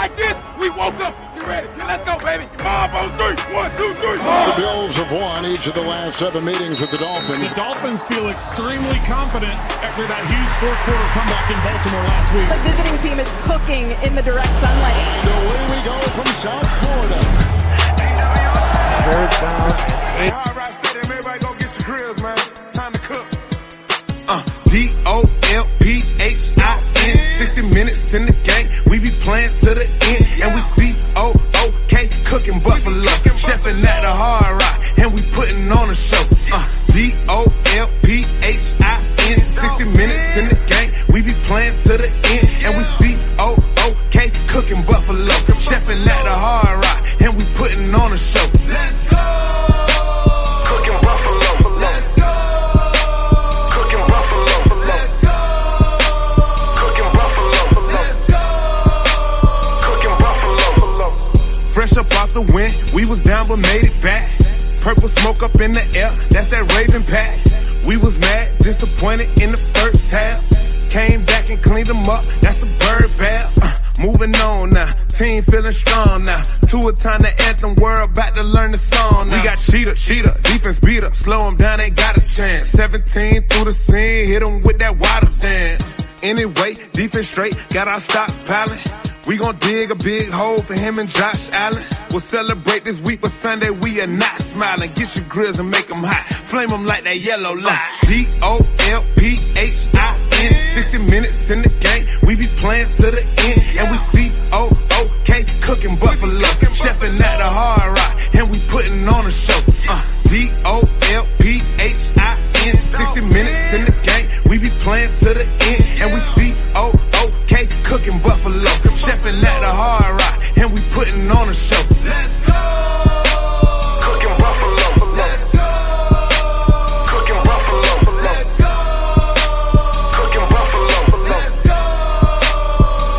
like this, we woke up. You ready? Let's go, baby. 5 on 3. 1, 2, 3. The Bills have won each of the last 7 meetings with the Dolphins. The Dolphins feel extremely confident after that huge fourth quarter comeback in Baltimore last week. The visiting team is cooking in the direct sunlight. And away we go from South Florida. Third down. All right, stadium, everybody go get your grills, man. Time to cook. DOLPHIN. 60 minutes in the game. We be playing to the end. And we COOK cooking buffalo. Chefing at the Hard Rock. And we putting on a show. DOLPHIN. 60 minutes in the game. We be playing to the end. And we COOK cooking buffalo. Chefing at the Hard Rock. And we putting on a show. Let's go. Cooking buffalo. Let's go. Cooking buffalo. Let's go. Cooking buffalo. Let's go. Cooking buffalo. Fresh up off the wind, we was down but made it back. Purple smoke up in the air, that's that Raven pack. We was mad, disappointed in the first half. Came back and cleaned them up, that's the bird bath. Moving on now, team feeling strong now. To a time the anthem, we're about to learn the song now. We got cheetah, defense beat up, slow them down, ain't got a chance. 17 through the scene, hit them with that water stand. Anyway, defense straight, got our stockpiling. We gon' dig a big hole for him and Josh Allen. We'll celebrate this week, but Sunday we are not smiling. Get your grills and make them hot. Flame them like that yellow light. DOLPHIN. 60 minutes in the game. We be playing to the end. And we COOK cooking buffalo. Chefing at the Hard Rock. And we putting on a show. DOLPHIN. 60 minutes in the game. We be playing to the end. And we COOK cooking buffalo. Chefing at the Hard Rock. And we putting on a show. Let's go. Cooking buffalo. Let's go. Cooking buffalo. Let's go. Cooking buffalo. Let's go.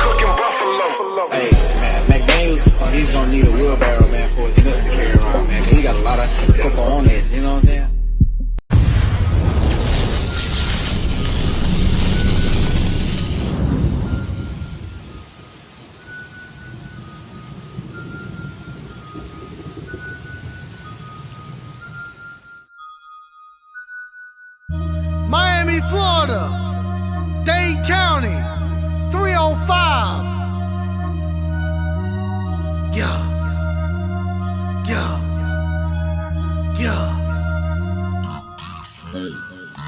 Cooking buffalo. Hey, man, McDaniels, he's gonna need a wheelbarrow, man, for his nuts to carry around, man. He got a lot of cocoa on it, you know what I'm saying? Miami, Florida, Dade County, 305. Yeah.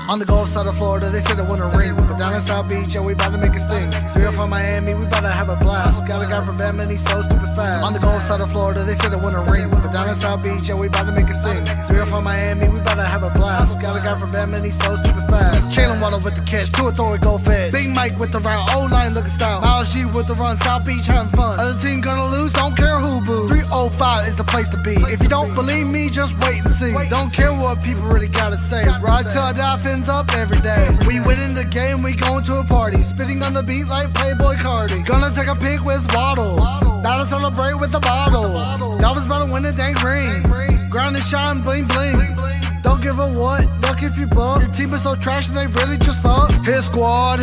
On the Gulf side of Florida, they said they want a ring. But down in South Beach, yeah, we bout to make a sting. 305 Miami, we bout to have a blast. Got a guy from Bama and he's so stupid fast. On the Gulf side of Florida, they said they want a ring. But down in South Beach, yeah, we bout to make a sting. 305 Miami, we bout to have a blast. Got a guy from Bama and he's so stupid fast. Jalen Waddle with the catch, to a throw it, go fast. Big Mike with the round, O-line looking style. Miles G with the run, South Beach having fun. Other team gonna lose, don't care who boos. 305 is the place to be. If you don't believe me, just wait and see. Don't care what people really gotta say. Ride till I die, fins up every day. We winning the game, we going to a party. Spitting on the beat like Playboy Cardi. Gonna take a pic with Waddle. Now to celebrate with a bottle. Dalvin's about to win the dang ring. Grind and shine, bling bling. Don't give a what, look if you buck. Your team is so trash and they really just suck. His squad.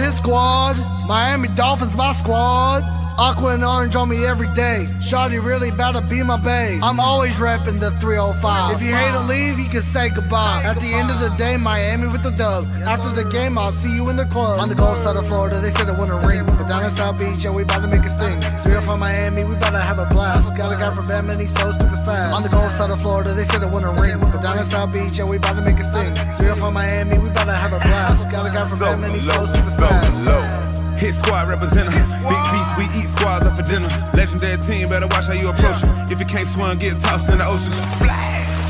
Miami Dolphins, my squad. Aqua and orange on me every day. Shawty really about to be my bae. I'm always repping the 305. If you hate to leave, you can say goodbye. At the end of the day, Miami with the dub. After the game, I'll see you in the club. On the Gulf side of Florida, they said they want a ring. But down in South Beach, yeah, we about to make a sting. 305 Miami, we about to have a blast. Got a guy from Bama and he's so stupid fast. On the Gulf side of Florida, they said they want a ring. But down in South Beach, yeah, we about to make a sting. 305 Miami, we about to have a blast. Got a guy from Bama and he's so stupid fast. Hit squad representative. Big beats, we eat squads up for dinner. Legendary team, better watch how you approach it. If you can't swim, get tossed in the ocean.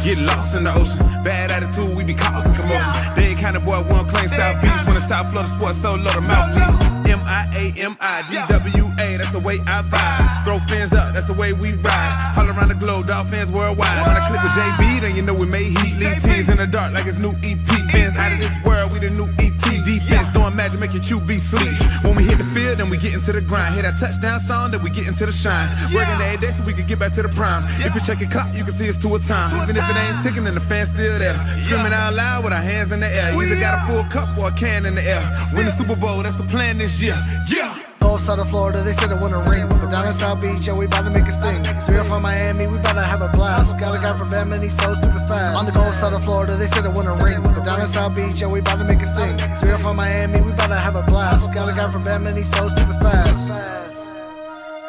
Get lost in the ocean. Bad attitude, we be causing commotion. Dade County boy, one claim South Beach. When the South Florida sports so low, the mouthpiece. MIAMIDWA, that's the way I vibe. Throw fins up, that's the way we ride. All around the globe, dog fans worldwide. When I click with JB, then you know we made heat. Lead teams in the dark like it's new EP. Fans out of this world, we the new ET. Defense doing magic, make your QB sleep. When we hit the field, then we get into the grind. Hit that touchdown song, then we get into the shine. Working every day so we can get back to the prime. If you check your clock, you can see it's 2 a time. Even if it ain't ticking, then the fans still there. Screaming out loud with our hands in the air. You either got a full cup or a can in the air. Win the Super Bowl, that's the plan this year. Yeah. Gulf Gulf side of Florida, they said it wanna ring. But down in South Beach, yeah, we about to make a sting. 3 from Miami, we about to have a blast. Got a guy from Bam and he's so stupid fast. On the Gulf side of Florida, they said it wanna ring. But down in South Beach, yeah, we about to make a sting. 3 from Miami, we about to have a blast. Got a guy from Bam and he's so stupid fast.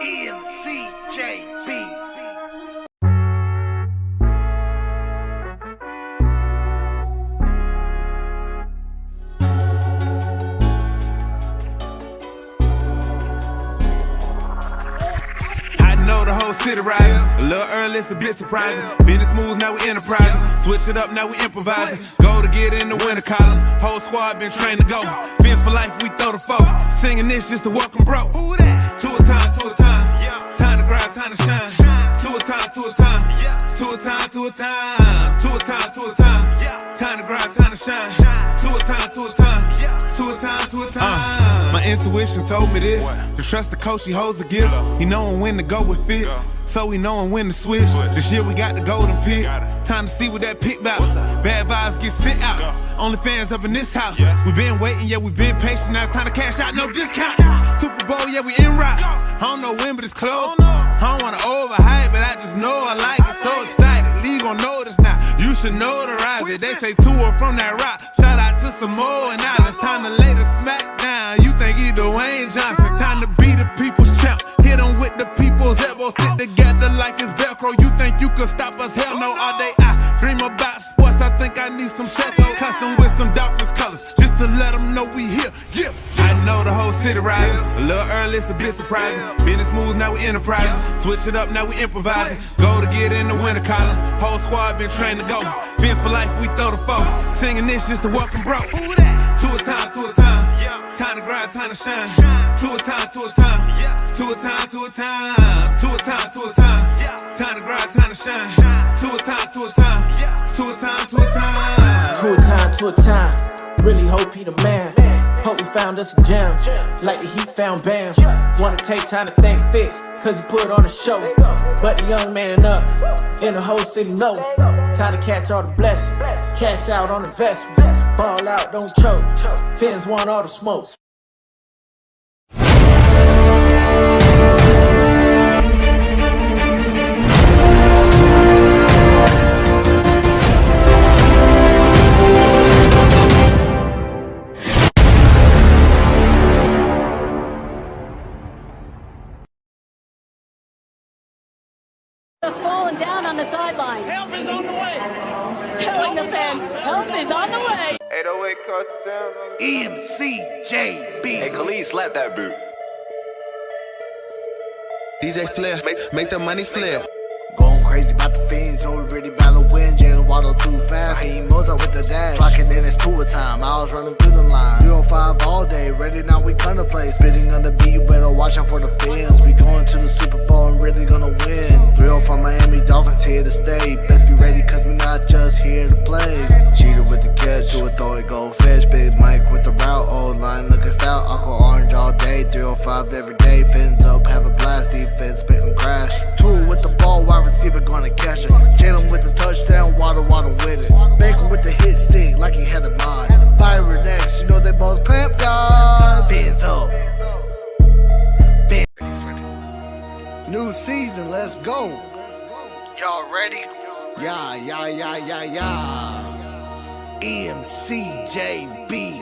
MCJB. The whole city rising. A little early, it's a bit surprising. Business moves, now we enterprising. Switch it up, now we improvising. Go to get in the winter collar. Whole squad been trained to go. Fins for life, we throw the foe. Singing this just to welcome bro. To a time, to a time. Time to grind, time to shine. To a time, to a time. To a time, to a time. To a time, to a time. Time to grind, time to shine. To a time, to a time. To a time, to a time. My intuition told me this. To trust the coach, he holds a gift. He knowin' when to go with fit. So we knowin' when to switch. This year we got the golden pick. Time to see what that pick about. Bad vibes get sent out. Only fans up in this house. We been waiting, yeah, we been patient. Now it's time to cash out, no discount. Super Bowl, yeah, we in rock. I don't know when, but it's close. I don't wanna overhype, but I just know I like it. So excited, league gon' notice now. You should notarize it. They say tour from that rock. Shout out to Samoa and now it's time to lay the smack down. You think he Dwayne Johnson? Time to be the people's champ. Hit him with the people's elbows, stick together like it's Velcro. You think you could stop us? Hell no, all day I dream about sports. I think I need some Chateau custom with some Dolphins colors, just to let them know we here. Yeah, I know the whole city rising. A little early, it's a bit surprising. Business moves, now we enterprising. Switch it up, now we improvising. Go to get in the winter collar. Whole squad been trained to go. Fins for life, we throw the foe. Singing this just to welcome bro. To a time, to a time. Time to grind, time to shine. To a time, to a time. To a time, to a time. To a time, to a time. Time to grind, time to shine. To a time, to a time. To a time, to a time. To a time, to a time. Really hope he the man. Hope we found us a gem, like the Heat found Bam. Wanna take time to thank Fitz, cause he put on a show. But the young man up, and the whole city know. Time to catch all the blessings, cash out on investments. Ball out, don't choke. Fins want all the smoke. Falling down on the sidelines. Help is on the way. Telling the fans, help is on the way. 808 touchdown. MCJB. Hey, Khalid, slap that boot. DJ Flair, make the money flare. Going crazy about the fiends, know we really about to win. Jalen Waddle too fast, he Mozart with the dash. Clocking in, it's tour time, I was running through the line. 305 all day, ready now, we gonna play. Spitting on the beat, you better watch out for the fins. We going to the Super Bowl and really gonna win. 3 from Miami, Dolphins here to stay. Best be ready, cause we not just here to play. Cheater with the catch, do it, throw it, go fish. Big Mike with the route, old line looking stout. Aqua orange all day, 305 every day. Fins up, have a blast, defense, make them crash. 2 with the ball, wide receiver gonna catch it. Jalen with the touchdown, Waddle with it. Baker with the hit stick, like he had a mind. Byron X, you know they both clamp guards. Fins up. New season, let's go. Y'all ready? Yeah. MCJB.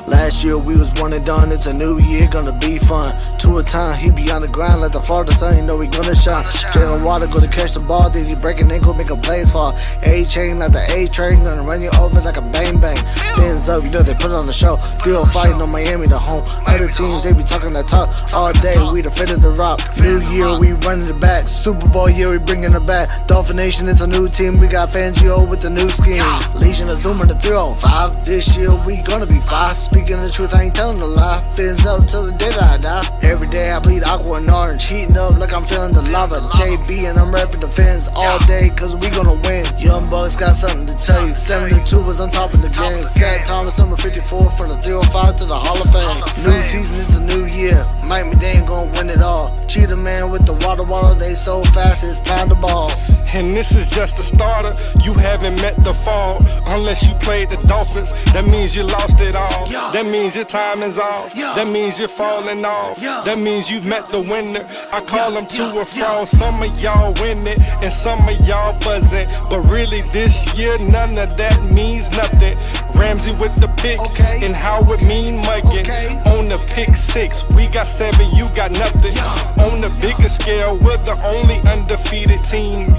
Last year we was one and done, it's a new year, gonna be fun. 2 a time, he be on the grind like the Florida sun, you know we gonna shine. Jalen Water gonna catch the ball, then he break an ankle, make a blaze fall. A-chain like the A-train, gonna run you over like a bang bang. Fins up, you know they put on the show. 305, no Miami the home. Other teams, they be talking that talk all day, we the fit of the rock. New year, we running it back. Super Bowl year, we bringing it back. Dolphin Nation, it's a new team, we got Fangio with the new scheme. Legion of Zoom in the 305, this year we gonna be 5. Speaking the truth, I ain't telling a lie. Fins up till the day that I die. Every day I bleed aqua and orange, heating up like I'm feeling the lava. JB and I'm repping the Fins all day, cause we gonna win. Young Bucks got something to tell you. 7-2 was on top of the game. Cat Thomas number 54 from the 305 to the Hall of Fame. New season, it's a new year. Mike McDaniel gonna win it all. Cheetah man with the water, they so fast, it's time to ball. And this is just the starter. You haven't met the fall. Unless you played the Dolphins, that means you lost it all. That means your time is off. That means you're falling off. That means you've met the winner. I call them to and fro. Some of y'all win it and some of y'all buzzing. But really this year, none of that means nothing. Ramsey with the pick and Howard mean mugging. On the pick 6, we got 7, you got nothing. On the bigger scale, we're the only undefeated team.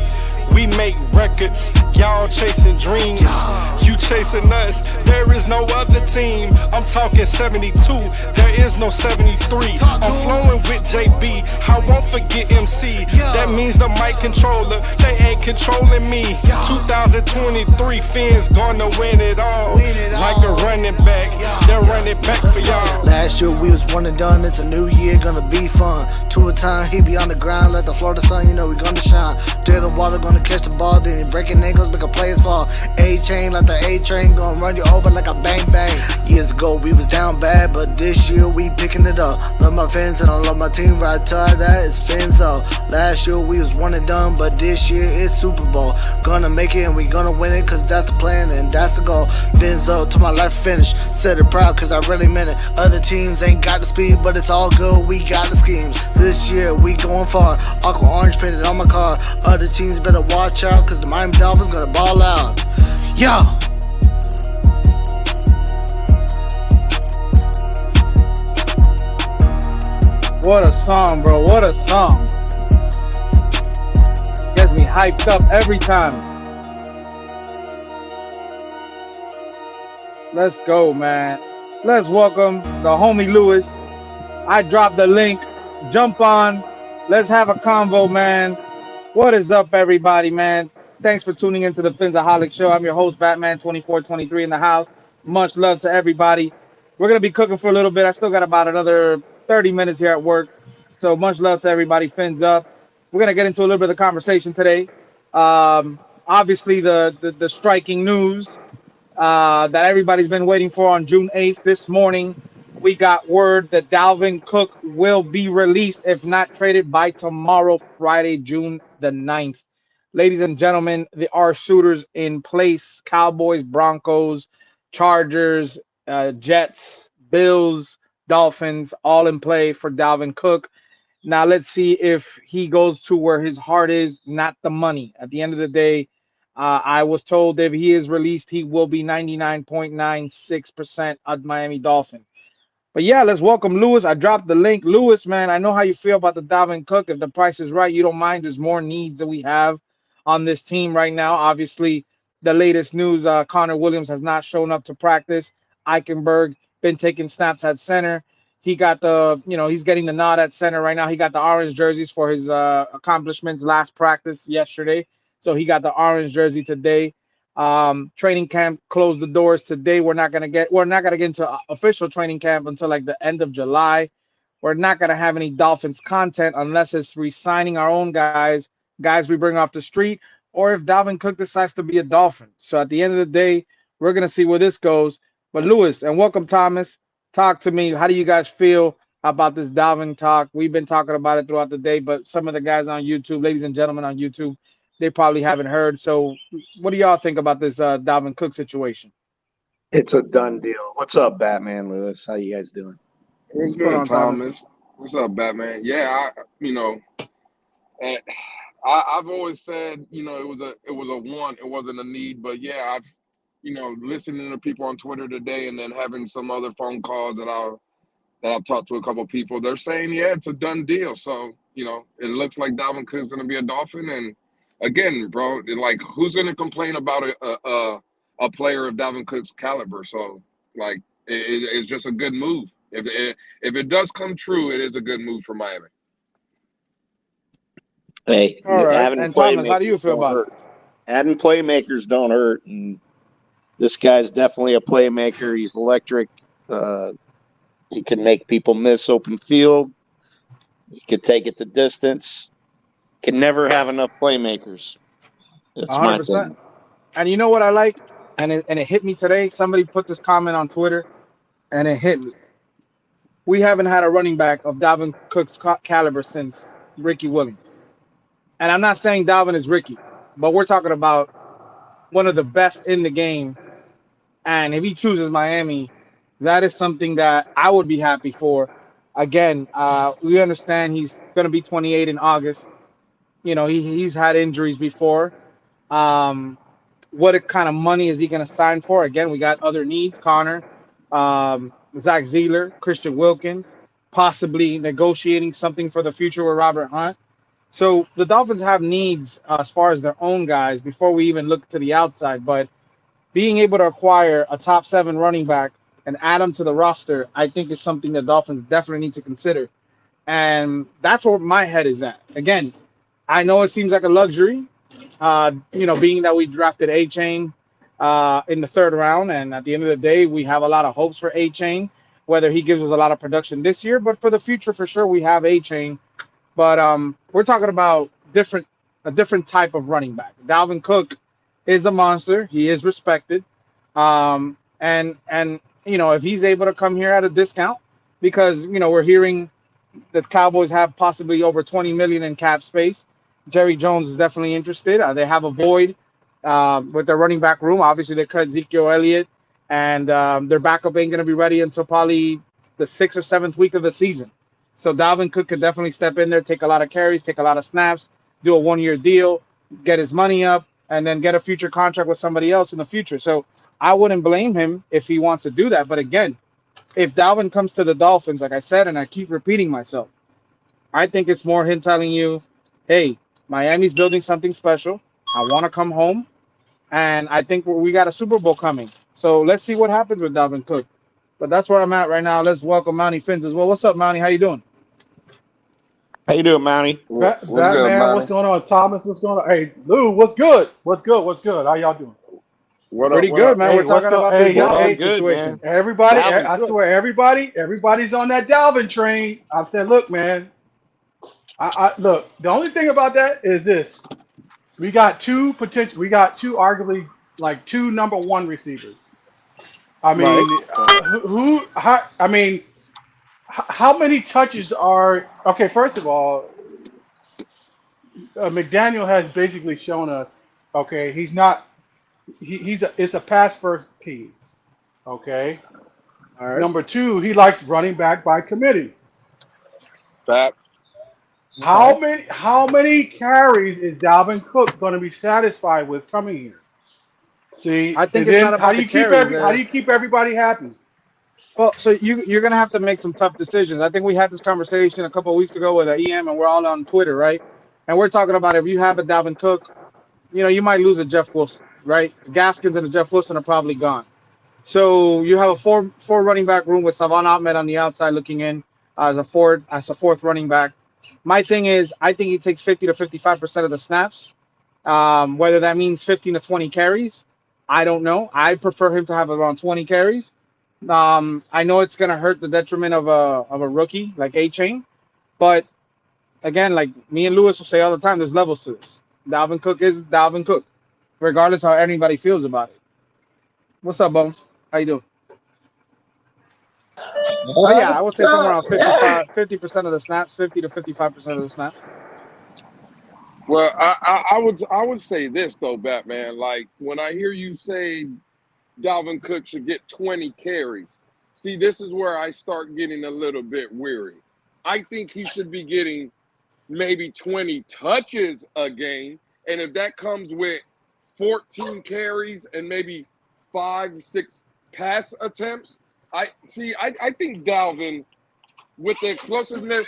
We make records, y'all chasing dreams. You chasing us, there is no other team. I'm talking 72, there is no 73. I'm flowing with JB, I won't forget MC. That means the mic controller, they ain't controlling me. 2023, Fins gonna win it all. Like a running back, they're running back for y'all. Last year we was one and done, it's a new year, gonna be fun. 2 a time, he be on the ground, let the Florida sun, you know we gonna shine. Dead the water, gonna catch the ball, then he breaking ankles, make a players fall. A-chain like the A-train, gonna run you over like a bang bang. Years ago we was down bad, but this year we picking it up. Love my fans and I love my team, right to that is Finzo. Last year we was one and done, but this year it's Super Bowl. Gonna make it and we gonna win it, cause that's the plan and that's the goal. Finzo to my life finish, said it proud cause I really meant it. Other teams ain't got the speed, but it's all good, we got the schemes. This year we going far, aqua orange painted on my car. Other teams better watch out, cause the Miami Dolphins gonna ball out. Yo! What a song, bro. What a song. Gets me hyped up every time. Let's go, man. Let's welcome the homie Lewis. I dropped the link. Jump on. Let's have a convo, man. What is up, everybody, man? Thanks for tuning into the Phinsaholics show. I'm your host, Batman2423 in the house. Much love to everybody. We're going to be cooking for a little bit. I still got about another 30 minutes here at work. So much love to everybody. Fins up. We're going to get into a little bit of the conversation today. Obviously, the striking news that everybody's been waiting for on June 8th. This morning, we got word that Dalvin Cook will be released, if not traded, by tomorrow, Friday, June the 9th. Ladies and gentlemen, there are shooters in place. Cowboys, Broncos, Chargers, Jets, Bills, Dolphins, all in play for Dalvin Cook. Now, let's see if he goes to where his heart is, not the money. At the end of the day, I was told if he is released, he will be 99.96% a Miami Dolphin. But yeah, let's welcome Lewis. I dropped the link. Lewis, man, I know how you feel about the Dalvin Cook. If the price is right, you don't mind. There's more needs that we have on this team right now. Obviously, the latest news, Connor Williams has not shown up to practice. Eichenberg been taking snaps at center. He got he's getting the nod at center right now. He got the orange jerseys for his accomplishments last practice yesterday. So he got the orange jersey today. Training camp closed the doors today. We're not gonna get into official training camp until like the end of July. We're not gonna have any Dolphins content unless it's re-signing our own guys we bring off the street, or if Dalvin Cook decides to be a Dolphin. So at the end of the day, we're gonna see where this goes. But Lewis, and welcome Thomas, talk to me. How do you guys feel about this Dalvin talk? We've been talking about it throughout the day, but some of the guys on YouTube, ladies and gentlemen on YouTube, they probably haven't heard. So what do y'all think about this Dalvin Cook situation? It's a done deal. What's up, Batman Lewis? How you guys doing? What's good, Thomas? What's up, Batman? Yeah, I've always said, it was a want, it wasn't a need. But yeah, I've listening to people on Twitter today, and then having some other phone calls that I've talked to a couple of people, they're saying, yeah, it's a done deal. So it looks like Dalvin Cook's going to be a Dolphin. And again, bro, like, who's going to complain about a player of Dalvin Cook's caliber? So like, it's just a good move. If it does come true, it is a good move for Miami. Hey, all right. And Thomas, how do you feel about it? Adding playmakers don't hurt, and this guy's definitely a playmaker. He's electric. He can make people miss open field. He can take it the distance. Can never have enough playmakers. That's 100%. My thing. And you know what I like? And it hit me today. Somebody put this comment on Twitter, and it hit me. We haven't had a running back of Dalvin Cook's caliber since Ricky Williams. And I'm not saying Dalvin is Ricky. but we're talking about one of the best in the game. And if he chooses Miami, that is something that I would be happy for. Again, we understand he's going to be 28 in August. You know, he's had injuries before. Um, what kind of money is he going to sign for? Again, we got other needs: Connor, Zach Zeeler, Christian Wilkins, possibly negotiating something for the future with Robert Hunt. So the Dolphins have needs as far as their own guys before we even look to the outside. But being able to acquire a top 7 running back and add him to the roster, I think is something the Dolphins definitely need to consider. And that's where my head is at. Again, I know it seems like a luxury, being that we drafted A-Chain in the 3rd round. And at the end of the day, we have a lot of hopes for A-Chain, whether he gives us a lot of production this year. But for the future, for sure, we have A-Chain. But we're talking about a different type of running back. Dalvin Cook is a monster. He is respected. And if he's able to come here at a discount, because we're hearing that Cowboys have possibly over 20 million in cap space. Jerry Jones is definitely interested. They have a void with their running back room. Obviously, they cut Ezekiel Elliott, and their backup ain't going to be ready until probably the 6th or 7th week of the season. So Dalvin Cook could definitely step in there, take a lot of carries, take a lot of snaps, do a 1-year deal, get his money up, and then get a future contract with somebody else in the future. So I wouldn't blame him if he wants to do that. But again, if Dalvin comes to the Dolphins, like I said, and I keep repeating myself, I think it's more him telling you, hey, Miami's building something special. I want to come home. And I think we got a Super Bowl coming. So let's see what happens with Dalvin Cook. But that's where I'm at right now. Let's welcome Mounty Fins as well. What's up, Mounty? How you doing? How you doing, Mounty? Batman, what's going on? Thomas, what's going on? Hey, Lou, what's good? What's good? What's good? How y'all doing? Pretty good, man. We're talking about the situation. Everybody, I swear, everybody's on that Dalvin train. I've said, look, man. I look. The only thing about that is this: we got two arguably like 2 number 1 receivers. I mean, how many touches are okay? First of all, McDaniel has basically shown us. Okay, he's not. It's a pass first team. Okay. All right. Number 2, he likes running back by committee. Fact. How many carries is Dalvin Cook going to be satisfied with coming here? See, I think it's not about how do you keep everybody happy? Well, so you're gonna have to make some tough decisions. I think we had this conversation a couple of weeks ago with EM, and we're all on Twitter, right? And we're talking about if you have a Dalvin Cook, you might lose a Jeff Wilson, right? Gaskins and a Jeff Wilson are probably gone. So you have a four running back room with Savon Ahmed on the outside looking in as a 4th running back. My thing is, I think he takes 50 to 55% of the snaps. Whether that means 15 to 20 carries, I don't know. I prefer him to have around 20 carries. I know it's gonna hurt the detriment of a rookie like A-Chain, but again, like me and Lewis will say all the time, there's levels to this. Dalvin Cook is Dalvin Cook, regardless how anybody feels about it. What's up, Bones? How you doing? Oh, yeah, I would say somewhere around 50% of the snaps, 50 to 55% of the snaps. Well, I would say this though, Batman. Like when I hear you say Dalvin Cook should get 20 carries, see, this is where I start getting a little bit weary. I think he should be getting maybe 20 touches a game, and if that comes with 14 carries and maybe 5-6 pass attempts, I think Dalvin, with the explosiveness,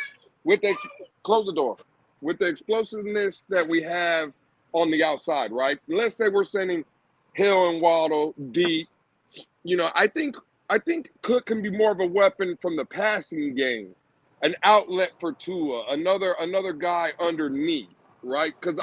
close the door, with the explosiveness that we have on the outside, right? Let's say we're sending Hill and Waddle deep. I think Cook can be more of a weapon from the passing game, an outlet for Tua, another guy underneath, right? Because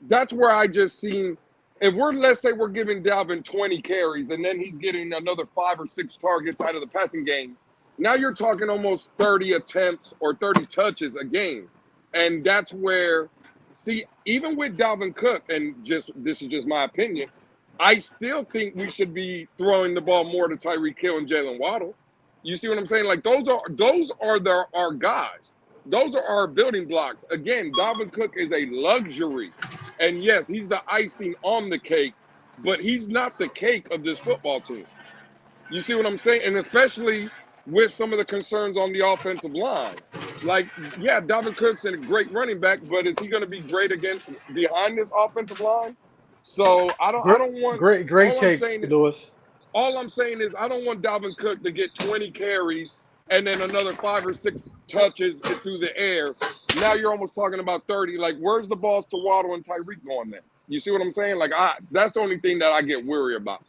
that's where I just seen. If let's say we're giving Dalvin 20 carries and then he's getting another 5 or 6 targets out of the passing game, now you're talking almost 30 attempts or 30 touches a game. And that's where, see, even with Dalvin Cook, and this is just my opinion, I still think we should be throwing the ball more to Tyreek Hill and Jalen Waddle. You see what I'm saying? Like those are our guys. Those are our building blocks. Again, Dalvin Cook is a luxury. And yes, he's the icing on the cake, but he's not the cake of this football team. You see what I'm saying? And especially with some of the concerns on the offensive line. Like, yeah, Dalvin Cook's a great running back, but is he going to be great behind this offensive line? So I don't want. Great take, Lewis. All I'm saying is I don't want Dalvin Cook to get 20 carries and then another 5 or 6 touches through the air. Now you're almost talking about 30. Like, where's the balls to Waddle and Tyreek going there? You see what I'm saying? Like, that's the only thing that I get worried about.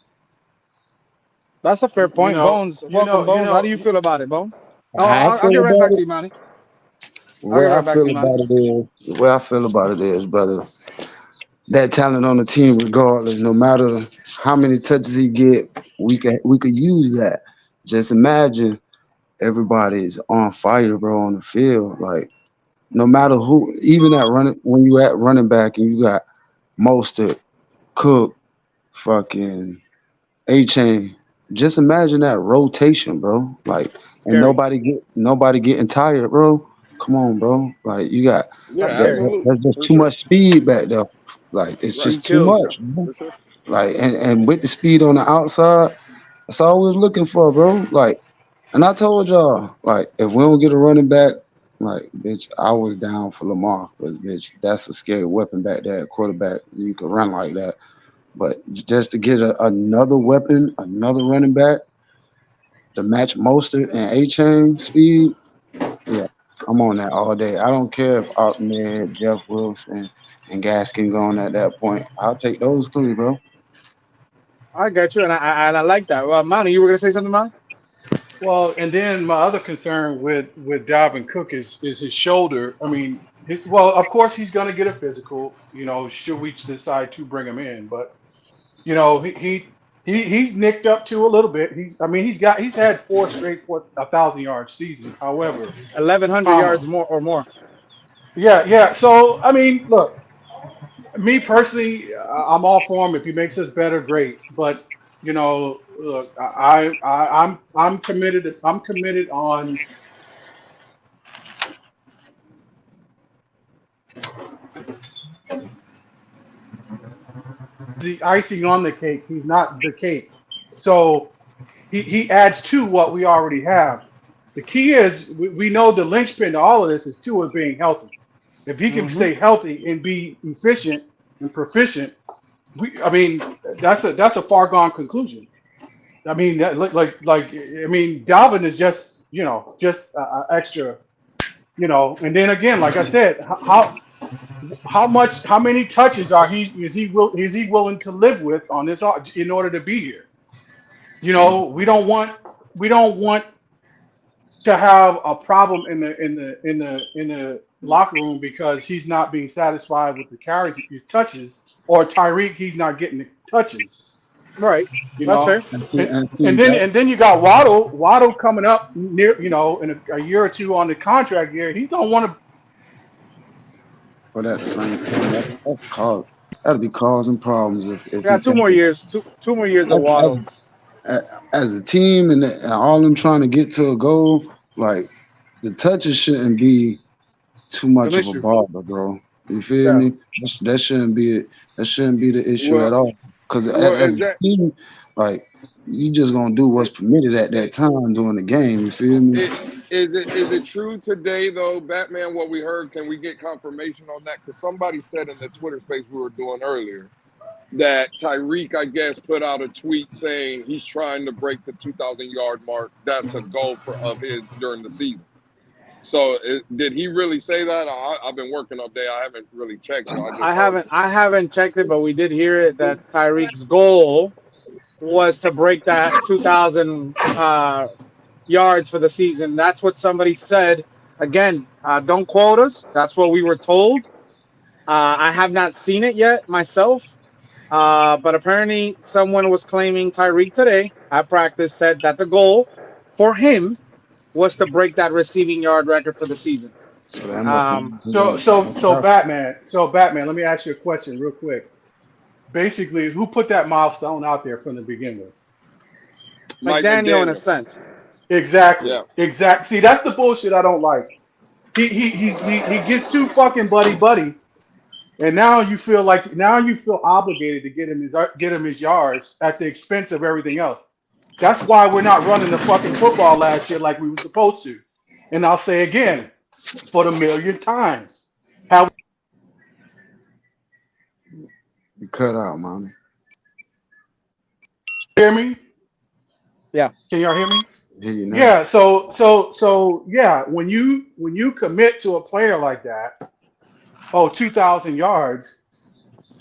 That's a fair point, Bones. Welcome, Bones. How do you feel about it, Bones? I'll get right back to you, Manny. The way I feel about it is, brother, that talent on the team, regardless, no matter how many touches he get, we could use that. Just imagine everybody's on fire, bro, on the field. Like, no matter who, even when you at running back and you got Mostert, Cook, fucking A-Chain. Just imagine that rotation, bro. Like, and nobody getting tired, bro. Come on, bro. Like, you got there's just too much speed back there. Like, it's just too much, bro. Sure. Like, and with the speed on the outside, that's all we're looking for, bro. Like, and I told y'all, like, if we don't get a running back, like, bitch, I was down for Lamar, because, bitch, that's a scary weapon back there, quarterback. You can run like that. But just to get another weapon, another running back to match Mostert and A-Chain speed, yeah, I'm on that all day. I don't care if Ahmed, Jeff Wilson, and Gaskin going at that point. I'll take those 3, bro. I got you, and I like that. Well, Manny, you were gonna say something, Manny? Well, and then my other concern with Dalvin Cook is his shoulder. I mean, of course he's gonna get a physical. Should we decide to bring him in, but he's nicked up too a little bit. He's had 4 straight 1,000-yard seasons. However, 1,100 yards more. Yeah. So I mean, look, me personally, I'm all for him. If he makes us better, great. But look, I'm committed. I'm committed on. The icing on the cake. He's not the cake. So he adds to what we already have. The key is we know the linchpin to all of this is Tua being healthy. If he can stay healthy and be efficient and proficient, that's a far gone conclusion. I mean, Dalvin is just extra, And then again, like I said, how many touches is he willing to live with on this in order to be here? We don't want to have a problem in the locker room because he's not being satisfied with the carries, his touches, or Tyreek, he's not getting the touches. Right. That's fair. And then you got Waddle coming up near, in a year or two on the contract year. He don't want to. Well, that's the same thing. That'll be causing problems if got 2 more years. Two more years of Waddle. As a team and all them trying to get to a goal, like, the touches shouldn't be too much of a bother, bro. You feel me? That shouldn't be it. That shouldn't be the issue at all. Because as a team, like, you just gonna do what's permitted at that time during the game. You feel me? Is it true today though, Batman? What we heard? Can we get confirmation on that? Because somebody said in the Twitter space we were doing earlier that Tyreek, I guess, put out a tweet saying he's trying to break the 2,000-yard mark. That's a goal of his during the season. So did he really say that? I've been working all day. I haven't really checked. So I haven't checked it, but we did hear it that Tyreek's goal was to break that 2,000 yards for the season. That's what somebody said. Again, don't quote us. That's what we were told. I have not seen it yet myself, but apparently someone was claiming Tyreek today at practice said that the goal for him was to break that receiving yard record for the season. So Batman, let me ask you a question real quick. Basically, who put that milestone out there from the beginning with? McDaniel, in a sense. Exactly. Yeah. Exactly. See, that's the bullshit I don't like. He gets too fucking buddy, And now you feel obligated to get him his yards at the expense of everything else. That's why we're not running the fucking football last year like we were supposed to. And I'll say again, for the millionth time, how You cut out, man. hear me? Yeah. Can y'all hear me? Hear you now. Yeah. So yeah. When you commit to a player like that, 2,000 yards.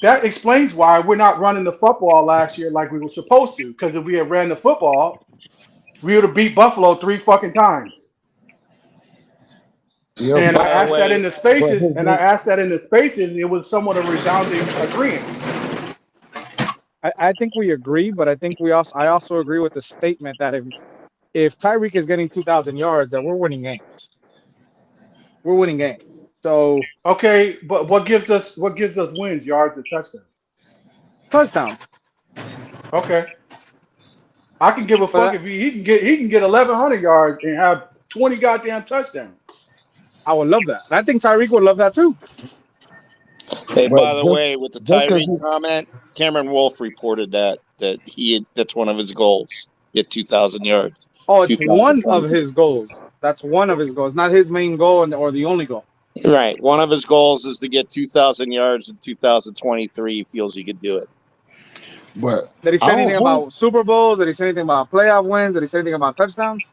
That explains why we're not running the football last year like we were supposed to. Because if we had ran the football, we would have beat Buffalo 3 fucking times. Yeah, And but I asked that in the spaces, his- and it was somewhat a resounding agreement. I think we agree, but I also agree with the statement that if Tyreek is getting 2,000 yards, then we're winning games. We're winning games. So Okay, but what gives us wins, yards, and touchdowns? touchdowns. Okay, I can give a But fuck if he can get 1,100 yards and have 20 goddamn touchdowns. I would love that. I think Tyreek would love that too. Hey, But by the just- way, with the just 'cause Tyreek comment, Cameron Wolf reported that's one of his goals. Get 2,000 yards. Oh, it's one 2020. of his goals. That's one of his goals, not his main goal or the only goal. Right. One of his goals is to get 2,000 yards in 2023. He feels he could do it. But Did he say I don't anything know. about Super Bowls? Did he say anything about playoff wins? Did he say anything about touchdowns?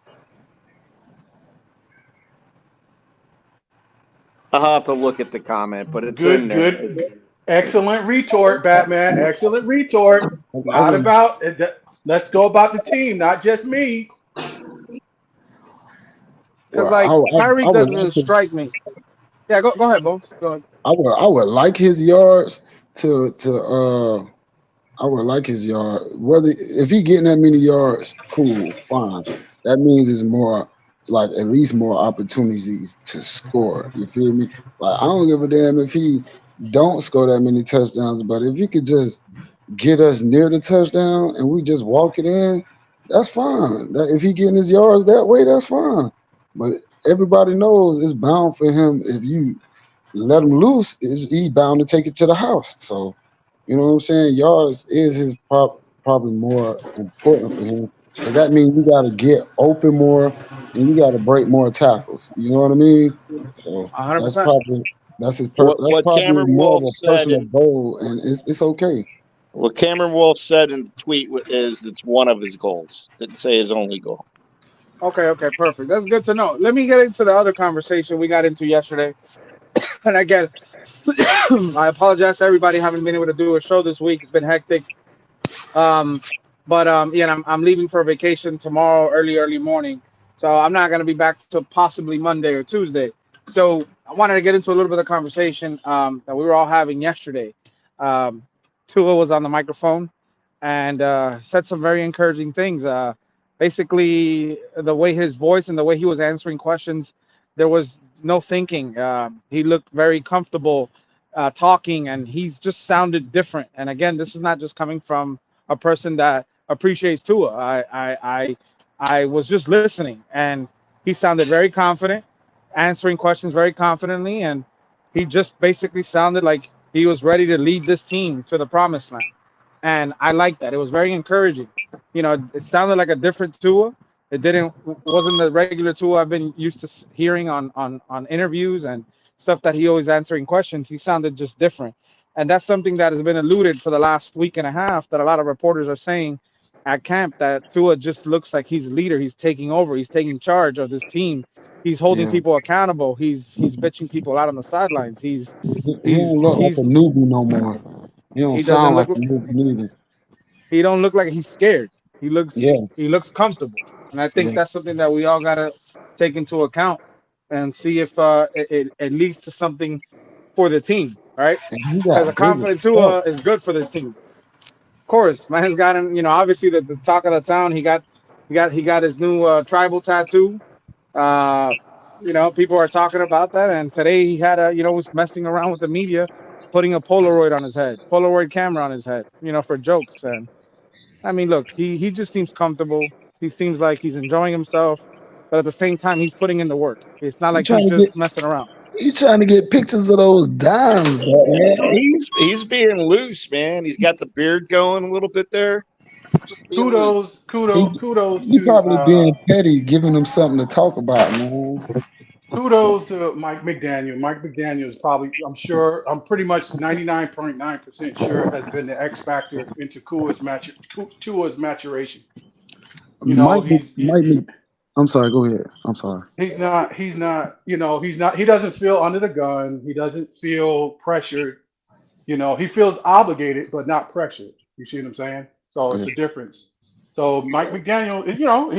I'll have to look at the comment, but it's Good, in there. good. Excellent retort, Batman. Excellent retort. Not about it. Let's go about the team, not just me. Because Well, Tyreek I would doesn't like to- strike me. Yeah, go ahead, Bo. Go ahead. I would like his yards to I would like his yard. Whether if he getting that many yards, cool, fine. That means it's more like at least more opportunities to score. You feel me? Like I don't give a damn if he don't score that many touchdowns, but if he could just get us near the touchdown and we just walk it in, that's fine. If he getting his yards that way, that's fine. But everybody knows it's bound for him. If you let him loose, he's bound to take it to the house. So, you know what I'm saying? Yards is his probably more important for him. But that means you got to get open more and you got to break more tackles. You know what I mean? So 100%. that's his What probably Cameron more of Wolf a said personal in- goal, and it's okay. What Cameron Wolf said in the tweet is it's one of his goals. Didn't say his only goal. Okay, perfect. That's good to know. Let me get into the other conversation we got into yesterday. And again, I apologize to everybody haven't been able to do a show this week. It's been hectic. But I'm leaving for vacation tomorrow, early morning. So I'm not gonna be back till possibly Monday or Tuesday. So I wanted to get into a little bit of conversation that we were all having yesterday. Tua was on the microphone and said some very encouraging things. Basically, the way his voice and the way he was answering questions, there was no thinking. He looked very comfortable talking, and he's just sounded different. And again, this is not just coming from a person that appreciates Tua. I was just listening, and he sounded very confident, answering questions very confidently, and he just basically sounded like he was ready to lead this team to the promised land. And I like that. It was very encouraging. You know, it sounded like a different Tua. It wasn't the regular Tua I've been used to hearing on interviews and stuff that he always answering questions. He sounded just different. And that's something that has been alluded for the last week and a half, that a lot of reporters are saying at camp, that Tua just looks like he's a leader. He's taking over. He's taking charge of this team. He's holding people accountable. He's bitching people out on the sidelines. He don't look like a newbie no more. He don't sound like a newbie neither. He don't look like he's scared. He looks comfortable. And I think that's something that we all gotta take into account and see if it leads to something for the team, right? Because a confident Tua is good for this team. Of course, man's got him. You know, obviously the talk of the town. He got his new tribal tattoo. You know, people are talking about that. And today he had was messing around with the media, putting a Polaroid camera on his head, for jokes. And I mean, look, he just seems comfortable. He seems like he's enjoying himself, but at the same time, he's putting in the work. It's not like he's just messing around. He's trying to get pictures of those dimes, man. He's being loose, man. He's got the beard going a little bit there. Just being loose. Kudos He to probably being petty, giving them something to talk about, man. kudos to Mike McDaniel. Mike McDaniel is probably, I'm pretty much 99.9% sure has been the X factor into Tua's maturation. You know, I'm sorry, go ahead. I'm sorry. he's not, he doesn't feel under the gun. He doesn't feel pressured. He feels obligated, but not pressured. You see what I'm saying? So it's a difference. So Mike McDaniel,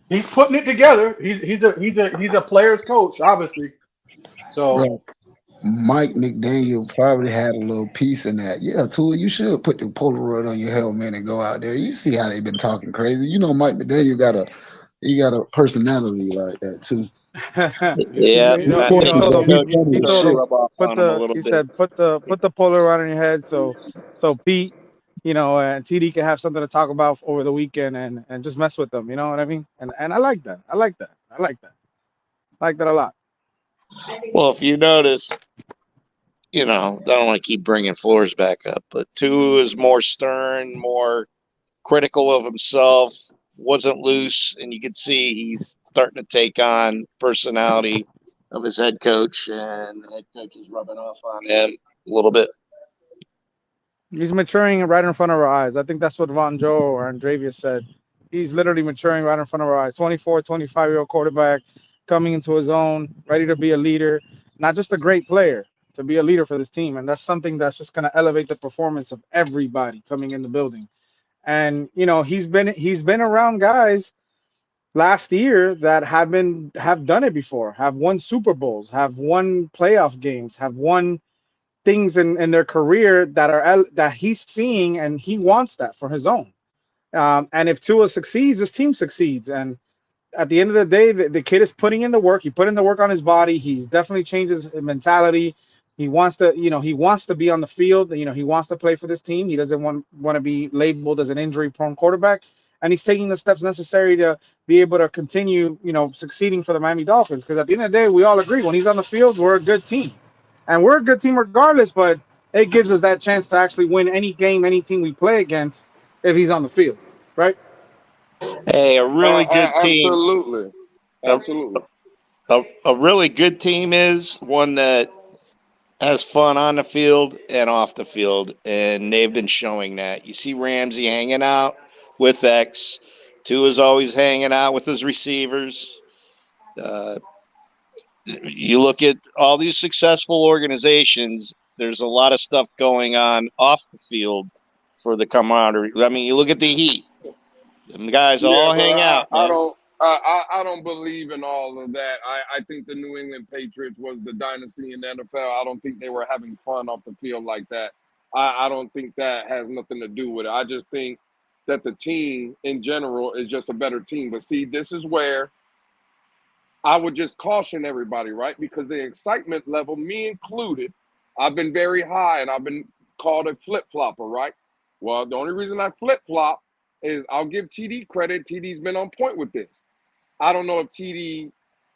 he's putting it together. He's a player's coach, obviously. So Right. Mike McDaniel probably had a little piece in that. Yeah, Tua, you should put the Polaroid on your helmet and go out there. You see how they've been talking crazy. Mike McDaniel got a personality like that too. Yeah, he told him, he said, put the Polaroid on your head so Pete, and TD can have something to talk about over the weekend and just mess with them. You know what I mean? And I like that. I like that a lot. Well, if you notice, I don't want to keep bringing Flores back up, but Tua is more stern, more critical of himself, wasn't loose, and you can see he's starting to take on personality of his head coach, and the head coach is rubbing off on him a little bit. He's maturing right in front of our eyes. I think that's what Von Joe or Andrevius said. He's literally maturing right in front of our eyes. 24, 25-year-old quarterback coming into his own, ready to be a leader, not just a great player, to be a leader for this team. And that's something that's just going to elevate the performance of everybody coming in the building. And, he's been around guys last year that have done it before, have won Super Bowls, have won playoff games, have won things in their career that he's seeing, and he wants that for his own. And if Tua succeeds, this team succeeds. And at the end of the day, the kid is putting in the work. He put in the work on his body. He's definitely changed his mentality. He wants to be on the field. He wants to play for this team. He doesn't want to be labeled as an injury-prone quarterback. And he's taking the steps necessary to be able to continue, succeeding for the Miami Dolphins. Because at the end of the day, we all agree when he's on the field, we're a good team. And we're a good team regardless, but it gives us that chance to actually win any game, any team we play against if he's on the field, right? Hey, a really good team. Absolutely. A really good team is one that has fun on the field and off the field, and they've been showing that. You see Ramsey hanging out with X. Tua's always hanging out with his receivers. You look at all these successful organizations, there's a lot of stuff going on off the field for the camaraderie. I mean, you look at the Heat. Them guys all hang out. I don't believe in all of that. I think the New England Patriots was the dynasty in the NFL. I don't think they were having fun off the field like that. I don't think that has nothing to do with it. I just think that the team in general is just a better team. But see, this is where I would just caution everybody, right? Because the excitement level, me included, I've been very high and I've been called a flip-flopper, right? Well, the only reason I flip-flop is I'll give TD credit. TD's been on point with this. I don't know if TD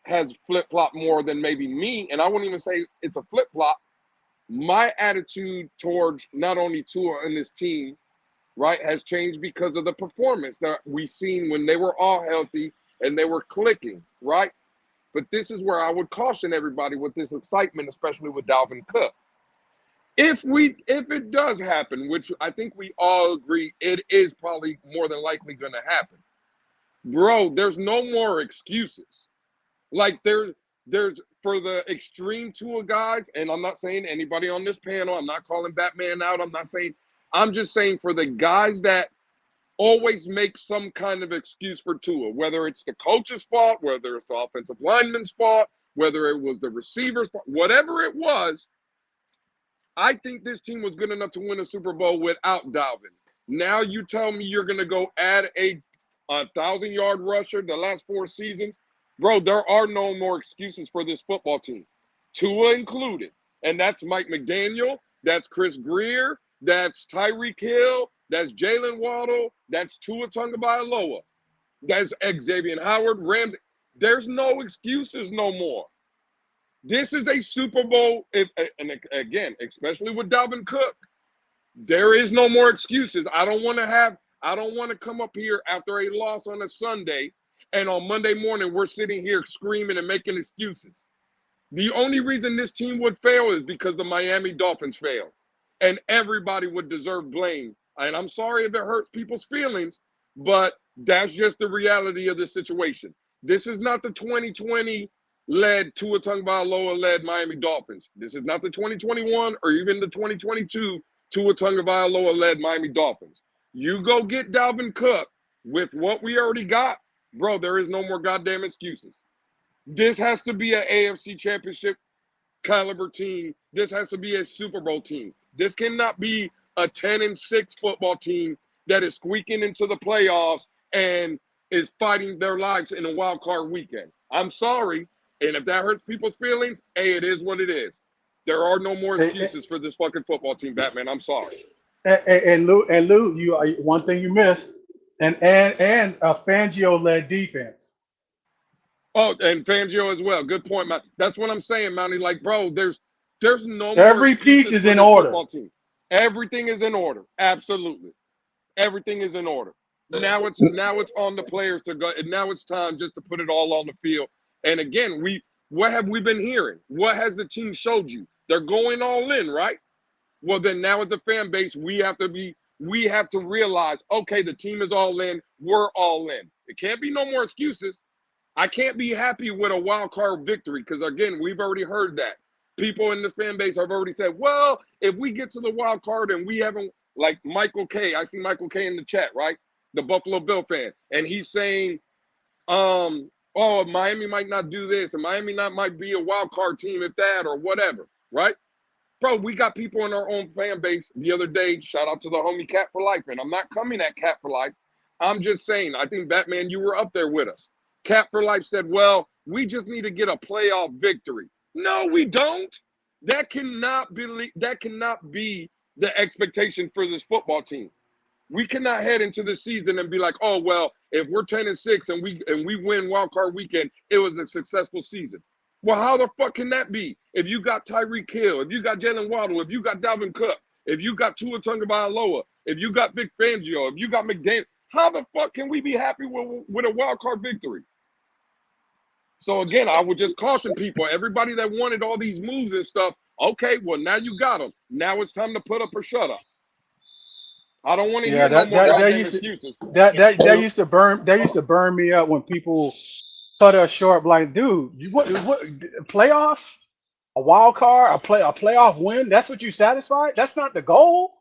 has flip-flopped more than maybe me, and I wouldn't even say it's a flip-flop. My attitude towards not only Tua and this team, right, has changed because of the performance that we seen when they were all healthy and they were clicking, right? But this is where I would caution everybody with this excitement, especially with Dalvin Cook. If it does happen, which I think we all agree it is probably more than likely going to happen, bro, there's no more excuses. Like there's for the extreme Tua guys, and I'm not saying anybody on this panel, I'm not calling Batman out. I'm just saying for the guys that always make some kind of excuse for Tua, whether it's the coach's fault, whether it's the offensive lineman's fault, whether it was the receiver's fault, whatever it was, I think this team was good enough to win a Super Bowl without Dalvin. Now you tell me you're going to go add a 1,000-yard rusher the last 4 seasons. Bro, there are no more excuses for this football team, Tua included. And that's Mike McDaniel, that's Chris Greer, that's Tyreek Hill, that's Jalen Waddle, that's Tua Tagovailoa, that's Xavier Howard, Ramsey. There's no excuses no more. This is a Super Bowl, and again, especially with Dalvin Cook, there is no more excuses. I don't want to come up here after a loss on a Sunday, and on Monday morning we're sitting here screaming and making excuses. The only reason this team would fail is because the Miami Dolphins failed, and everybody would deserve blame. And I'm sorry if it hurts people's feelings, but that's just the reality of the situation. This is not the 2020 led Tua Tagovailoa-led Miami Dolphins. This is not the 2021 or even the 2022 Tua Tagovailoa-led Miami Dolphins. You go get Dalvin Cook with what we already got, bro, there is no more goddamn excuses. This has to be an AFC Championship caliber team. This has to be a Super Bowl team. This cannot be a 10-6 football team that is squeaking into the playoffs and is fighting their lives in a wild card weekend. I'm sorry. And if that hurts people's feelings, hey, it is what it is. There are no more excuses for this fucking football team, Batman. I'm sorry. And Lou, one thing you missed, and a Fangio-led defense. Oh, and Fangio as well. Good point, man. That's what I'm saying, Mounty. Like, bro, there's no more Every piece is in order. Team. Everything is in order. Absolutely. Everything is in order. Now it's on the players to go, and now it's time just to put it all on the field. And again, what have we been hearing? What has the team showed you? They're going all in, right? Well, then now as a fan base, we have to realize, okay, the team is all in. We're all in. It can't be no more excuses. I can't be happy with a wild card victory because, again, we've already heard that. People in this fan base have already said, well, if we get to the wild card and we haven't, like Michael K. I see Michael K. in the chat, right? The Buffalo Bill fan. And he's saying, oh, Miami might not do this, and Miami might be a wild card team if that or whatever, right? Bro, we got people in our own fan base the other day. Shout out to the homie Cat for Life. And I'm not coming at Cat for Life. I'm just saying, I think, Batman, you were up there with us. Cat for Life said, well, we just need to get a playoff victory. No, we don't. That cannot be the expectation for this football team. We cannot head into the season and be like, oh, well, if we're 10-6 and we win wild card weekend, it was a successful season. Well, how the fuck can that be? If you got Tyreek Hill, if you got Jalen Waddle, if you got Dalvin Cook, if you got Tua Tagovailoa, if you got Vic Fangio, if you got McDaniel, how the fuck can we be happy with a wild card victory? So again, I would just caution people, everybody that wanted all these moves and stuff, okay, well, now you got them. Now it's time to put up or shut up. I don't want to hear no more goddamn excuses. That used to burn me up when people cut us short. Like, dude, what playoff, a wild card, a playoff win? That's what you satisfied? That's not the goal.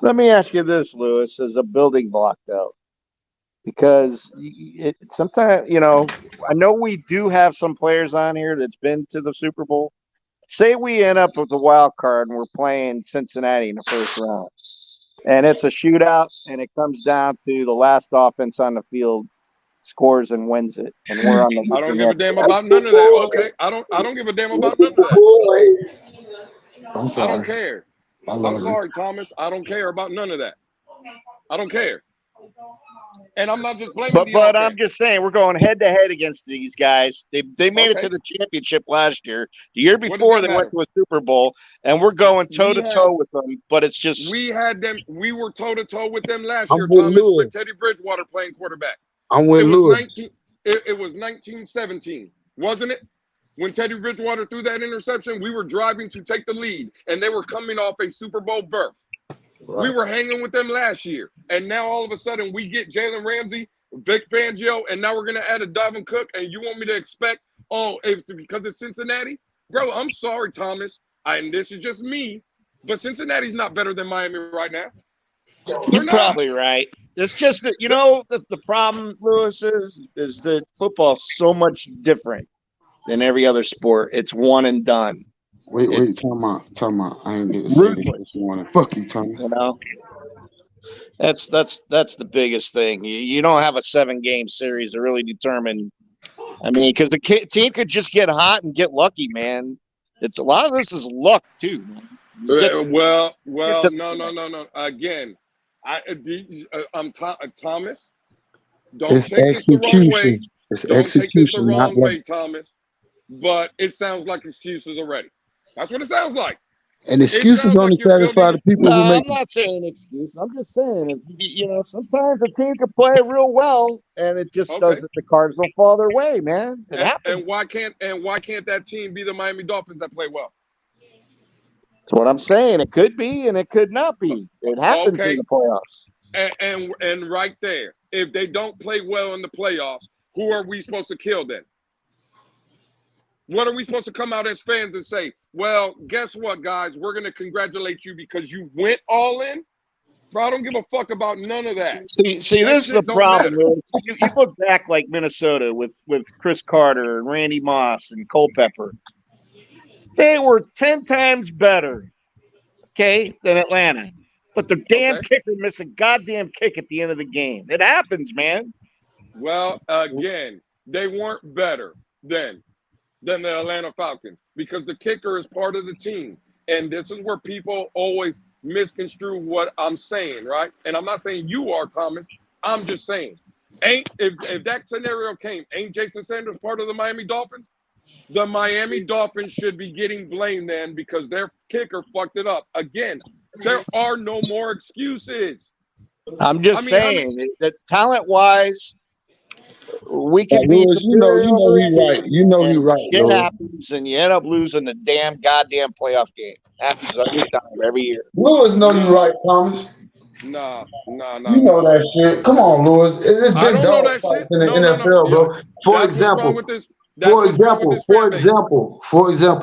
Let me ask you this, Lewis, as a building block, though, because sometimes, I know we do have some players on here that's been to the Super Bowl. Say we end up with the wild card and we're playing Cincinnati in the first round, and it's a shootout, and it comes down to the last offense on the field scores and wins it, and we're on the. I don't give a damn about none of that. Okay, I don't give a damn about none of that. I'm sorry. I don't care. I'm sorry, Thomas. I don't care about none of that. I don't care. And I'm not just blaming but I'm just saying we're going head to head against these guys. They made it to the championship last year. The year before they went to a Super Bowl, and we're going toe to toe with them. But it's just we had them. We were toe to toe with them last year, Thomas, with Teddy Bridgewater playing quarterback. I'm with Lewis. It was 1917, wasn't it? When Teddy Bridgewater threw that interception, we were driving to take the lead, and they were coming off a Super Bowl berth. Right. We were hanging with them last year, and now all of a sudden we get Jalen Ramsey, Vic Fangio, and now we're going to add a Dalvin Cook, and you want me to expect, it's because it's Cincinnati? Bro, I'm sorry, Thomas, and this is just me, but Cincinnati's not better than Miami right now. You're probably right. It's just that, the problem, Lewis, is that football's so much different than every other sport. It's one and done. Wait, time out. I ain't getting serious this morning. Fuck you, Thomas. That's the biggest thing. You don't have a 7-game series to really determine. I mean, because the team could just get hot and get lucky, man. It's a lot of this is luck too. No. Again, I'm Thomas. Don't take this the wrong way. Don't take this the wrong way, Thomas. but it sounds like excuses already. That's what it sounds like. And excuses only satisfy the people who make. I'm not saying excuse. I'm just saying, sometimes a team can play real well, and it just doesn't. The cards don't fall their way, man. It happens. And why can't that team be the Miami Dolphins that play well? That's what I'm saying. It could be, and it could not be. It happens in the playoffs. And right there, if they don't play well in the playoffs, who are we supposed to kill then? What are we supposed to come out as fans and say, well, guess what, guys? We're going to congratulate you because you went all in? Bro, I don't give a fuck about none of that. See, this is the problem. You look back like Minnesota with Chris Carter and Randy Moss and Culpepper. They were 10 times better, than Atlanta. But the damn kicker missed a goddamn kick at the end of the game. It happens, man. Well, again, they weren't better then than the Atlanta Falcons because the kicker is part of the team. And this is where people always misconstrue what I'm saying, right? And I'm not saying you are, Thomas. I'm just saying. If that scenario came, ain't Jason Sanders part of the Miami Dolphins? The Miami Dolphins should be getting blamed then because their kicker fucked it up. Again, there are no more excuses. I'm just saying that talent-wise, we can be you know he's right. You know he's right. Shit happens, and you end up losing the damn goddamn playoff game. Happens every time, every year. Lewis know you right, Thomas. Nah. You know that shit. Come on, Lewis. It's been dog fights in the NFL, bro. For example,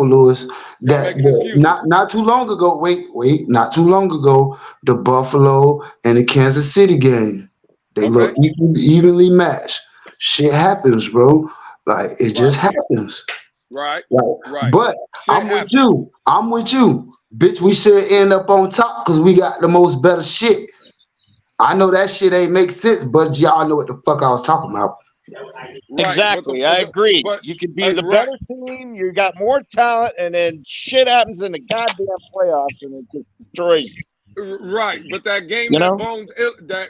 Lewis, that not too long ago. Wait, not too long ago, the Buffalo and the Kansas City game, they look evenly matched. Shit happens, bro. Like it just happens. Right. But shit I'm with you. Bitch, we should end up on top because we got the most better shit. I know that shit ain't make sense, but y'all know what the fuck I was talking about. Exactly. I agree. You could be the better team, you got more talent, and then shit happens in the goddamn playoffs and it just destroys you. Right, but that game that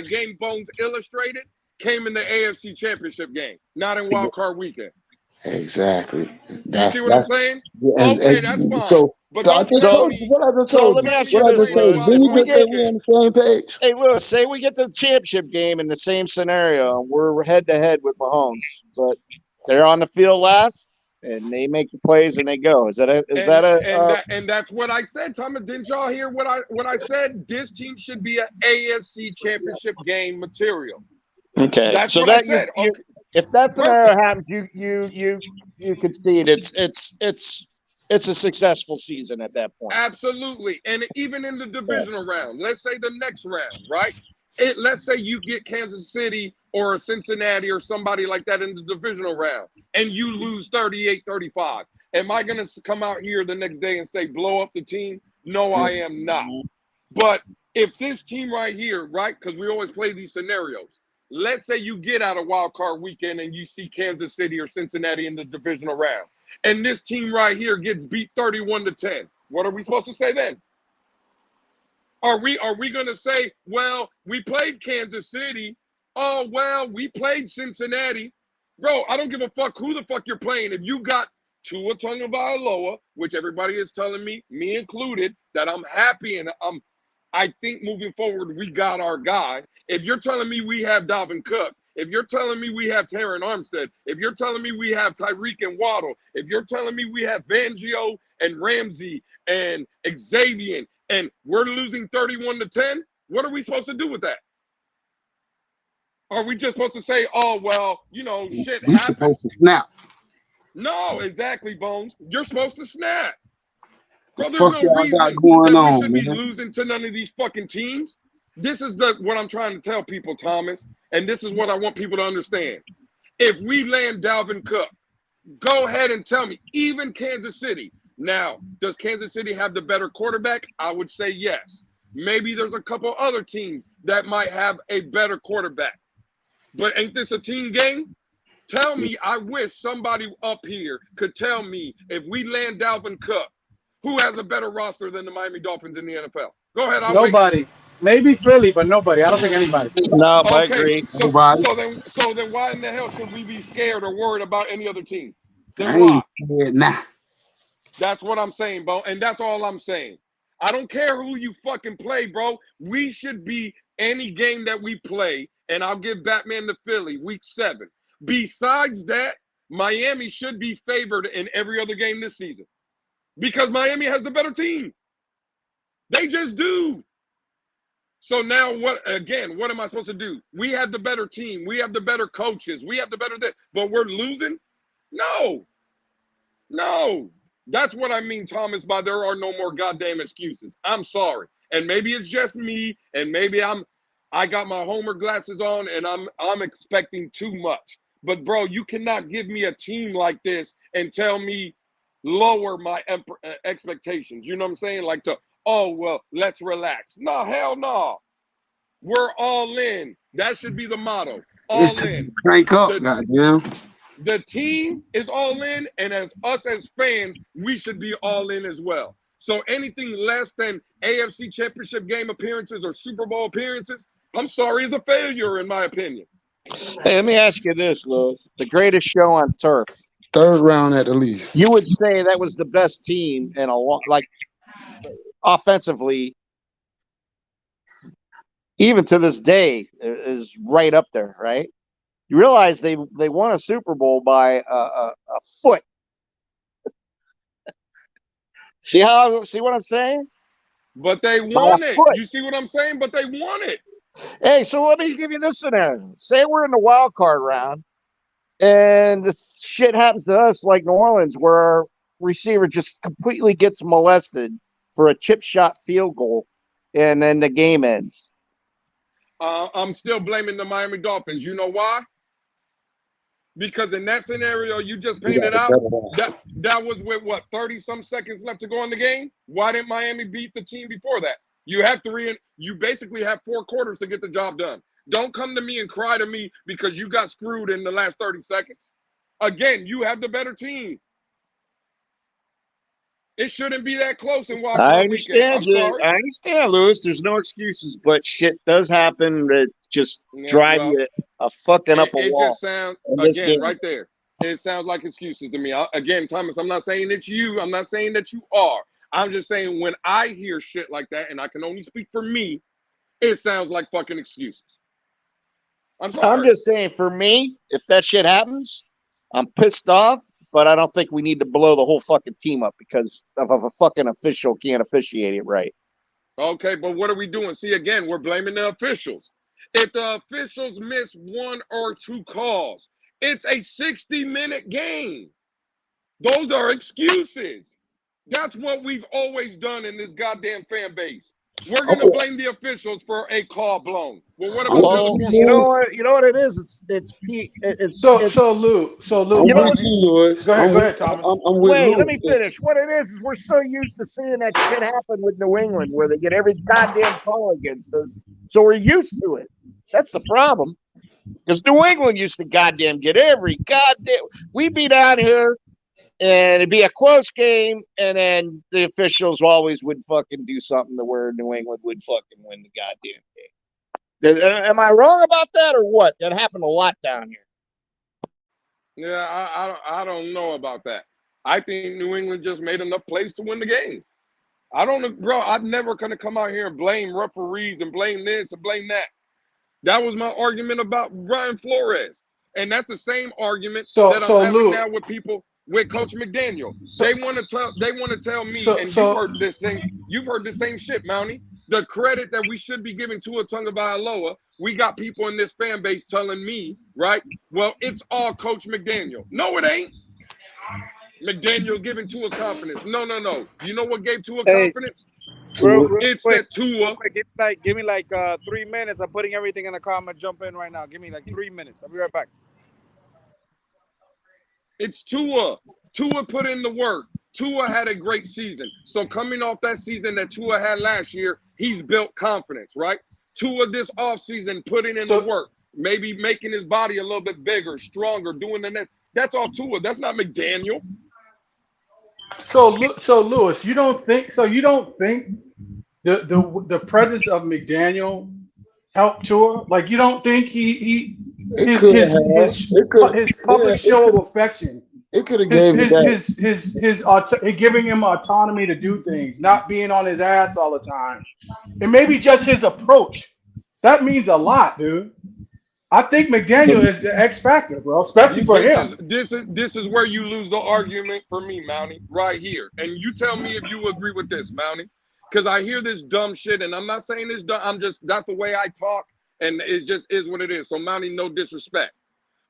game Bones illustrated came in the AFC Championship game, not in Wild Card Weekend. Exactly. You see what I'm saying? That's fine. So, but let me ask you this. We're on the same page. Hey, look, say we get to the championship game in the same scenario, and we're head-to-head with Mahomes, but they're on the field last, and they make the plays and they go. And that's what I said, Thomas. Didn't y'all hear what I said? This team should be an AFC Championship game material. Okay, that's so what I said. If that scenario happens, you concede it's a successful season at that point. Absolutely, and even in the divisional round, let's say the next round, right? Let's say you get Kansas City or Cincinnati or somebody like that in the divisional round, and you lose 38-35. Am I going to come out here the next day and say blow up the team? No, I am not. But if this team right here, right, because we always play these scenarios, let's say you get out of Wild Card Weekend and you see Kansas City or Cincinnati in the divisional round, and this team right here gets beat 31-10. What are we supposed to say then? Are we going to say, well, we played Kansas City. Oh, well, we played Cincinnati. Bro, I don't give a fuck who the fuck you're playing. If you got Tua Tagovailoa, which everybody is telling me included, that I'm happy and I think moving forward we got our guy. If you're telling me we have Dalvin Cook, if you're telling me we have Terron Armstead, if you're telling me we have Tyreek and Waddle, if you're telling me we have Fangio and Ramsey and Xavier, and we're losing 31-10, what are we supposed to do with that? Are we just supposed to say, oh, well, shit happens? We're supposed to snap. No, exactly, Bones. You're supposed to snap. Bro, there's fuck no reason got going that on, we should be man. losing to none of these fucking teams. This is what I'm trying to tell people, Thomas, and this is what I want people to understand. If we land Dalvin Cook, go ahead and tell me, even Kansas City. Now, does Kansas City have the better quarterback? I would say yes. Maybe there's a couple other teams that might have a better quarterback. But ain't this a team game? Tell me, I wish somebody up here could tell me if we land Dalvin Cook, who has a better roster than the Miami Dolphins in the NFL? Go ahead. Nobody. Maybe Philly, but nobody. I don't think anybody. No, I agree. So then why in the hell should we be scared or worried about any other team? Then why? Nah. That's what I'm saying, bro. And that's all I'm saying. I don't care who you fucking play, bro. We should be any game that we play, and I'll give Batman to Philly week 7. Besides that, Miami should be favored in every other game this season because Miami has the better team. They just do. So now what am I supposed to do? We have the better team. We have the better coaches. We have the better but we're losing? No. That's what I mean, Thomas, by there are no more goddamn excuses. I'm sorry. And maybe it's just me, and maybe I got my Homer glasses on and I'm expecting too much. But bro, you cannot give me a team like this and tell me lower my expectations. You know what I'm saying? Like let's relax. No, hell no. We're all in. That should be the motto. All in. Crank up, goddamn. The team is all in, and as fans, we should be all in as well. So anything less than AFC Championship game appearances or Super Bowl appearances, I'm sorry, is a failure in my opinion. Hey, let me ask you this, Louis. The greatest show on turf. 3rd round at the least. You would say that was the best team in a lot, like offensively, even to this day, is right up there, right? You realize they won a Super Bowl by a foot. See what I'm saying? But they won it. You see what I'm saying? But they won it. Hey, so let me give you this scenario. Say we're in the wild card round, and this shit happens to us like New Orleans, where our receiver just completely gets molested for a chip shot field goal, and then the game ends. I'm still blaming the Miami Dolphins. You know why? Because in that scenario you just painted out, that was with 30-some seconds left to go in the game. Why didn't Miami beat the team before that? You basically have 4 quarters to get the job done. Don't come to me and cry to me because you got screwed in the last 30 seconds. Again, you have the better team. It shouldn't be that close in wild card weekend. I understand, Louis. There's no excuses, but shit does happen that just drive you a fucking up a wall. It just sounds, again, right there. It sounds like excuses to me. Again, Thomas, I'm not saying it's you. I'm not saying that you are. I'm just saying when I hear shit like that, and I can only speak for me, it sounds like fucking excuses. I'm sorry. I'm just saying, for me, if that shit happens, I'm pissed off. But I don't think we need to blow the whole fucking team up because of a fucking official can't officiate it right. Okay, but what are we doing? See, again, we're blaming the officials. If the officials miss 1 or 2 calls, it's a 60-minute game. Those are excuses. That's what we've always done in this goddamn fan base. We're going to blame the officials for a call blown. Well, what about you know what it is? So Lou. You know Louis. Go ahead, Thomas. Wait, let me finish. What it is we're so used to seeing that shit happen with New England, where they get every goddamn call against us. So we're used to it. That's the problem. Because New England used to goddamn get every goddamn. We'd be down here, and it'd be a close game, and then the officials always would fucking do something to where New England would fucking win the goddamn game. Am I wrong about that or what? That happened a lot down here. Yeah, I don't know about that. I think New England just made enough plays to win the game. I don't know, bro. I'm never going to come out here and blame referees and blame this and blame that. That was my argument about Brian Flores. And that's the same argument that I'm having now with people. With Coach McDaniel, they want to tell me, you've heard the same shit, Mountie. The credit that we should be giving Tua Tagovailoa, we got people in this fan base telling me, right? Well, it's all Coach McDaniel. No, it ain't. McDaniel's giving Tua confidence. No. You know what gave Tua confidence? It's that Tua. Give me like 3 minutes. I'm putting everything in the car. I'm gonna jump in right now. Give me like 3 minutes. I'll be right back. It's Tua. Tua put in the work. Tua had a great season. So coming off that season that Tua had last year, he's built confidence, right? Tua this offseason putting in the work, maybe making his body a little bit bigger, stronger, doing the next. That's all Tua. That's not McDaniel. So Louis, you don't think the presence of McDaniel helped Tua? Like, you don't think his public show of affection It could have gave him that. Giving him autonomy to do things, not being on his ass all the time, and maybe just his approach. That means a lot, dude. I think McDaniel is the X factor, bro, especially for him. This is where you lose the argument for me, Mountie, right here. And you tell me if you agree with this, Mountie, because I hear this dumb shit, and I'm not saying this dumb. That's the way I talk, and it just is what it is. So, Mountie, no disrespect.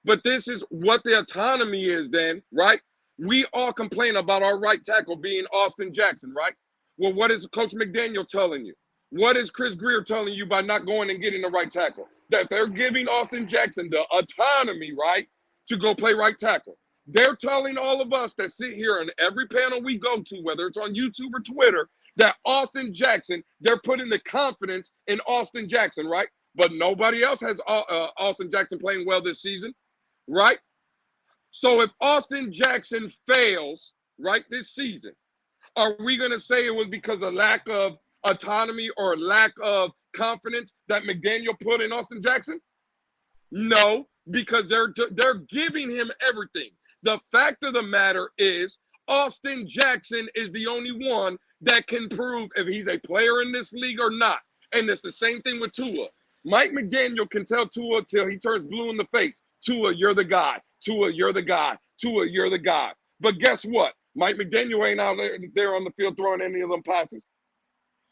But this is what the autonomy is then, right? We all complain about our right tackle being Austin Jackson, right? Well, what is Coach McDaniel telling you? What is Chris Greer telling you by not going and getting the right tackle? That they're giving Austin Jackson the autonomy, right, to go play right tackle. They're telling all of us that sit here in every panel we go to, whether it's on YouTube or Twitter, that Austin Jackson, they're putting the confidence in Austin Jackson, right? But nobody else has Austin Jackson playing well this season. Right? So if Austin Jackson fails, right, this season, are we going to say it was because of lack of autonomy or lack of confidence that McDaniel put in Austin Jackson? No, because they're giving him everything. The fact of the matter is Austin Jackson is the only one that can prove if he's a player in this league or not. And it's the same thing with Tua. Mike McDaniel can tell Tua till he turns blue in the face, Tua, you're the guy. Tua, you're the guy. Tua, you're the guy. But guess what? Mike McDaniel ain't out there on the field throwing any of them passes.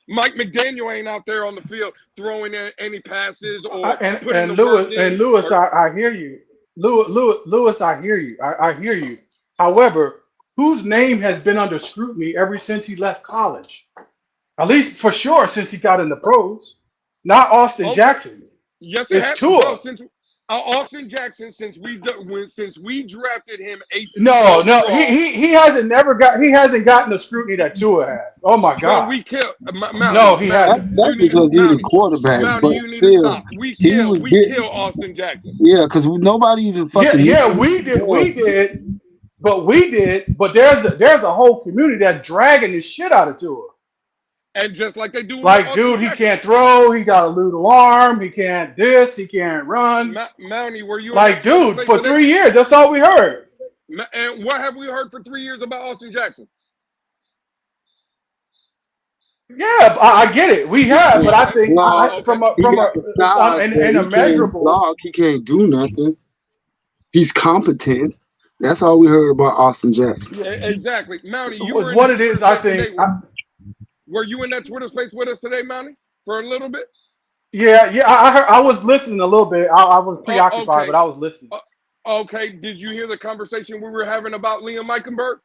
Mike McDaniel ain't out there on the field throwing any passes or putting the work in. And Lewis, I hear you. Lewis, I hear you. I hear you. However, whose name has been under scrutiny ever since he left college? At least for sure since he got in the pros. Not Austin Jackson. Yes, it has. Tua. Bro, since Austin Jackson, since we drafted him 18. No, he hasn't gotten the scrutiny that Tua had. Oh my God. Bro, we killed. No, he hasn't. That's because he's the quarterback. Mountie, But you need to stop. We kill Austin Jackson. Yeah, because nobody even fucking. Yeah, we did. But there's a whole community that's dragging the shit out of Tua. And just like they do, like, dude, he can't throw. He got a little arm. He can't this. He can't run. Mountie, were you like, dude? For 3 years, that's all we heard. And what have we heard for 3 years about Austin Jackson? Yeah, I get it. We have, but I think from a measurable, he can't do nothing. He's competent. That's all we heard about Austin Jackson. Yeah, exactly, Mountie. You were what it is, I think. Were you in that Twitter space with us today, Mountie, for a little bit? Yeah. I was listening a little bit. I was preoccupied, but I was listening. Okay. Did you hear the conversation we were having about Liam Eichenberg?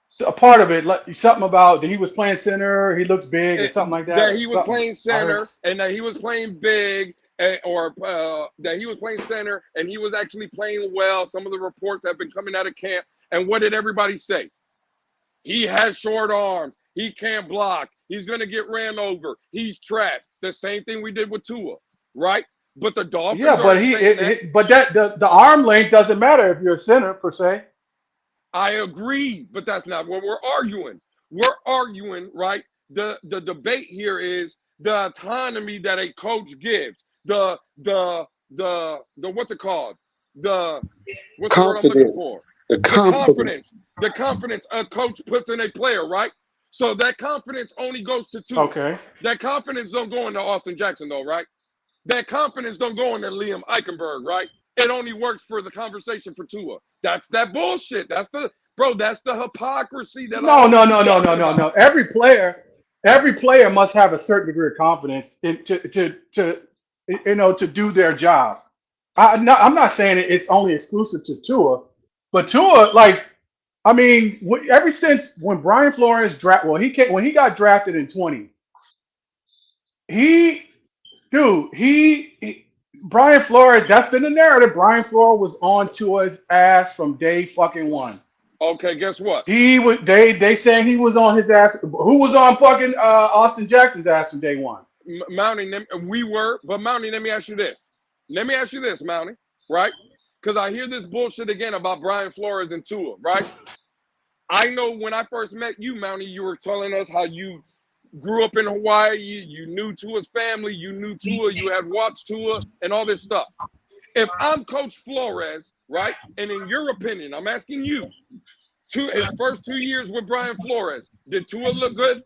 So a part of it, like something about that he was playing center, he looks big, or something like that. That he was playing center, and that he was playing big, or that he was playing center, and he was actually playing well. Some of the reports have been coming out of camp. And what did everybody say? He has short arms. He can't block. He's going to get ran over. He's trash. The same thing we did with Tua, right? But the Dolphins. Yeah, but the arm length doesn't matter if you're a center per se. I agree, but that's not what we're arguing. We're arguing, right? The debate here is the autonomy that a coach gives. The what's it called? What's the word I'm looking for? The confidence a coach puts in a player, right? So that confidence only goes to Tua. Okay. That confidence don't go into Austin Jackson, though, right? That confidence don't go into Liam Eichenberg, right? It only works for the conversation for Tua. That's that bullshit. That's the hypocrisy that. No. Every player must have a certain degree of confidence to do their job. I'm not saying it's only exclusive to Tua. But Tua, ever since when Brian Flores when he got drafted in 20, Brian Flores, that's been the narrative. Brian Flores was on Tua's ass from day fucking one. Okay, guess what? They saying he was on his ass. Who was on fucking Austin Jackson's ass from day one? Mountie, we were, but Mountie, let me ask you this, Mountie, right? Because I hear this bullshit again about Brian Flores and Tua, right? I know when I first met you, Mountie, you were telling us how you grew up in Hawaii, you knew Tua's family, you knew Tua, you had watched Tua, and all this stuff. If I'm Coach Flores, right, and in your opinion, I'm asking you, his first 2 years with Brian Flores, did Tua look good?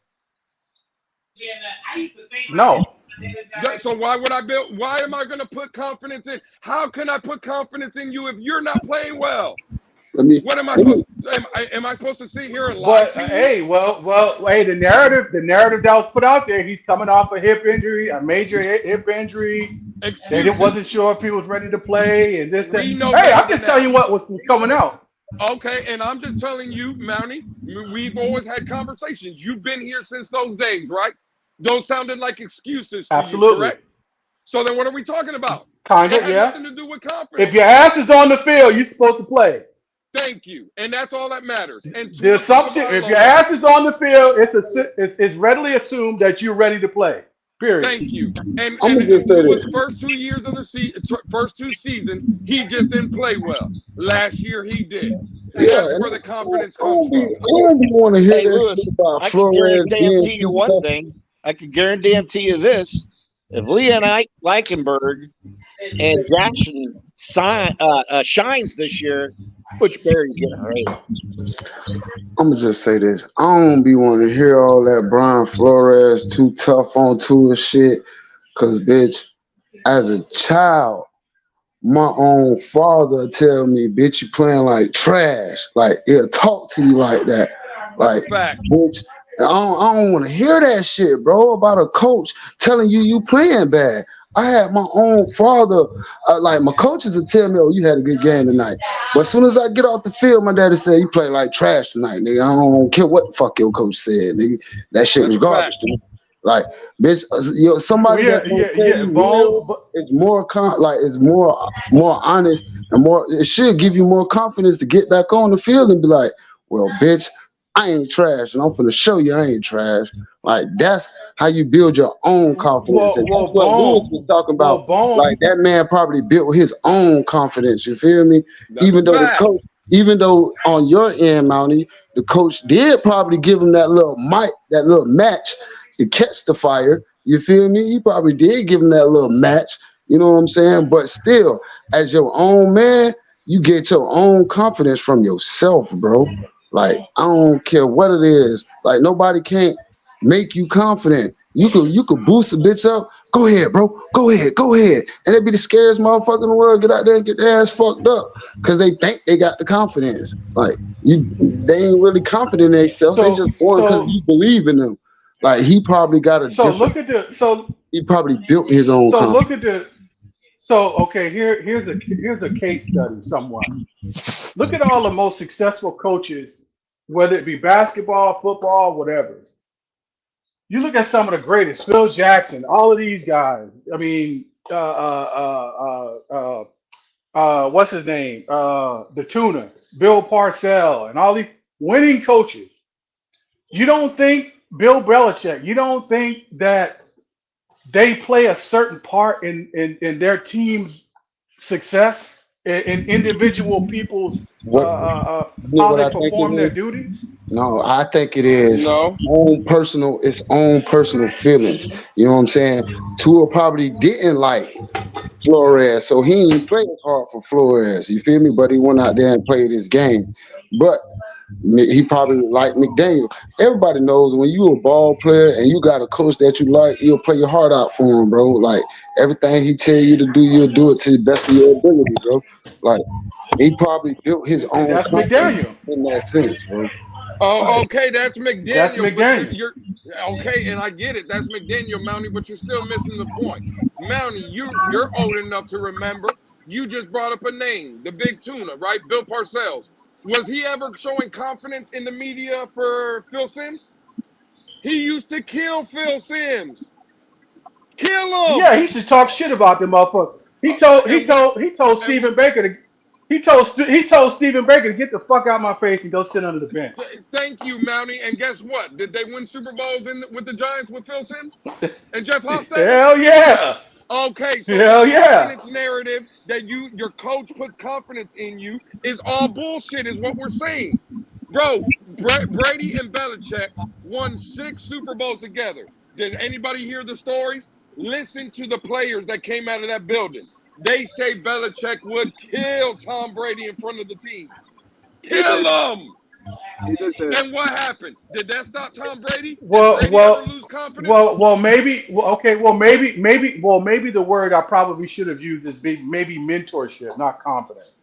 No. So why would I build? Why am I going to put confidence in? How can I put confidence in you if you're not playing well? What am I supposed? Am I supposed to sit here and lie to you? Hey, hey, the narrative that was put out there, he's coming off a hip injury, a major hip injury. They wasn't sure if he was ready to play and this. That. Hey, I'm just telling you what was coming out. Okay, and I'm just telling you, Mountie, we've always had conversations. You've been here since those days, right? Those sounded like excuses to you, correct? So then what are we talking about? Kind of, yeah. Nothing to do with confidence. If your ass is on the field, you're supposed to play. Thank you, and that's all that matters. And the assumption, if your ass is on the field, it's readily assumed that you're ready to play. Period. Thank you. And his first 2 years of the first 2 seasons, he just didn't play well. Last year he did. And that's where the confidence comes from. I don't want to hear this about Flores. I can guarantee you one thing. I can guarantee you this: if Leon Eichenberg and Jackson shines this year, Butch Berry's getting hurt. I'm gonna just say this: I don't be wanting to hear all that Brian Flores too tough on Tua shit. Cause bitch, as a child, my own father tell me, bitch, you playing like trash. Like he'll talk to you like that. Like bitch. I don't want to hear that shit, bro, about a coach telling you playing bad. I had my own father, like my coaches would tell me, oh, you had a good game tonight. But as soon as I get off the field, my daddy said, you play like trash tonight, nigga. I don't care what the fuck your coach said, nigga. That shit was garbage to me. Like, bitch, somebody it's more it's more honest and more. It should give you more confidence to get back on the field and be like, well, bitch, I ain't trash, and I'm finna show you I ain't trash. Like that's how you build your own confidence. What Lewis was talking about, like that man probably built his own confidence. You feel me? Even though on your end, Mountie, the coach did probably give him that little match to catch the fire. You feel me? He probably did give him that little match. You know what I'm saying? But still, as your own man, you get your own confidence from yourself, bro. Like, I don't care what it is. Like, nobody can't make you confident. You could boost a bitch up. Go ahead, bro. Go ahead. And they be the scariest motherfucker in the world. Get out there and get their ass fucked up. Because they think they got the confidence. Like, they ain't really confident in themselves. They just born because you believe in them. Like, he probably got a he probably built his own confidence. Here's a case study somewhat. Look at all the most successful coaches, whether it be basketball, football, whatever. You look at some of the greatest, Phil Jackson, all of these guys. I mean, what's his name? The Tuna, Bill Parcells, and all these winning coaches. You don't think Bill Belichick, you don't think that they play a certain part in their team's success, in individual people's how they perform their duties? No, I think it is its own personal feelings. You know what I'm saying? Tua probably didn't like Flores, so he ain't played hard for Flores. You feel me? But he went out there and played his game. But he probably liked McDaniel. Everybody knows when you a ball player and you got a coach that you like, you'll play your heart out for him, bro. Like everything he tell you to do, you'll do it to the best of your ability, bro. Like he probably built his own. That's McDaniel in that sense, bro. Oh, okay, that's McDaniel. That's McDaniel. Okay, and I get it. That's McDaniel, Mountie, but you're still missing the point. Mountie, you're old enough to remember. You just brought up a name, the Big Tuna, right? Bill Parcells. Was he ever showing confidence in the media for Phil Simms? He used to kill Phil Simms. Kill him. Yeah, he should talk shit about them motherfuckers. He told Stephen Baker to Stephen Baker to get the fuck out of my face and go sit under the bench. Thank you, Mountie. And guess what? Did they win Super Bowls with the Giants with Phil Simms and Jeff Hostetler? Hell yeah. Okay, so hell yeah. The confidence narrative that your coach puts confidence in you is all bullshit, is what we're saying. Bro, Brady and Belichick won 6 Super Bowls together. Did anybody hear the stories? Listen to the players that came out of that building. They say Belichick would kill Tom Brady in front of the team. Kill him. And what happened? Did that stop Tom Brady? Did Brady ever lose confidence? Maybe the word I probably should have used is maybe mentorship, not confidence.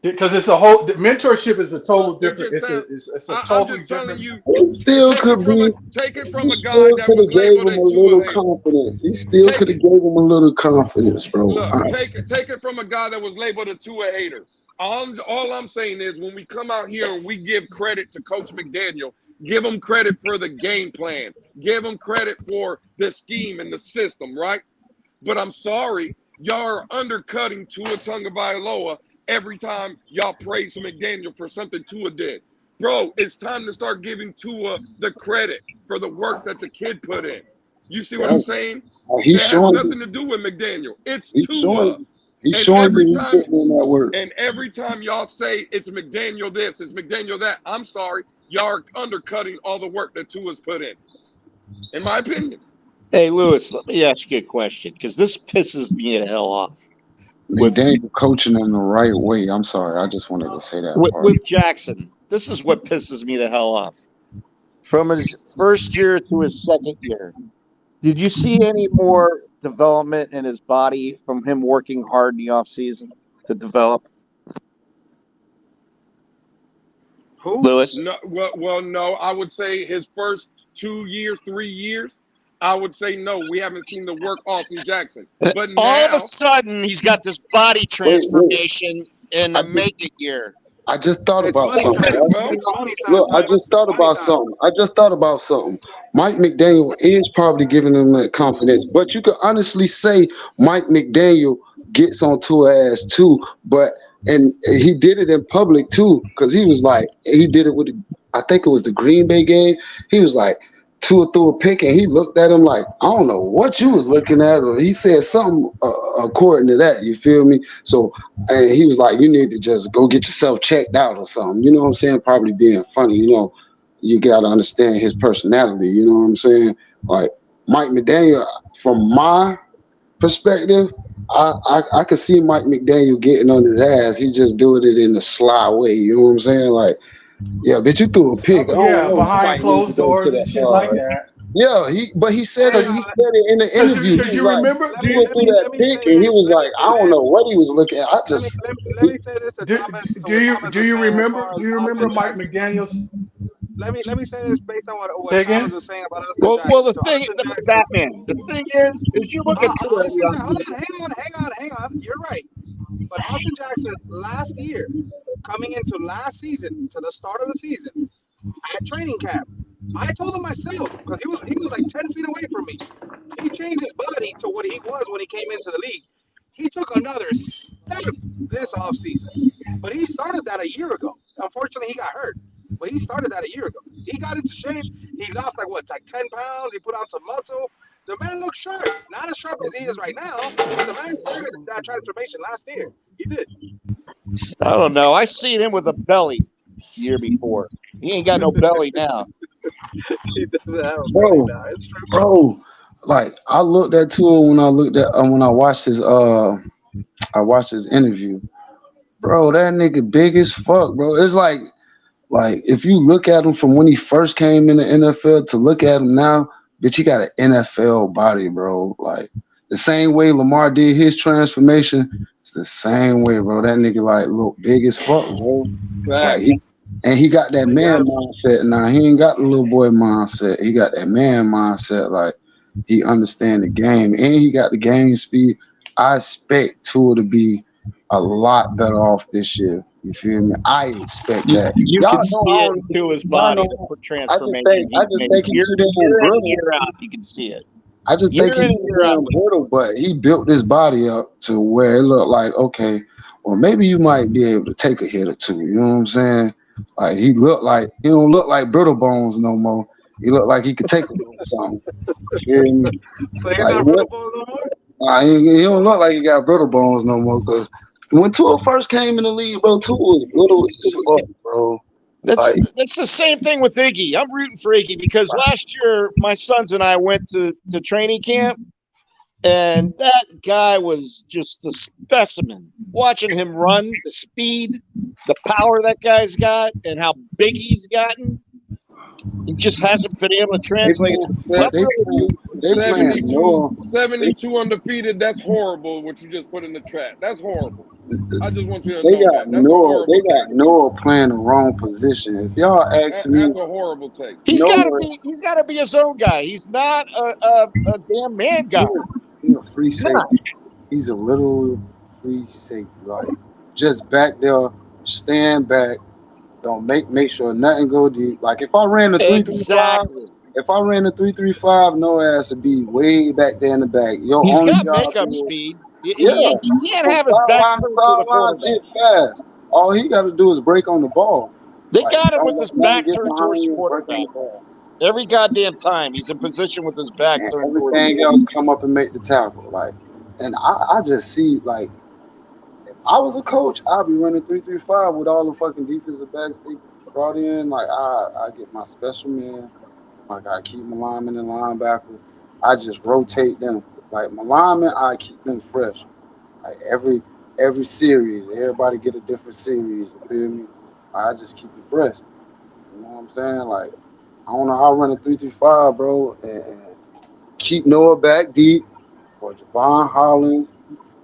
Because it's a whole mentorship is a total different. It's a totally different. It still could be. Take it from a guy that was labeled a little confidence. He still could have gave him a little confidence, bro. Look, take it from a guy that was labeled a Tua hater. All I'm saying is when we come out here and we give credit to Coach McDaniel, give him credit for the game plan. Give him credit for the scheme and the system, right? But I'm sorry, y'all are undercutting Tua Tagovailoa every time y'all praise McDaniel for something Tua did. Bro, it's time to start giving Tua the credit for the work that the kid put in. You see what I'm saying? It has nothing to do with McDaniel. It's Tua. He's showing you that work. And every time y'all say it's McDaniel this, it's McDaniel that, I'm sorry, y'all are undercutting all the work that Tua's put in my opinion. Hey, Lewis, let me ask you a question because this pisses me the hell off. McDaniel coaching in the right way. I'm sorry. I just wanted to say that. With Jackson, this is what pisses me the hell off. From his first year to his second year, did you see any more development in his body from him working hard in the offseason to develop? Who? Lewis? No, no. I would say his first 2 years, 3 years, I would say no. We haven't seen the work Austin Jackson. But now, all of a sudden, he's got this body transformation in the make it year. I just thought about something. Look, I just thought about something. Mike McDaniel is probably giving him that confidence, but you could honestly say Mike McDaniel gets on Tua's ass too, and he did it in public too, because he was like, he did it with, I think it was the Green Bay game. He was like, Tua threw a pick and he looked at him like, I don't know what you was looking at, or he said something according to that. You feel me? So, and he was like, you need to just go get yourself checked out or something. You know what I'm saying? Probably being funny. You know, you got to understand his personality. You know what I'm saying? Like Mike McDaniel, from my perspective, I could see Mike McDaniel getting under his ass. He just doing it in a sly way. You know what I'm saying? Like, yeah, bitch, you threw a pick. Behind closed doors and shit like that. Yeah, he said it in the interview. Because you remember, he went through that pick and he was like, I don't know what he was looking at. Let me say this. Do you remember Mike McDaniel's? Let me say this based on what Thomas was saying about us. Well, the thing, Batman. The thing is you look at hang on. You're right. But Austin Jackson last year, coming into last season, to the start of the season, at training camp, I told him myself, because he was like 10 feet away from me. He changed his body to what he was when he came into the league. He took another step this offseason. But he started that a year ago. Unfortunately, he got hurt. But he started that a year ago. He got into shape. He lost like 10 pounds. He put on some muscle. The man looks sharp. Not as sharp as he is right now, but the man started that transformation last year. He did. I don't know. I seen him with a belly the year before. He ain't got no belly now. He doesn't have a belly now. It's true. Bro, like I looked at Tua when I watched his interview. Bro, that nigga big as fuck, bro. It's like if you look at him from when he first came in the NFL to look at him now, bitch, he got an NFL body, bro. Like the same way Lamar did his transformation, it's the same way, bro. That nigga like look big as fuck, bro. Like, he got that man mindset now. He ain't got the little boy mindset. He got that man mindset. Like he understand the game and he got the game speed. I expect Tua to be a lot better off this year. You feel me? I expect that. You can see it to his body for transformation. I just think he's too damn brittle. You can see it. I just think he's too damn brittle, but he built his body up to where it looked like, okay, well, maybe you might be able to take a hit or two. You know what I'm saying? Like he don't look like brittle bones no more. He look like he could take a little something. You feel me? So he's not brittle bones no more? He don't look like he got brittle bones no more, because when Tua first came in the league, bro, Tua was little as fuck, bro. That's the same thing with Iggy. I'm rooting for Iggy because last year my sons and I went to training camp, And that guy was just a specimen. Watching him run, the speed, the power that guy's got, and how big he's gotten, he just hasn't been able to translate it. 72 undefeated. That's horrible. What you just put in the chat. That's horrible. I just want you to They know got that. That's a horrible They take. got Noah playing the wrong position. If y'all ask me, That's a horrible take. He's got to be his own guy. He's not a damn man guy. He's a free safety. He's a little free safety. Like, just back there, stand back. Don't make sure nothing go deep. Like, if I ran the 3-3-5, if I ran the 3-3-5, no ass would be way back there in the back. He's got makeup speed. He can't have his back turned to the quarterback. Fast. All he got to do is break on the ball. They got him with his back turned towards the quarterback. Every goddamn time he's in position with his back turned towards the everything else come up and make the tackle. Like, and I just see, like, if I was a coach, I'd be running 3-3-5 with all the fucking defensive backs they brought in. Like, I get my special men. Like, I keep my linemen and linebackers. I just rotate them. Like, my linemen, I keep them fresh. Like, every series, everybody get a different series. You feel me? I just keep it fresh. You know what I'm saying? Like, I don't know how I run a 3-3-5, bro, and keep Noah back deep, or Javon Hollins,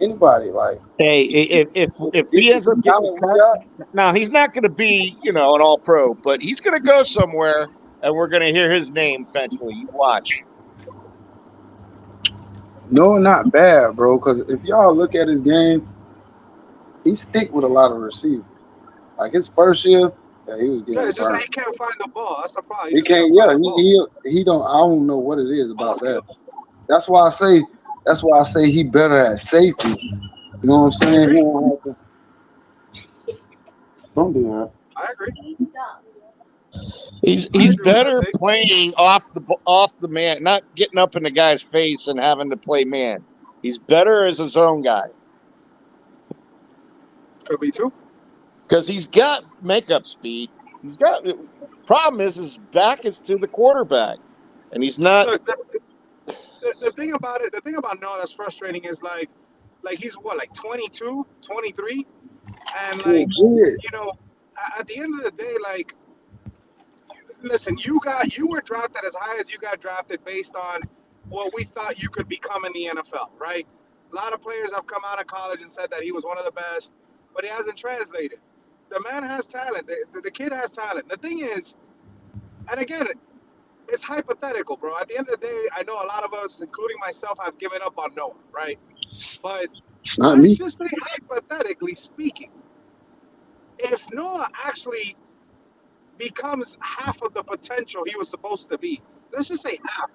anybody. Like, hey, if he ends up getting cut, now he's not going to be, an all-pro, but he's going to go somewhere, and we're going to hear his name eventually. You watch. No, not bad, bro. Because if y'all look at his game, he stick with a lot of receivers. Like, his first year, he was getting. Yeah, it's just that he can't find the ball. That's the problem. He can't. Yeah, he don't. I don't know what it is about that. That's why I say he better at safety. You know what I'm saying? He don't have to. Don't do that. I agree. He's better playing off the man, not getting up in the guy's face and having to play man. He's better as his own guy. Could be too. Because he's got makeup speed. Problem is his back is to the quarterback, and he's not. Look, the thing about Noah that's frustrating is like he's what, like 22, 23, and like at the end of the day, like, listen, you were drafted as high as you got drafted based on what we thought you could become in the NFL, right? A lot of players have come out of college and said that he was one of the best, but he hasn't translated. The man has talent. The kid has talent. The thing is, and again, it's hypothetical, bro. At the end of the day, I know a lot of us, including myself, have given up on Noah, right? But let's just say, hypothetically speaking, if Noah actually becomes half of the potential he was supposed to be, let's just say half.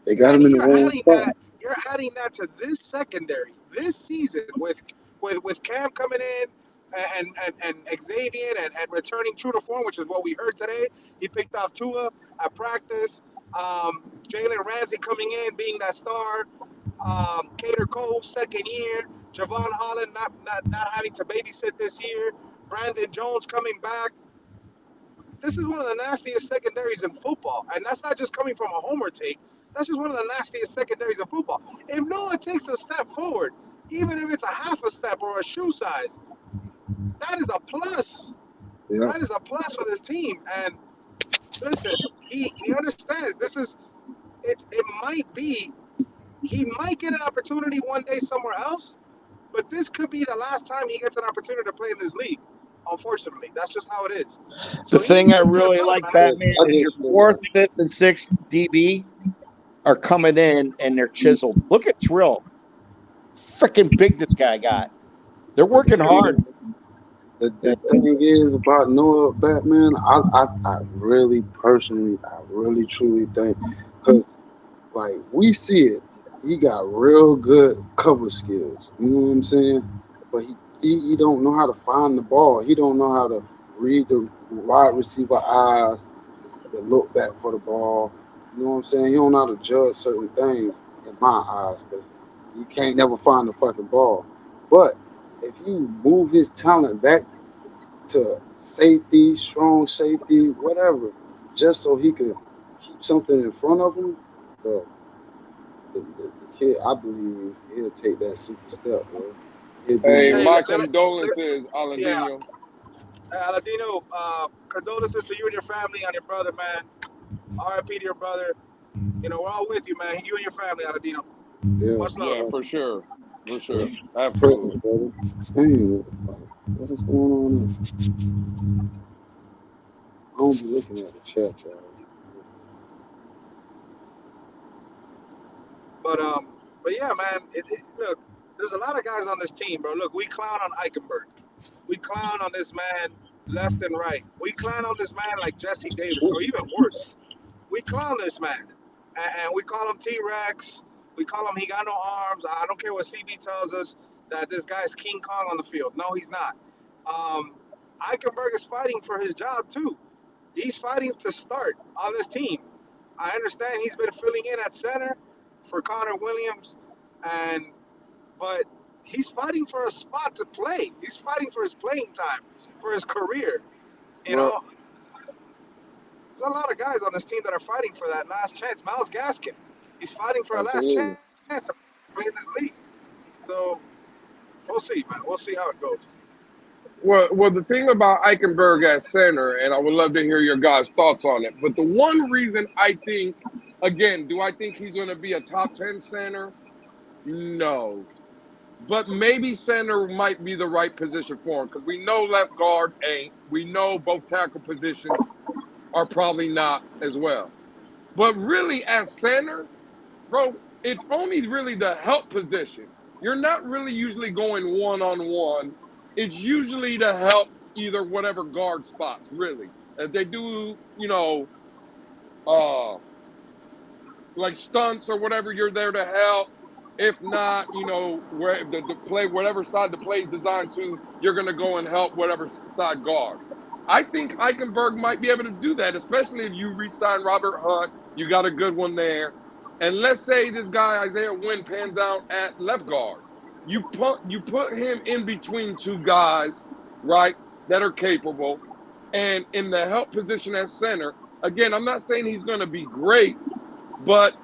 They got him in the wrong spot. You're adding that to this secondary this season with Cam coming in and Xavier and returning true to form, which is what we heard today. He picked off Tua at practice. Jalen Ramsey coming in, being that star. Cater Cole, second year. Javon Holland not having to babysit this year. Brandon Jones coming back. This is one of the nastiest secondaries in football. And that's not just coming from a homer take. That's just one of the nastiest secondaries in football. If Noah takes a step forward, even if it's a half a step or a shoe size, that is a plus. Yeah. That is a plus for this team. And listen, he understands it might be, he might get an opportunity one day somewhere else, but this could be the last time he gets an opportunity to play in this league. Unfortunately, that's just how it is. The thing I really like, Batman, is your 4th, 5th, and 6th DB are coming in and they're chiseled. Look at Trill. Freaking big this guy got. They're working hard. The thing is about Noah, Batman, I really personally, truly think, because, like, we see it. He got real good cover skills. You know what I'm saying? But he don't know how to find the ball. He don't know how to read the wide receiver eyes, the look back for the ball. You know what I'm saying? He don't know how to judge certain things in my eyes, because you can't never find the fucking ball. But if you move his talent back to safety, strong safety, whatever, just so he could keep something in front of him, bro, the kid, I believe he'll take that super step, bro. He'll be Hey, one. my condolences, Yeah, Aladino. Ladino, condolences to you and your family on your brother, man. R.I.P. to your brother. You know, we're all with you, man. You and your family, Aladino. Yeah. Much love. Yeah, for sure. For sure. Present, Absolutely. brother. Dang, what is going on here? I don't be looking at the chat, y'all. But yeah, man. Look, there's a lot of guys on this team, bro. Look, we clown on Eichenberg. We clown on this man left and right. We clown on this man like Jesse Davis, or even worse. We clown this man, and we call him T-Rex. We call him he got no arms. I don't care what CB tells us that this guy's King Kong on the field. No, he's not. Eichenberg is fighting for his job too. He's fighting to start on this team. I understand he's been filling in at center for Connor Williams, but he's fighting for a spot to play. He's fighting for his playing time, for his career. You know, there's a lot of guys on this team that are fighting for that last chance. Myles Gaskin, he's fighting for a last chance to play in this league. So we'll see, man. We'll see how it goes. Well, the thing about Eichenberg at center, and I would love to hear your guys' thoughts on it, but the one reason I think, again, do I think he's going to be a top 10 center? No. But maybe center might be the right position for him because we know left guard ain't. We know both tackle positions are probably not as well. But really, as center, bro, it's only really the help position. You're not really usually going one-on-one. It's usually to help either whatever guard spots, really. If they do, like stunts or whatever, you're there to help. If not, where the play, whatever side the play is designed to, you're going to go and help whatever side guard. I think Eichenberg might be able to do that, especially if you re-sign Robert Hunt. You got a good one there. And let's say this guy, Isaiah Wynn, pans out at left guard. You put him in between two guys, right, that are capable. And in the help position at center, again, I'm not saying he's going to be great, but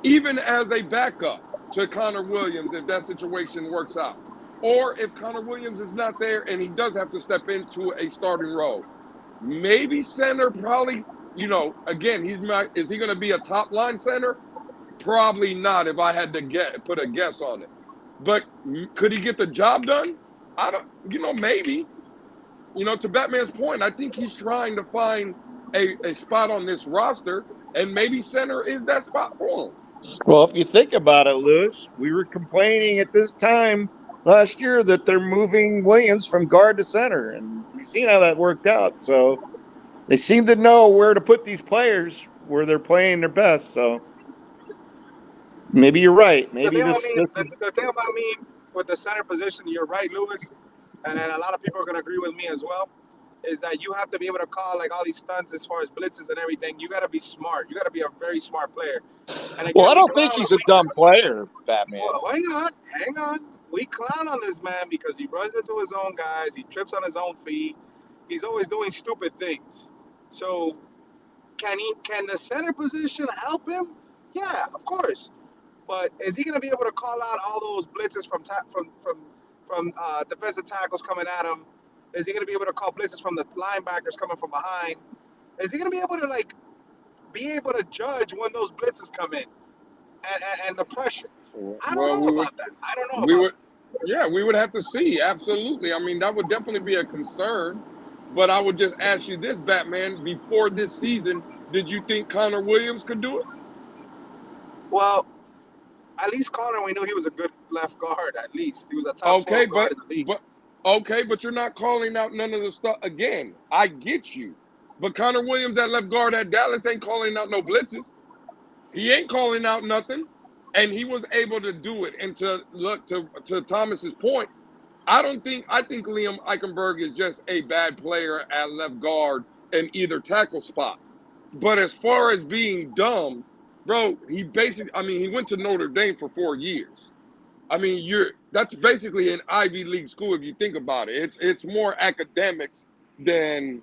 even as a backup to Connor Williams, if that situation works out, or if Connor Williams is not there and he does have to step into a starting role, maybe center probably, again, is he going to be a top line center? Probably not if I had to put a guess on it. But could he get the job done? I don't, maybe. To Batman's point, I think he's trying to find a spot on this roster, and maybe center is that spot for him. Well, if you think about it, Lewis, we were complaining at this time last year that they're moving Williams from guard to center, and we've seen how that worked out. So they seem to know where to put these players where they're playing their best. So maybe you're right. Maybe the thing about me with the center position, you're right, Lewis, and a lot of people are going to agree with me as well, is that you have to be able to call like all these stunts as far as blitzes and everything. You got to be smart. You got to be a very smart player. And again, I don't think he's a dumb player, Batman. Well, hang on. We clown on this man because he runs into his own guys. He trips on his own feet. He's always doing stupid things. So can the center position help him? Yeah, of course. But is he going to be able to call out all those blitzes from defensive tackles coming at him? Is he going to be able to call blitzes from the linebackers coming from behind? Is he going to be able to judge when those blitzes come in and the pressure? I don't know about that. I don't know about that. Yeah, we would have to see. Absolutely. I mean, that would definitely be a concern. But I would just ask you this, Batman. Before this season, did you think Connor Williams could do it? Well, at least Connor, we knew he was a good left guard. At least he was a top 12 guard in the league. But you're not calling out none of the stuff. Again, I get you. But Connor Williams at left guard at Dallas ain't calling out no blitzes. He ain't calling out nothing. And he was able to do it. And to Thomas's point, I think Liam Eichenberg is just a bad player at left guard in either tackle spot. But as far as being dumb, bro, he went to Notre Dame for 4 years. I mean, that's basically an Ivy League school if you think about it. It's more academics than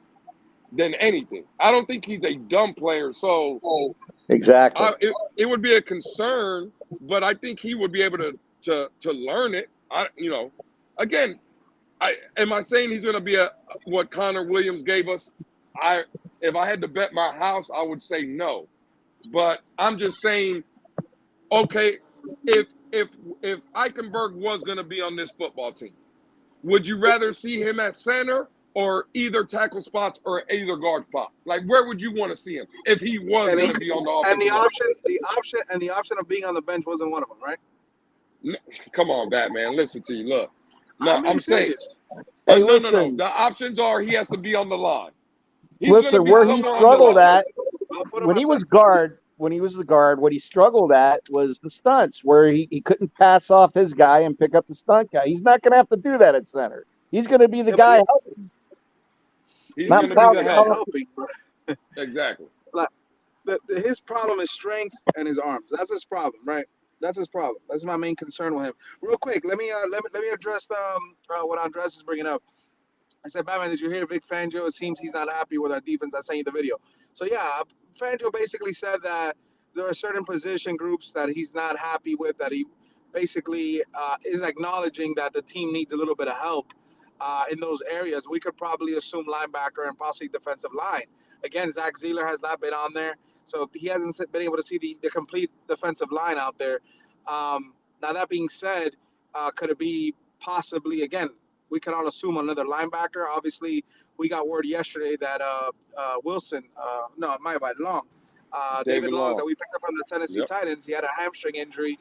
anything. I don't think he's a dumb player. So Exactly. It would be a concern, but I think he would be able to learn it. Again, am I saying he's going to be what Connor Williams gave us? If I had to bet my house, I would say no. But I'm just saying, okay, if Eichenberg was going to be on this football team, would you rather see him at center or either tackle spots or either guard spot? Like, where would you want to see him if he was going to be on the offensive line? The option of being on the bench wasn't one of them, right? Come on, Batman. Listen to you. Look. No, I'm saying. Hey, no. listen. The options are he has to be on the line. He's Listen, be where he struggled at when he was the guard, what he struggled at was the stunts, where he couldn't pass off his guy and pick up the stunt guy. He's not going to have to do that at center. He's going to be the guy helping. He's going to be the helping. Exactly. Like, his problem is strength and his arms. That's his problem, right? That's his problem. That's my main concern with him. Real quick, let me address what Andres is bringing up. I said, Batman, did you hear Vic Fangio? It seems he's not happy with our defense. I sent you the video. So, yeah, Fangio basically said that there are certain position groups that he's not happy with, that he basically is acknowledging that the team needs a little bit of help in those areas. We could probably assume linebacker and possibly defensive line. Again, Zach Zeeler has not been on there, so he hasn't been able to see the complete defensive line out there. Now, that being said, could it be possibly, again, we can all assume another linebacker. Obviously, we got word yesterday that David Long, that we picked up from the Tennessee Titans, he had a hamstring injury.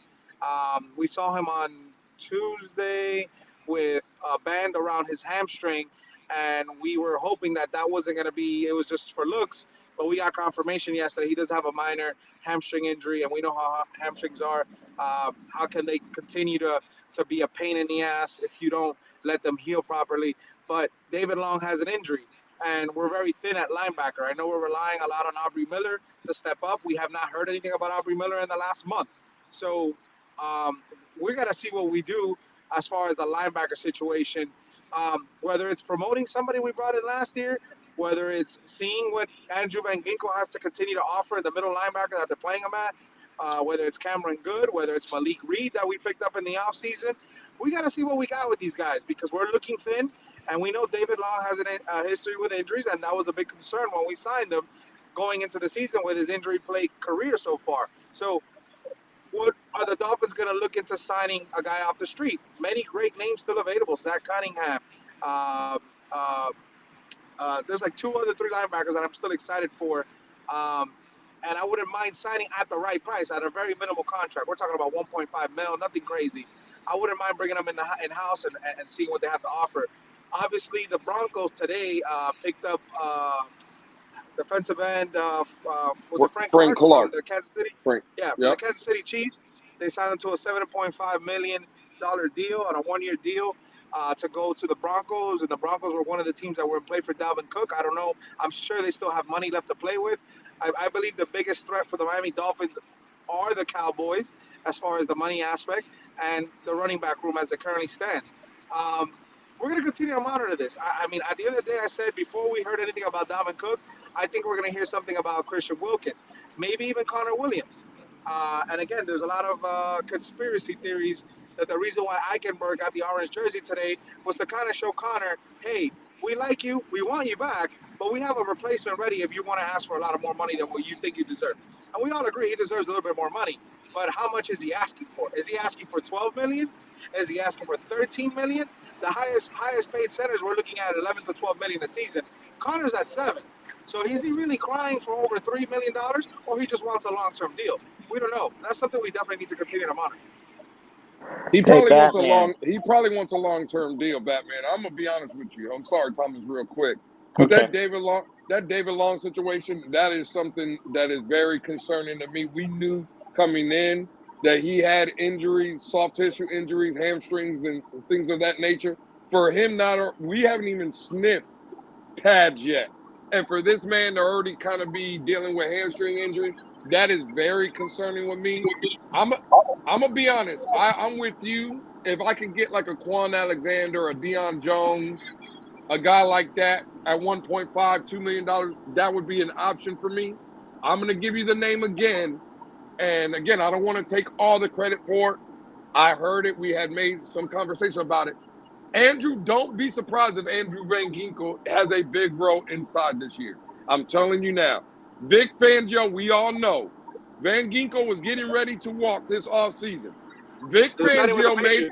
We saw him on Tuesday with a band around his hamstring, and we were hoping that wasn't going to be, it was just for looks, but we got confirmation yesterday he does have a minor hamstring injury, and we know how hamstrings are. How can they continue to be a pain in the ass if you don't let them heal properly? But David Long has an injury, and we're very thin at linebacker. I know we're relying a lot on Aubrey Miller to step up. We have not heard anything about Aubrey Miller in the last month. So we got to see what we do as far as the linebacker situation, whether it's promoting somebody we brought in last year, whether it's seeing what Andrew Van Ginkel has to continue to offer in the middle linebacker that they're playing him at, whether it's Cameron Good, whether it's Malik Reed that we picked up in the offseason. We got to see what we got with these guys because we're looking thin, and we know David Long has a history with injuries, and that was a big concern when we signed him going into the season with his injury-plagued career so far. So what are the Dolphins going to look into signing a guy off the street? Many great names still available. Zach Cunningham. There's like 2 other 3 linebackers that I'm still excited for. And I wouldn't mind signing at the right price, at a very minimal contract. We're talking about $1.5 million, nothing crazy. I wouldn't mind bringing them in-house and seeing what they have to offer. Obviously, the Broncos today picked up defensive end, Frank Clark from the Kansas City? From the Kansas City Chiefs. They signed him to a $7.5 million deal on a 1-year deal to go to the Broncos, and the Broncos were one of the teams that were in play for Dalvin Cook. I don't know. I'm sure they still have money left to play with. I believe the biggest threat for the Miami Dolphins are the Cowboys as far as the money aspect and the running back room as it currently stands. We're going to continue to monitor this. I mean, at the end of the day, I said before we heard anything about Dalvin Cook, I think we're going to hear something about Christian Wilkins, maybe even Connor Williams. And again, there's a lot of conspiracy theories that the reason why Eichenberg got the orange jersey today was to kind of show Connor, hey, we like you, we want you back, but we have a replacement ready if you want to ask for a lot of more money than what you think you deserve. And we all agree he deserves a little bit more money, but how much is he asking for? Is he asking for $12 million? Is he asking for $13 million? The highest paid centers we're looking at $11 to $12 million a season. Connor's at $7 million. So is he really crying for over $3 million, or he just wants a long-term deal? We don't know. That's something we definitely need to continue to monitor. He probably wants a long-term deal, Batman. I'm gonna be honest with you. I'm sorry, Thomas, real quick. But that David Long situation, that is something that is very concerning to me. We knew coming in that he had injuries, soft tissue injuries, hamstrings, and things of that nature. For him we haven't even sniffed pads yet. And for this man to already kind of be dealing with hamstring injury, that is very concerning with me. I'm gonna be honest. I'm with you. If I can get like a Quan Alexander, a Deion Jones, a guy like that at $1.5, $2 million, that would be an option for me. I'm going to give you the name again. And again, I don't want to take all the credit for it. I heard it. We had made some conversation about it. Andrew, don't be surprised if Andrew Van Ginkel has a big role inside this year. I'm telling you now. Vic Fangio, we all know. Van Ginkel was getting ready to walk this offseason. Vic Fangio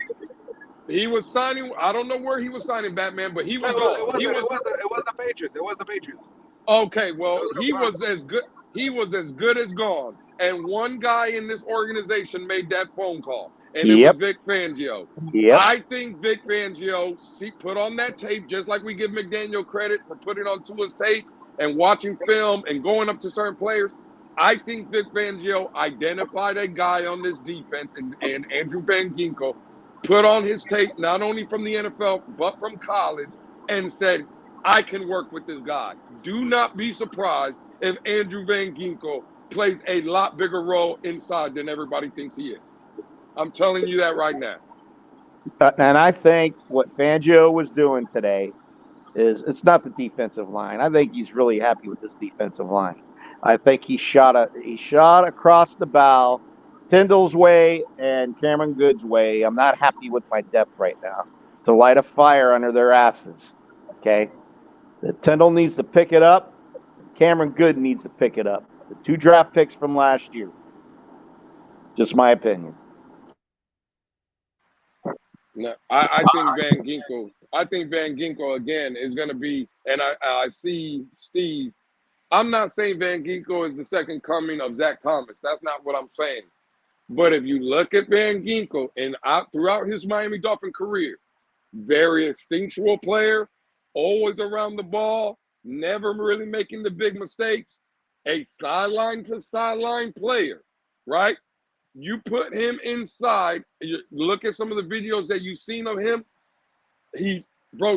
he was signing. I don't know where he was signing, Batman, but he was going. It was the Patriots. It was the Patriots. Okay, well, he was as good. He was as good as gone. And one guy in this organization made that phone call, and it was Vic Fangio. I think Vic Fangio put on that tape, just like we give McDaniel credit for putting on Tua's tape and watching film and going up to certain players. I think Vic Fangio identified a guy on this defense, and Andrew Van Ginkel put on his tape, not only from the NFL, but from college, and said, I can work with this guy. Do not be surprised if Andrew Van Ginkel plays a lot bigger role inside than everybody thinks he is. I'm telling you that right now. And I think what Fangio was doing today is it's not the defensive line. I think he's really happy with this defensive line. I think he shot across the bow, Tyndall's way and Cameron Good's way. I'm not happy with my depth right now to light a fire under their asses. Okay? The Tyndall needs to pick it up. Cameron Good needs to pick it up. The 2 draft picks from last year. Just my opinion. No, I think Van Ginkel again is going to be, and I see Steve. I'm not saying Van Ginkel is the second coming of Zach Thomas. That's not what I'm saying. But if you look at Van Ginkel and throughout his Miami Dolphin career, very instinctual player, always around the ball, never really making the big mistakes, a sideline to sideline player, right? You put him inside, you look at some of the videos that you've seen of him,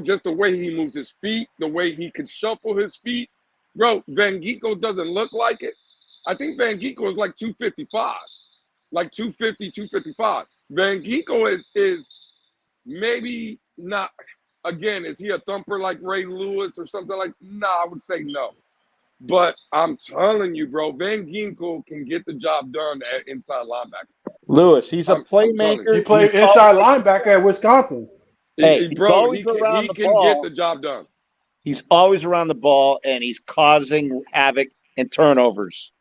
just the way he moves his feet, the way he can shuffle his feet, bro, Van Ginkel doesn't look like it. I think Van Ginkel is like 255, like 250, 255. Van Ginkel is maybe not, again, is he a thumper like Ray Lewis or something like, I would say no. But I'm telling you, bro, Van Ginkel can get the job done at inside linebacker. Lewis, he's a playmaker. He played inside linebacker at Wisconsin. Hey, he can get the job done. He's always around the ball, and he's causing havoc and turnovers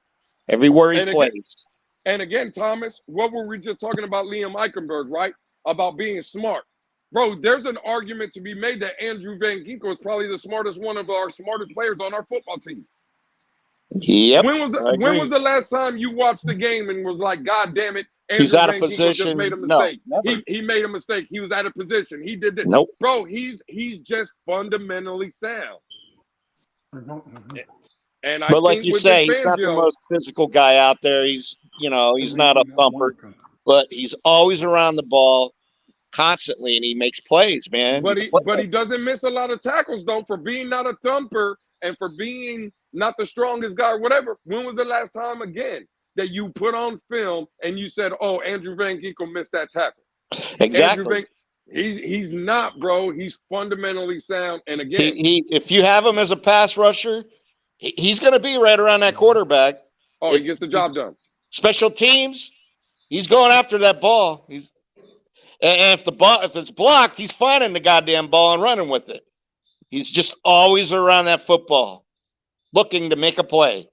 everywhere he plays. And again, Thomas, what were we just talking about Liam Eichenberg, right? About being smart. Bro, there's an argument to be made that Andrew Van Ginkel is probably the smartest, one of our smartest players on our football team. Yep. When was the last time you watched the game and was like, God damn it, Andrew he's out Van of position. Just made a mistake. No, he made a mistake. He was out of position. He did this. Nope. Bro, he's just fundamentally sound. But like you say, he's not the most physical guy out there. He's not a thumper, but he's always around the ball constantly, and he makes plays, man. But he doesn't miss a lot of tackles though, for being not a thumper and for being not the strongest guy or whatever. When was the last time again that you put on film and you said, "Oh, Andrew Van Ginkel missed that tackle"? Exactly. He's not, bro. He's fundamentally sound. And again, if you have him as a pass rusher, he's going to be right around that quarterback. Oh, he gets the job done. Special teams, he's going after that ball. And if it's blocked, he's finding the goddamn ball and running with it. He's just always around that football, looking to make a play.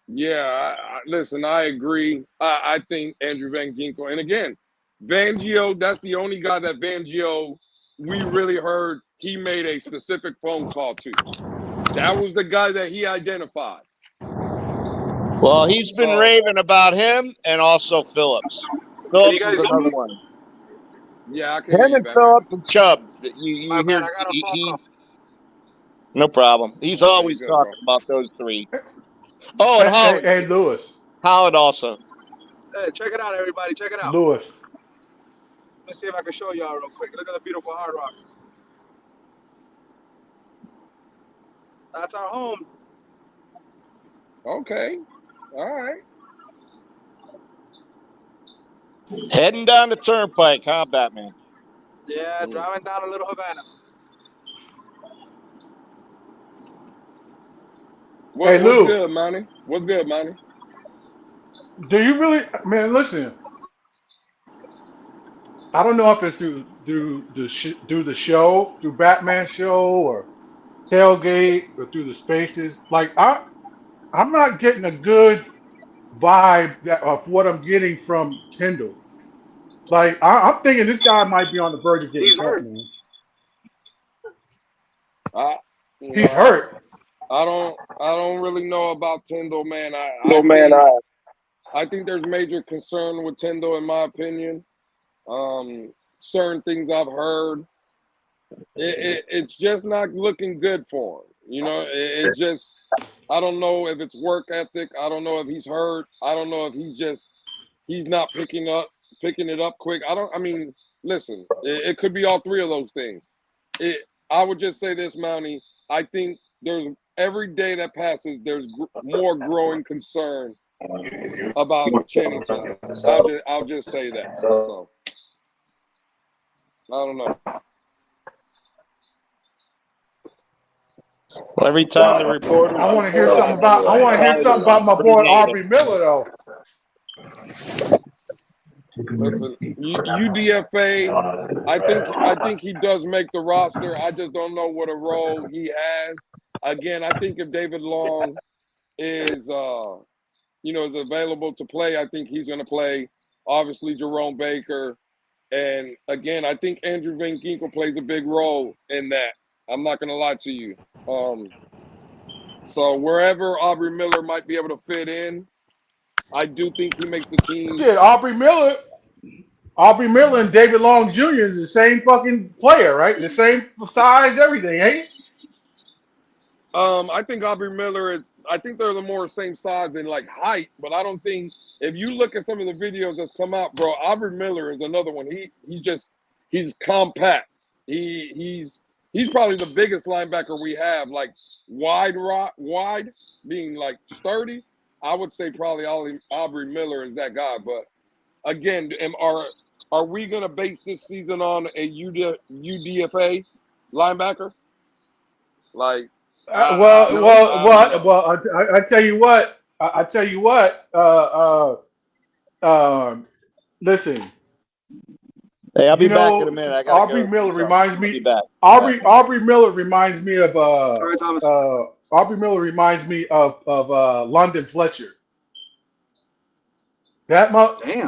Yeah, listen, I agree. I think Andrew Van Ginkel, and again, Fangio, that's the only guy that Fangio we really heard he made a specific phone call to. That was the guy that he identified. Well, he's been raving about him and also Phillips. Phillips is another one. Yeah, I can him and Phillips and Chubb. You hear? No problem. He's always talking about those three. Oh, and Howard. Hey, Lewis. Howard also. Hey, check it out, everybody. Check it out. Lewis. Let's see if I can show y'all real quick. Look at the beautiful Hard Rock. That's our home. Okay. All right. Heading down the turnpike, huh, Batman? Yeah, driving down a little Havana. Hey, What's Lou, good, Monty? What's good, Monty? do you really, man? Listen, I don't know if it's through the show, through Batman show or tailgate or through the spaces. Like I'm not getting a good vibe of what I'm getting from Tyndall. Like I'm thinking this guy might be on the verge of getting He's cut, hurt. man. I, you He's know, hurt. I don't really know about Tyndall, man. No man, I think there's major concern with Tyndall, in my opinion. Certain things I've heard, it's just not looking good for him. You know, it just, I don't know if it's work ethic. I don't know if he's hurt. I don't know if he's not picking it up quick. I mean, listen, it could be all three of those things. I would just say this, Mountie. I think there's every day that passes, there's more growing concern about Channing Tindall. I'll just say that. So I don't know. Well, every time the reporters, I want to hear something about my boy Aubrey Miller though. Listen, UDFA. I think he does make the roster. I just don't know what a role he has. Again, I think if David Long is is available to play, I think he's going to play. Obviously, Jerome Baker, and again, I think Andrew Van Ginkel plays a big role in that. I'm not going to lie to you. So wherever Aubrey Miller might be able to fit in, I do think he makes the team. Shit, Aubrey Miller and David Long Jr. is the same fucking player, right? The same size, everything, ain't it? I think Aubrey Miller is. I think they're the more same size in like height, but I don't think if you look at some of the videos that's come out, bro, Aubrey Miller is another one. He's compact. He's probably the biggest linebacker we have. Like wide, being like sturdy. I would say probably Aubrey Miller is that guy. But again, are we gonna base this season on a UDFA linebacker? Like. I tell you what. Listen. Hey, I'll be back in a minute. I gotta Aubrey go. Miller reminds me. I'll be back. Aubrey Miller reminds me of Thomas. Aubrey Miller reminds me of London Fletcher. Damn.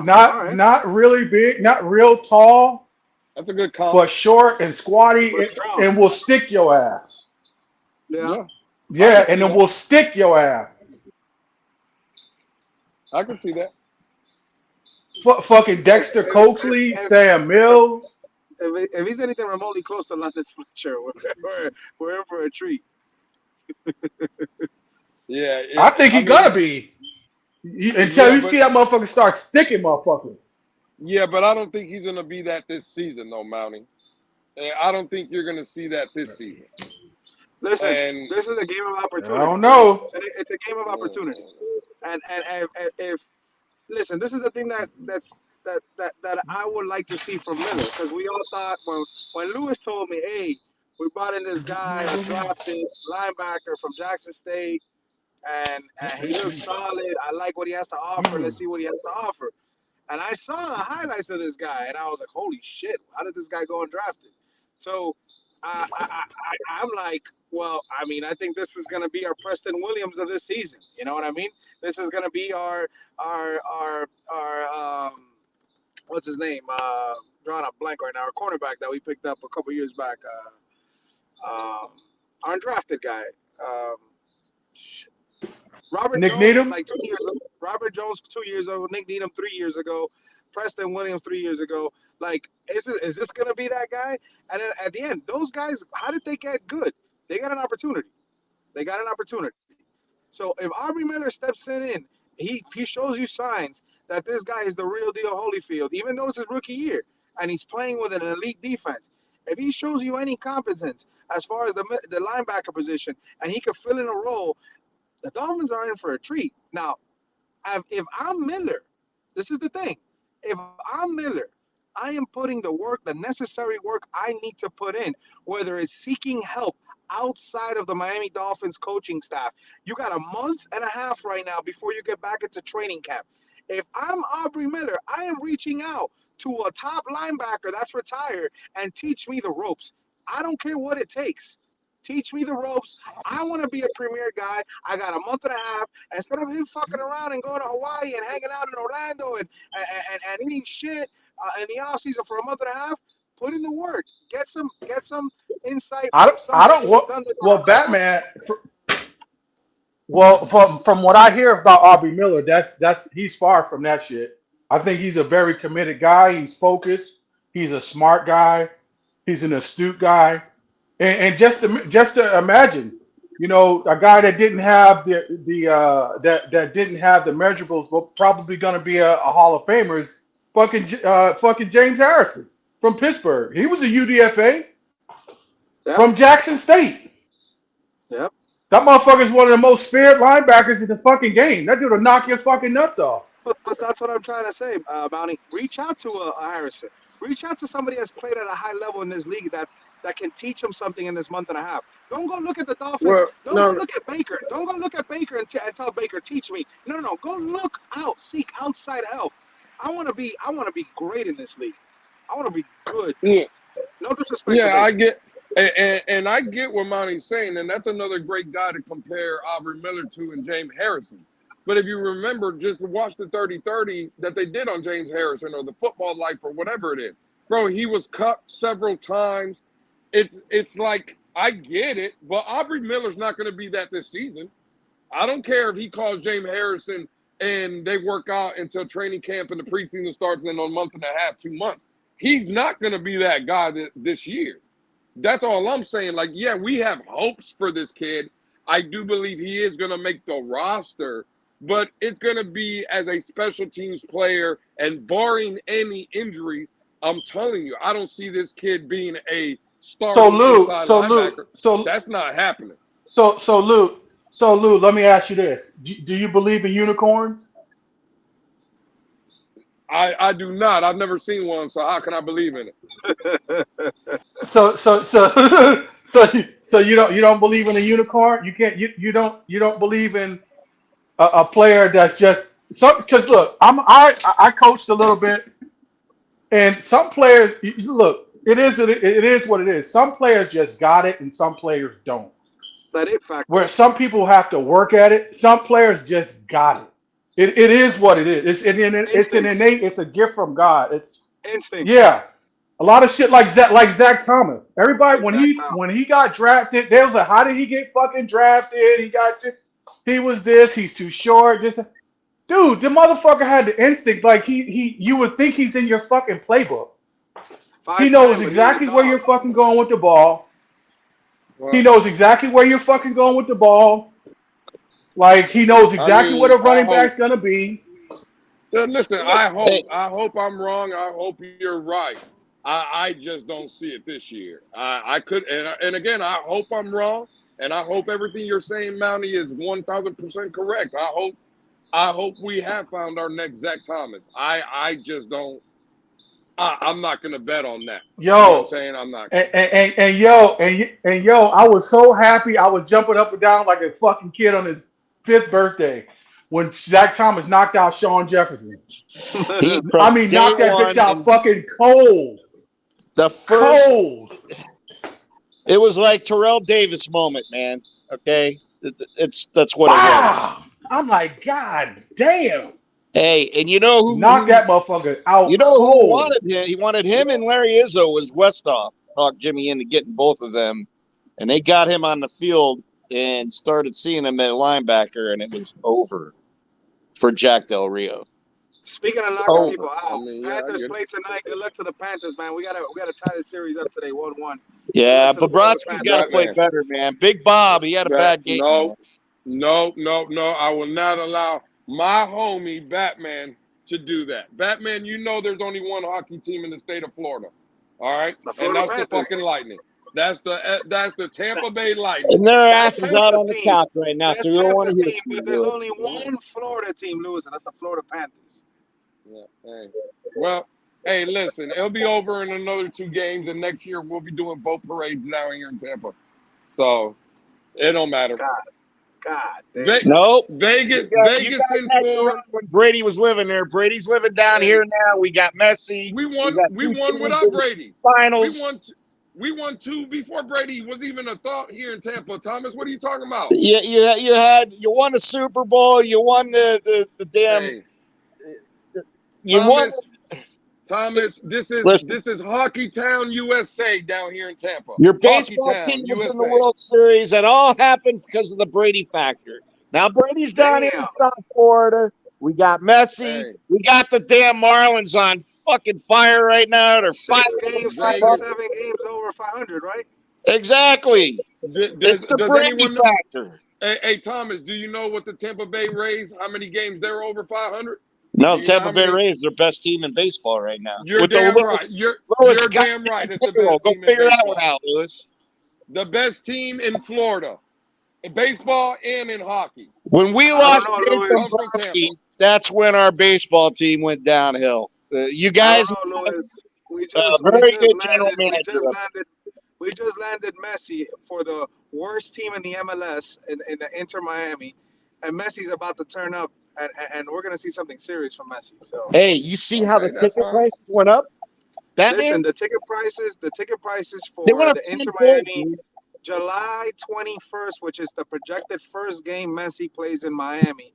Not really big, not real tall. That's a good comp. But short and squatty and will stick your ass. Yeah, and it will stick your ass. I can see that. Fucking Dexter Coakley, Sam Mills. If he's anything remotely close to London Fletcher, we're in for a treat. Yeah, I think he's gonna be. Until you see that motherfucker start sticking motherfuckers. Yeah, but I don't think he's gonna be that this season, though, Mountie. I don't think you're gonna see that this season. Listen, this is a game of opportunity. I don't know. It's a game of opportunity, and if listen, this is the thing that I would like to see from Miller, because we all thought when Lewis told me, hey, we brought in this guy, a drafted linebacker from Jackson State, and he looks solid. I like what he has to offer. Let's see what he has to offer. And I saw the highlights of this guy, and I was like, holy shit, how did this guy go undrafted? So I'm like, well, I mean, I think this is going to be our Preston Williams of this season. You know what I mean? This is going to be our what's his name? Drawing a blank right now. Our cornerback that we picked up a couple years back. Our undrafted guy. Robert Nick Jones, Needham? like 2 years ago. Robert Jones 2 years ago. Nick Needham 3 years ago. Preston Williams 3 years ago. Like, is this going to be that guy? And then at the end, those guys, how did they get good? They got an opportunity. So if Aubrey Miller steps in, he shows you signs that this guy is the real deal Holyfield, even though it's his rookie year, and he's playing with an elite defense. If he shows you any competence as far as the linebacker position, and he can fill in a role, the Dolphins are in for a treat. Now, if I'm Miller, this is the thing. If I'm Miller, I am putting the necessary work I need to put in, whether it's seeking help outside of the Miami Dolphins coaching staff. You got a month and a half right now before you get back into training camp. If I'm Aubrey Miller, I am reaching out to a top linebacker that's retired and teach me the ropes. I don't care what it takes. Teach me the ropes. I want to be a premier guy. I got a month and a half. Instead of him fucking around and going to Hawaii and hanging out in Orlando and eating shit in the offseason for a month and a half, put in the work. Get some insight I from don't. I somebody don't. who's done this on a high level. Batman. Well, from what I hear about Aubrey Miller, that's he's far from that shit. I think he's a very committed guy. He's focused. He's a smart guy. He's an astute guy. And just to imagine, a guy that didn't have that didn't have the measurables, but probably going to be a Hall of Famer is fucking James Harrison from Pittsburgh. He was a UDFA from Jackson State. Yep. That motherfucker is one of the most feared linebackers in the fucking game. That dude will knock your fucking nuts off. But that's what I'm trying to say, Bounty. Reach out to a Harrison. Reach out to somebody that's played at a high level in this league that can teach him something in this month and a half. Don't go look at the Dolphins. Well, Don't go look at Baker. Don't go look at Baker and tell Baker, teach me. No. Go look out. Seek outside help. I want to be great in this league. I want to be good. Yeah. No disrespect. Yeah, I get. And I get what Monty's saying, and that's another great guy to compare Aubrey Miller to and James Harrison. But if you remember, just watch the 30-30 that they did on James Harrison or the Football Life or whatever it is. Bro, he was cut several times. It's like, I get it, but Aubrey Miller's not going to be that this season. I don't care if he calls James Harrison and they work out until training camp and the preseason starts in a month and a half, 2 months. He's not going to be that guy this year. That's all I'm saying. Like, yeah, we have hopes for this kid. I do believe he is going to make the roster, but it's going to be as a special teams player, and barring any injuries, I'm telling you, I don't see this kid being a starting linebacker. So that's not happening. So Lou, let me ask you this: do you believe in unicorns? I do not. I've never seen one, so how can I believe in it? So you don't believe in a unicorn? You don't believe in a player that's just because look, I coached a little bit, and some players look, it is what it is. Some players just got it, and some players don't. That it factor. Where some people have to work at it, some players just got it. It is what it is. It's an innate. It's a gift from God. It's instinct. Yeah, a lot of shit like Zach Thomas. Everybody when he got drafted, they was like, how did he get fucking drafted? He was this. He's too short. Dude, the motherfucker had the instinct. Like you would think he's in your fucking playbook. He knows exactly where you're fucking going with the ball. Well, he knows exactly where you're fucking going with the ball. Like, he knows exactly what a running back's gonna be. Listen, I hope I'm wrong. I hope you're right. I just don't see it this year. I could, and again, I hope I'm wrong, and I hope everything you're saying, Mountie, is 1,000% correct. I hope we have found our next Zach Thomas. I just don't. I'm not gonna bet on that. Yo, you know what I'm saying? I'm not. And yo, I was so happy. I was jumping up and down like a fucking kid on his 5th birthday when Zach Thomas knocked out Sean Jefferson. Knocked that bitch out fucking cold. Cold. It was like Terrell Davis moment, man. Okay, that's what it was. I'm like, God damn. Hey, and you know who knocked that motherfucker out? You know who wanted him? He wanted him and Larry Izzo was Westhoff. Talked Jimmy into getting both of them, and they got him on the field and started seeing him at linebacker, and it was over for Jack Del Rio. Speaking of knocking people out, Panthers play tonight. Good luck to the Panthers, man. We gotta tie this series up today, 1-1. Yeah, Bobrovsky's got to play better, man. Big Bob, he had a bad game. No. I will not allow my homie Batman to do that. Batman, you know there's only one hockey team in the state of Florida. All right? And that's the fucking Lightning. That's the Tampa Bay Lightning. And their ass is out on the couch right now, so we don't want to hear it. But there's only one Florida team, Lewis, and that's the Florida Panthers. Yeah. Hey. Well, hey, listen, it'll be over in another 2 games, and next year we'll be doing boat parades down here in Tampa. So it don't matter. God damn. Nope. Vegas You guys in had to four. run when Brady was living there. Brady's living down here now. We got Messi. We won got we two won teams without in the Brady. finals. We won 2 before Brady was even a thought here in Tampa. Thomas, what are you talking about? You won the Super Bowl. You won the damn. Hey, You won. Thomas, this is Hockey Town, USA down here in Tampa. Your Hockey baseball Town, team was USA. in the World Series. That all happened because of the Brady factor. Now Brady's down here in South Florida. We got Messi. Hey. We got the damn Marlins on fucking fire right now. They're 6 games, 6 or 7 games over 500, right? Exactly. It's the Brady factor. Hey, Thomas, do you know what the Tampa Bay Rays, how many games they're over 500? No, Tampa Bay Rays are the best team in baseball right now. You're damn right. You're damn right. It's the best team in baseball. Go figure that one out, Lewis. The best team in Florida, in baseball and in hockey. When we lost Dombrowski, that's when our baseball team went downhill. You guys, we just landed Messi for the worst team in the MLS in the Inter Miami, and Messi's about to turn up. And we're gonna see something serious from Messi. So hey, you see how the ticket prices went up? Listen, the ticket prices for the Inter Miami July 21st, which is the projected first game Messi plays in Miami,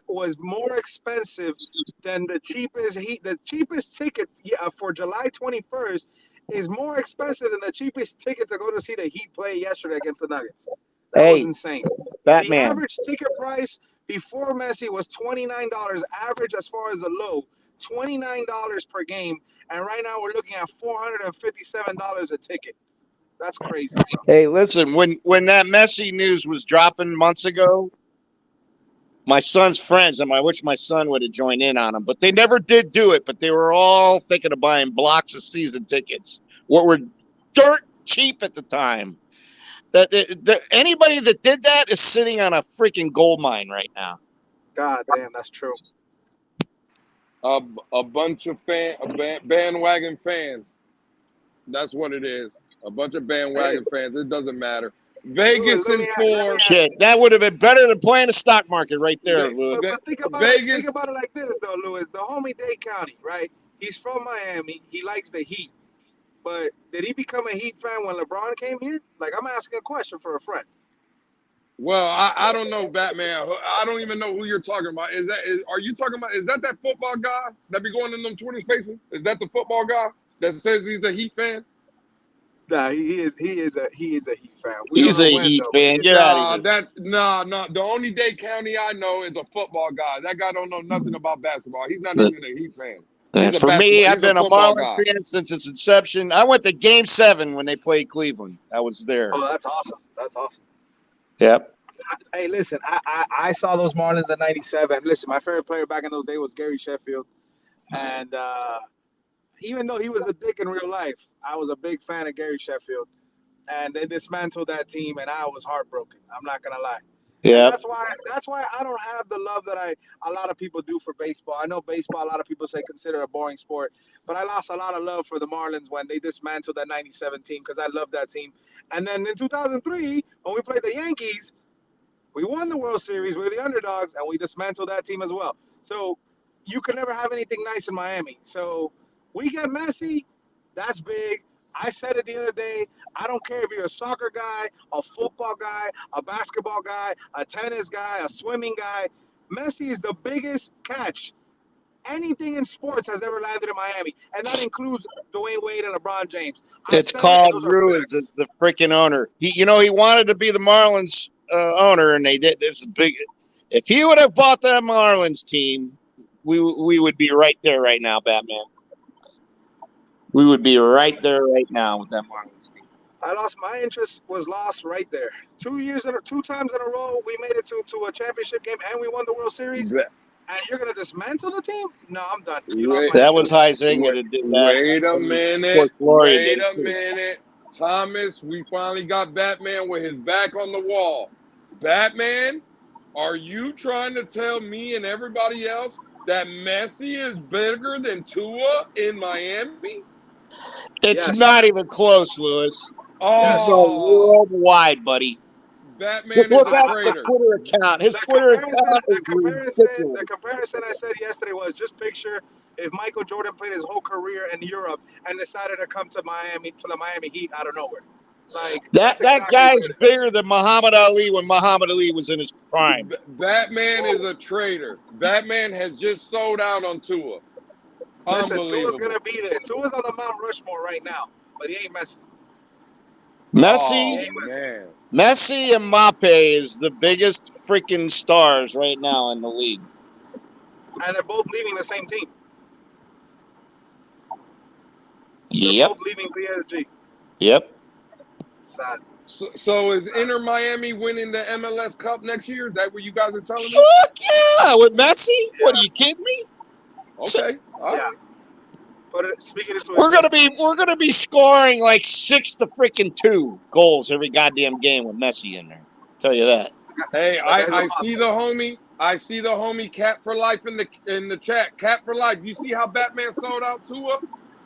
was more expensive than the cheapest ticket for July 21st is more expensive than the cheapest ticket to go to see the Heat play yesterday against the Nuggets. That was insane. Batman. The average ticket price before Messi was $29 average as far as the low, $29 per game. And right now we're looking at $457 a ticket. That's crazy. Hey, listen, when that Messi news was dropping months ago, my son's friends, and I wish my son would have joined in on them, but they never did do it. But they were all thinking of buying blocks of season tickets, what were dirt cheap at the time. Anybody that did that is sitting on a freaking gold mine right now. God damn, that's true. A bunch of bandwagon fans. That's what it is. A bunch of bandwagon fans. It doesn't matter. Vegas in 4. Shit, that would have been better than playing the stock market right there, Lewis. But think about it like this, though, Lewis. The homie Dade County, right? He's from Miami. He likes the Heat. But did he become a Heat fan when LeBron came here? Like, I'm asking a question for a friend. Well, I don't know, Batman. I don't even know who you're talking about. Are you talking about? Is that football guy that be going in them Twitter spaces? Is that the football guy that says he's a Heat fan? Nah, he is a Heat fan. He's a Heat fan. Get out of here. No. The only Dade County I know is a football guy. That guy don't know nothing about basketball. He's not even a Heat fan. For me, I've been a Marlins fan since its inception. I went to Game 7 when they played Cleveland. I was there. Oh, that's awesome. That's awesome. Yep. Hey, listen, I saw those Marlins in '97. Listen, my favorite player back in those days was Gary Sheffield. And even though he was a dick in real life, I was a big fan of Gary Sheffield. And they dismantled that team, and I was heartbroken. I'm not going to lie. Yeah. That's why I don't have the love that a lot of people do for baseball. I know baseball, a lot of people say consider a boring sport, but I lost a lot of love for the Marlins when they dismantled that '97 team because I loved that team. And then in 2003, when we played the Yankees, we won the World Series. We were the underdogs, and we dismantled that team as well. So you can never have anything nice in Miami. So we get Messi, that's big. I said it the other day. I don't care if you're a soccer guy, a football guy, a basketball guy, a tennis guy, a swimming guy. Messi is the biggest catch anything in sports has ever landed in Miami, and that includes Dwayne Wade and LeBron James. It's called Ruins, the freaking owner. He wanted to be the Marlins owner, and they did. It's a big. If he would have bought that Marlins team, we would be right there right now, Batman. We would be right there right now with that Marlins team. My interest was lost right there. 2 times in a row, we made it to a championship game, and we won the World Series. And you're gonna dismantle the team? No, I'm done. That was Huizinga that did that. Wait a minute. Thomas, we finally got Batman with his back on the wall. Batman, are you trying to tell me and everybody else that Messi is bigger than Tua in Miami? It's not even close, Lewis. He's going worldwide, buddy. Batman Just is look a at the traitor. Twitter account. His Twitter account is ridiculous. The comparison I said yesterday was just picture if Michael Jordan played his whole career in Europe and decided to come to Miami, to the Miami Heat out of nowhere. Like that exactly guy's bigger than Muhammad Ali when Muhammad Ali was in his prime. Batman is a traitor. Batman has just sold out on Tua. Listen, Unbelievable. Tua's gonna be there. Tua's on the Mount Rushmore right now, but he ain't Messi. Messi and Mbappe is the biggest freaking stars right now in the league. And they're both leaving the same team. They're both leaving PSG. Yep. Sad. So is Inter Miami winning the MLS Cup next year? Is that what you guys are telling me? Fuck yeah! With Messi? Yeah. What, are you kidding me? Okay. All right. But speaking into we're gonna be scoring like 6-2 goals every goddamn game with Messi in there. Tell you that. Hey, I see the homie. I see the homie Cat for Life in the chat. Cat for Life. You see how Batman sold out Tua?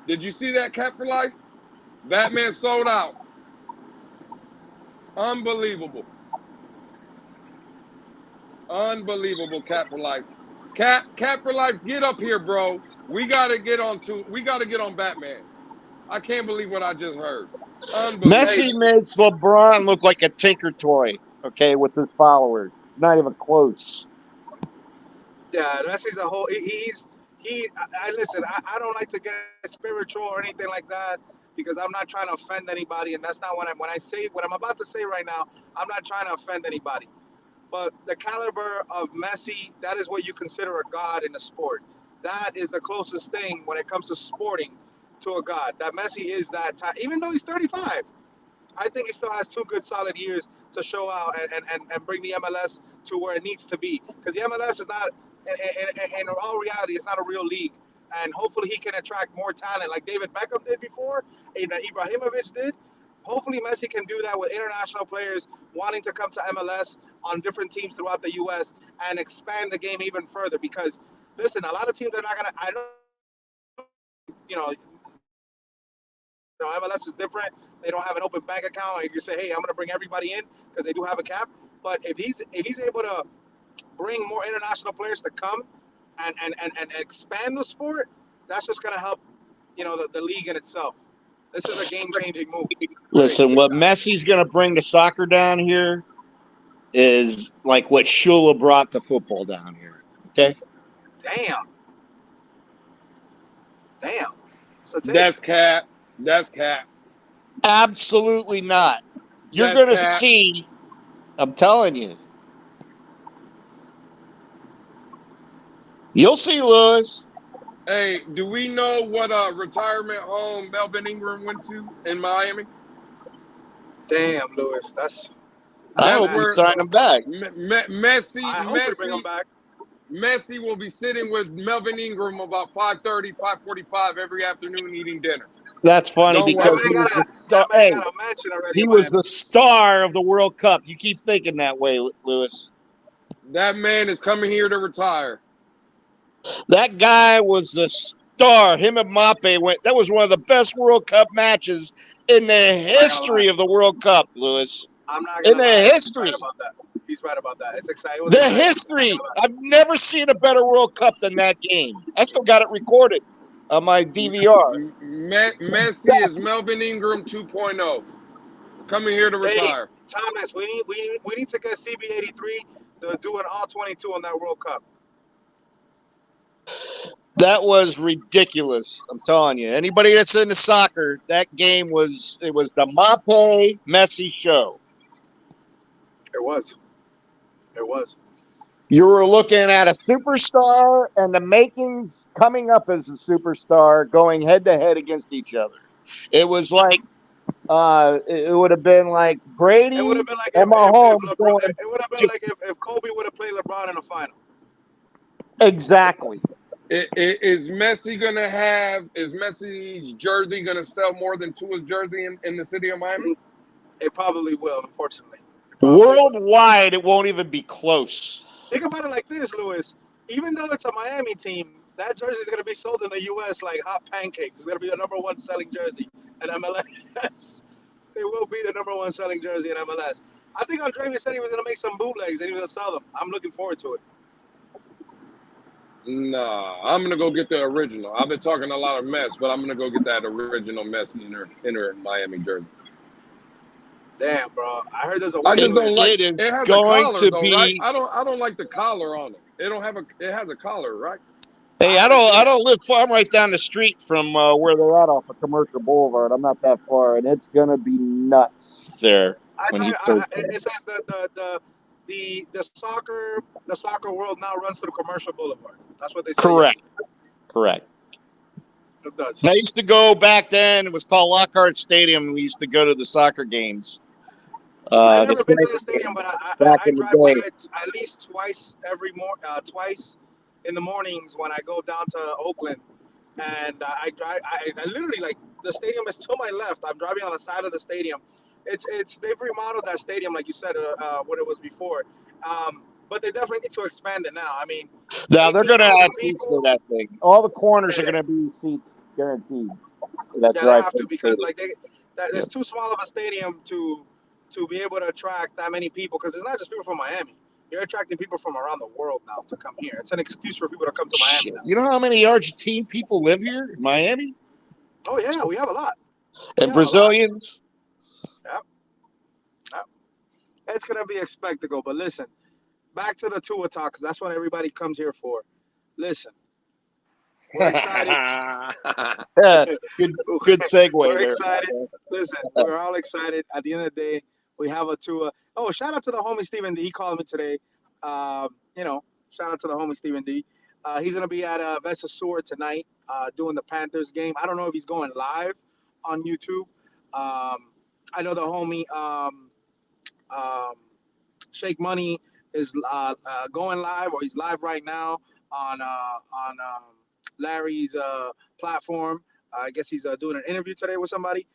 Did you see that, Cat for Life? Batman sold out. Unbelievable. Unbelievable, Cat for Life. Cat for Life, get up here, bro. We gotta get on Batman. I can't believe what I just heard. Messi makes LeBron look like a tinker toy, okay, with his followers. Not even close. Yeah, Messi's a whole listen, I don't like to get spiritual or anything like that because I'm not trying to offend anybody, and that's not what I'm about to say right now, I'm not trying to offend anybody. But the caliber of Messi, that is what you consider a god in the sport. That is the closest thing when it comes to sporting to a god. That Messi is that type. Even though he's 35, I think he still has 2 good solid years to show out and bring the MLS to where it needs to be. Because the MLS is not, in all reality, it's not a real league. And hopefully he can attract more talent like David Beckham did before, and Ibrahimovic did. Hopefully Messi can do that with international players wanting to come to MLS on different teams throughout the U.S. and expand the game even further. Because, listen, a lot of teams are not going to – I know, MLS is different. They don't have an open bank account. You can say, hey, I'm going to bring everybody in because they do have a cap. But if he's able to bring more international players to come and expand the sport, that's just going to help, the league in itself. This is a game-changing move. Listen, what Messi's going to bring to soccer down here is like what Shula brought to football down here. Okay? Damn. That's cap. That's cap. Absolutely not. You're going to see, I'm telling you. You'll see, Lewis. Hey, do we know what retirement home Melvin Ingram went to in Miami? Damn, Lewis, I hope we sign him back. Messi bring him back. Messi will be sitting with Melvin Ingram about 5:30, 5:45 every afternoon eating dinner. That's funny because he was the star. Hey, he was the star of the World Cup. You keep thinking that way, Lewis. That man is coming here to retire. That guy was the star. Him and Mbappe went. That was one of the best World Cup matches in the history of the World Cup, Lewis. I'm not in the history. He's right about that. It's exciting. The history. I've never seen a better World Cup than that game. I still got it recorded on my DVR. Messi is Melvin Ingram 2.0. Coming here to retire. Thomas, we need to get CB83 to do an all-22 on that World Cup. That was ridiculous. I'm telling you. Anybody that's into soccer, that game was the Mbappe Messi show. It was. You were looking at a superstar and the makings coming up as a superstar going head to head against each other. It was like it would have been like Brady and Mahomes. It would have been like if Kobe would have played LeBron in the final. Exactly. Is Messi's jersey going to sell more than Tua's jersey in the city of Miami? It probably will, unfortunately. Worldwide, it won't even be close. Think about it like this, Lewis. Even though it's a Miami team, that jersey is going to be sold in the U.S. like hot pancakes. It's going to be the #1 selling jersey in MLS. They will be the #1 selling jersey in MLS. I think Andreas said he was going to make some bootlegs and he was going to sell them. I'm looking forward to it. Nah, I'm gonna go get the original. I've been talking a lot of mess, but I'm gonna go get that original Messi inner Miami jersey. Damn, bro. I heard there's a. I just don't like. It is It has a going collar to though, right? be. I don't like the collar on it. It don't have a. It has a collar, right? Hey, I don't live far. I'm right down the street from where they're at off of Commercial Boulevard. I'm not that far, and it's gonna be nuts there when he first. It says that the soccer world now runs through Commercial Boulevard. That's what they say. Correct. Correct. It does. And I used to go back then. It was called Lockhart Stadium. We used to go to the soccer games. I've never been to the stadium, but I drive by it at least twice in the mornings when I go down to Oakland, and I literally, like, the stadium is to my left. I'm driving on the side of the stadium. They've remodeled that stadium, like you said, what it was before. But they definitely need to expand it now. I mean, now they're going to add seats to that thing. All the corners are going to be seats guaranteed. They have to, because like there's too small of a stadium to be able to attract that many people. Because it's not just people from Miami. You're attracting people from around the world now to come here. It's an excuse for people to come to Miami now. You know how many Argentine people live here in Miami? Oh yeah, we have a lot. And Brazilians. Yep. It's gonna be a spectacle. But listen, back to the Tua talk, because that's what everybody comes here for. Listen, we're excited. good segue. We're excited. Listen, we're all excited. At the end of the day, we have a Tua. Oh, shout out to the homie Stephen D. He called me today. Shout out to the homie Stephen D. He's gonna be at Vesasur tonight, doing the Panthers game. I don't know if he's going live on YouTube. I know the homie Shake Money is going live, or he's live right now on Larry's platform. I guess he's doing an interview today with somebody.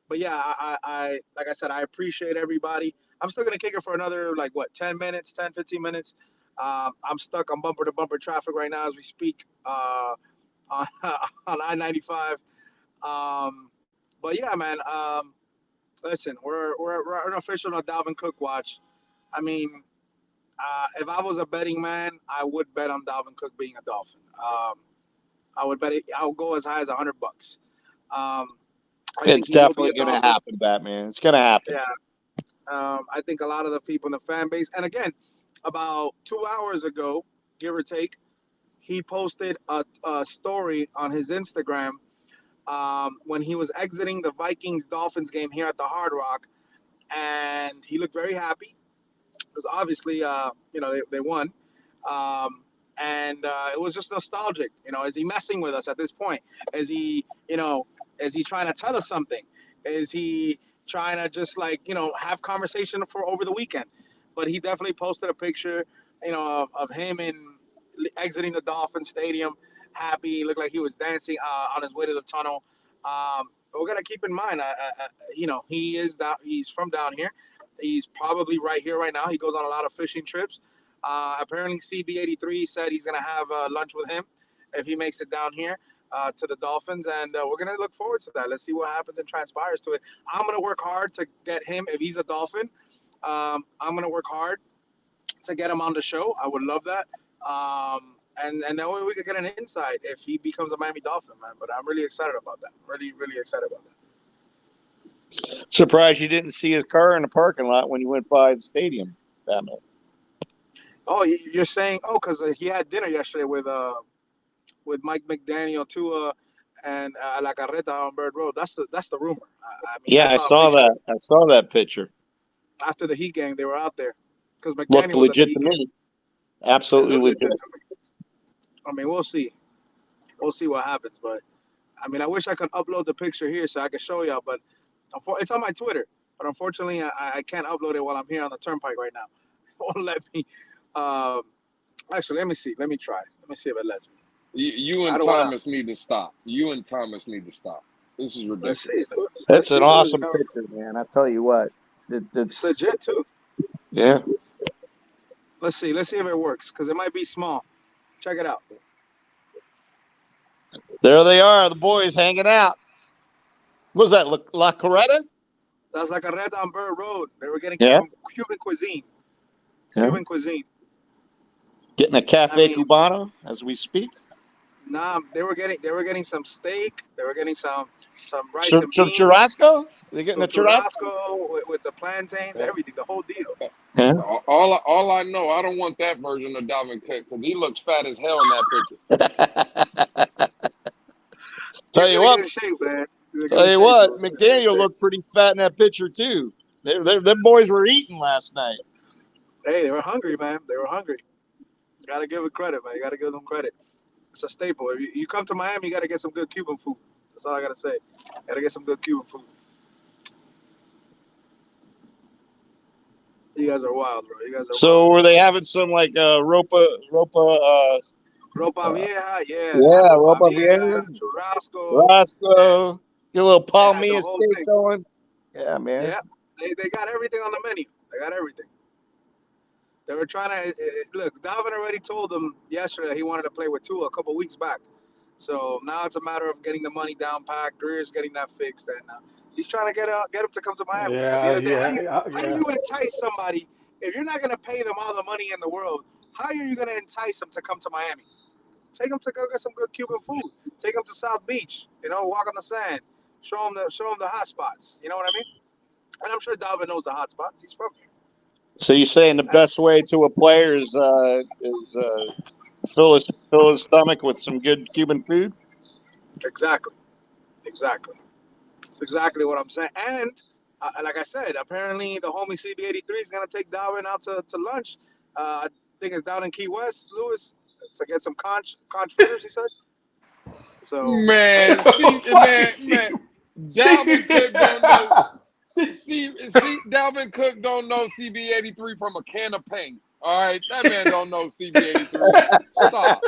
But yeah, I like I said, I appreciate everybody. I'm still gonna kick it for another 10 minutes, 10, 15 minutes. I'm stuck on bumper to bumper traffic right now as we speak on I-95. But yeah, man. Listen, we're an official on Dalvin Cook watch. I mean, if I was a betting man, I would bet on Dalvin Cook being a Dolphin. I would bet it. I'll go as high as $100. It's definitely going to happen, Batman. It's going to happen. Yeah. I think a lot of the people in the fan base, and again, about 2 hours ago, give or take, he posted a story on his Instagram when he was exiting the Vikings-Dolphins game here at the Hard Rock, and he looked very happy because obviously, they won. And it was just nostalgic. Is he messing with us at this point? Is he trying to tell us something? Is he trying to just have conversation for over the weekend? But he definitely posted a picture, of him exiting the Dolphin Stadium, happy. He looked like he was dancing on his way to the tunnel. But we got to keep in mind, he's from down here. He's probably right here right now. He goes on a lot of fishing trips. Apparently, CB83 said he's going to have lunch with him if he makes it down here to the Dolphins. And we're going to look forward to that. Let's see what happens and transpires to it. I'm going to work hard to get him, if he's a Dolphin. I'm going to work hard to get him on the show. I would love that. And that way we could get an insight if he becomes a Miami Dolphin, man. But I'm really excited about that. Really, really excited about that. Surprised you didn't see his car in the parking lot when you went by the stadium, Batman. Oh, you're saying, because he had dinner yesterday with Mike McDaniel, Tua, and La Carreta on Bird Road. That's the rumor. I saw that. I saw that picture. After the Heat game, they were out there because McDaniel looked legit to me. Absolutely legit. I mean, we'll see. We'll see what happens. But I mean, I wish I could upload the picture here so I could show y'all. But it's on my Twitter. But unfortunately, I can't upload it while I'm here on the turnpike right now. It won't let me. Actually, let me see. Let me try. Let me see if it lets me. You and Thomas need to stop. You and Thomas need to stop. This is ridiculous. That's an awesome picture, man. I tell you what. It's legit, too. Yeah. Let's see. Let's see if it works, because it might be small. Check it out. There they are, the boys hanging out. Was that La Coretta? That's like a red on Bird Road. They were getting Cuban cuisine. Yeah. Cuban cuisine. Getting a cafe cubano as we speak. Nah, they were getting some steak. They were getting some rice and beans. Churrasco? They're getting a churrasco with the plantains, everything, the whole deal. Yeah. All I know, I don't want that version of Dalvin Cook because he looks fat as hell in that picture. Tell you what, McDaniel McDaniel looked pretty fat in that picture too. Them boys were eating last night. Hey, they were hungry, man. They were hungry. You gotta give it credit, man. You gotta give them credit. It's a staple. If you come to Miami, you gotta get some good Cuban food. That's all I gotta say. You gotta get some good Cuban food. You guys are wild, bro. You guys are so were they having some like ropa vieja? Yeah, ropa vieja, churrasco, get a little palmilla steak going. Yeah, man. Yeah, they got everything on the menu. They got everything. They were trying to look. Dalvin already told them yesterday that he wanted to play with Tua a couple weeks back. So now it's a matter of getting the money down packed. Greer's getting that fixed, and he's trying to get him to come to Miami. How do you entice somebody if you're not going to pay them all the money in the world? How are you going to entice them to come to Miami? Take them to go get some good Cuban food. Take them to South Beach. Walk on the sand. Show them the hot spots. You know what I mean? And I'm sure Dalvin knows the hot spots. He's from here. So you're saying the best way to a player is fill his stomach with some good Cuban food? Exactly. That's exactly what I'm saying. And like I said, apparently the homie CB83 is gonna take Dalvin out to lunch. I think it's down in Key West, Lewis, to get some conch fritters. He said. So man, Dalvin Cook don't know. See, Dalvin Cook don't know CB83 from a can of paint. All right, that man don't know CB83. Stop.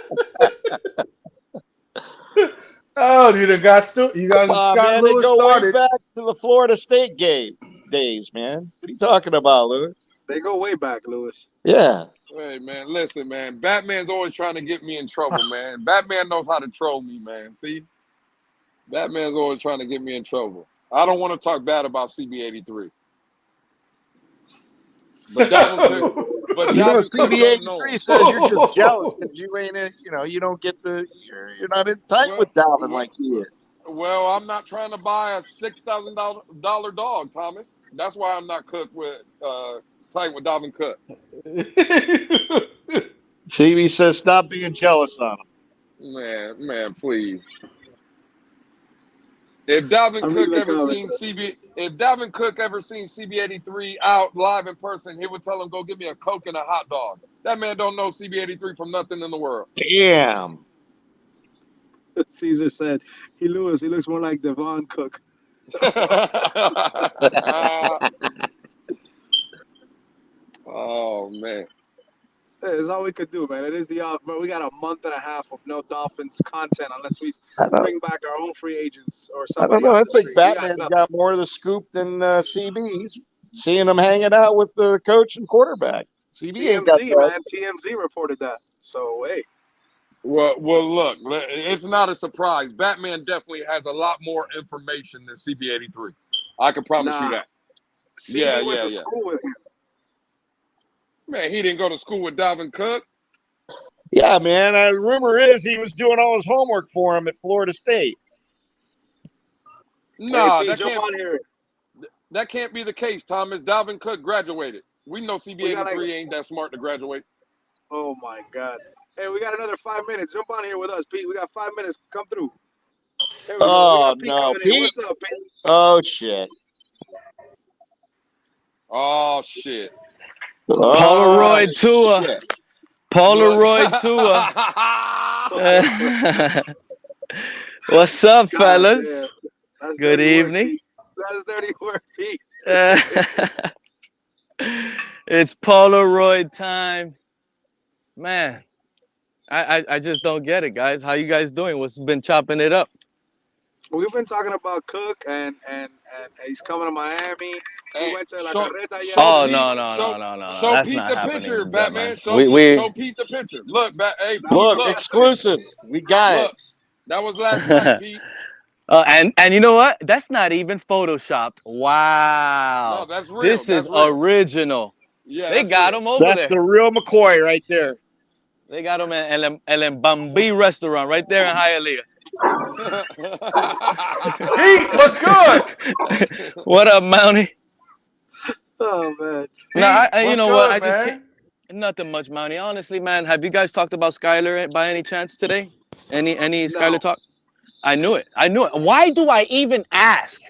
Oh, you got Scott man, Lewis they go started. way back to the Florida State days, man. What are you talking about, Lewis? They go way back, Lewis. Yeah. Hey, man, listen, man. Batman's always trying to get me in trouble, man. Batman knows how to troll me, man. See? Batman's always trying to get me in trouble. I don't want to talk bad about CB83. But CB83 says you're just jealous because you ain't you don't get you're not in tight with Dalvin like he is. Well, I'm not trying to buy a $6,000 dog, Thomas. That's why I'm not tight with Dalvin Cook. CB says stop being jealous on him. Man, please. If Dalvin Cook ever seen CB83 out live in person, he would tell him, go get me a Coke and a hot dog. That man don't know CB83 from nothing in the world. Damn. Caesar said, he looks more like Devon Cook. Oh, man. That's all we could do, man. It is we got a month and a half of no Dolphins content unless we bring back our own free agents or somebody. I don't know. I think Batman's got more of the scoop than CB. He's seeing him hanging out with the coach and quarterback. CB ain't got that. Man. TMZ reported that. So, hey. Well, look, it's not a surprise. Batman definitely has a lot more information than CB83. I can promise you that. CB went to school with him. Man, he didn't go to school with Dalvin Cook. Yeah, man. The rumor is he was doing all his homework for him at Florida State. No, that can't be the case, Thomas. Dalvin Cook graduated. We know CB83 ain't that smart to graduate. Oh, my God. Hey, we got another 5 minutes. Jump on here with us, Pete. We got 5 minutes. Come through. Oh, no, Pete. What's up, Pete? Oh, shit. Oh, shit. Polaroid Tua. Polaroid Tua. What's up, fellas? Good evening. That's dirty work, Pete. It's Polaroid time. Man, I just don't get it, guys. How you guys doing? What's been chopping it up? We've been talking about Cook and he's coming to Miami. He went to La Carreta. No. Show That's Pete not the happening, picture, Batman. Show Pete the picture. Look, exclusive. We got it. That was last night, Pete. And you know what? That's not even photoshopped. No, Wow. that's real. This That's is real. original. Yeah, They that's got real. him over That's there. the real McCoy right there. They got him at El Bambi restaurant right there in Hialeah. Pete, what's good? What up, Mountie? Oh man. No, Pete, you what's know what? good, I just can't. man? Nothing much, Mountie. Honestly, man, have you guys talked about Skylar by any chance today? Any Skylar No. talk? I knew it. I knew it. Why do I even ask?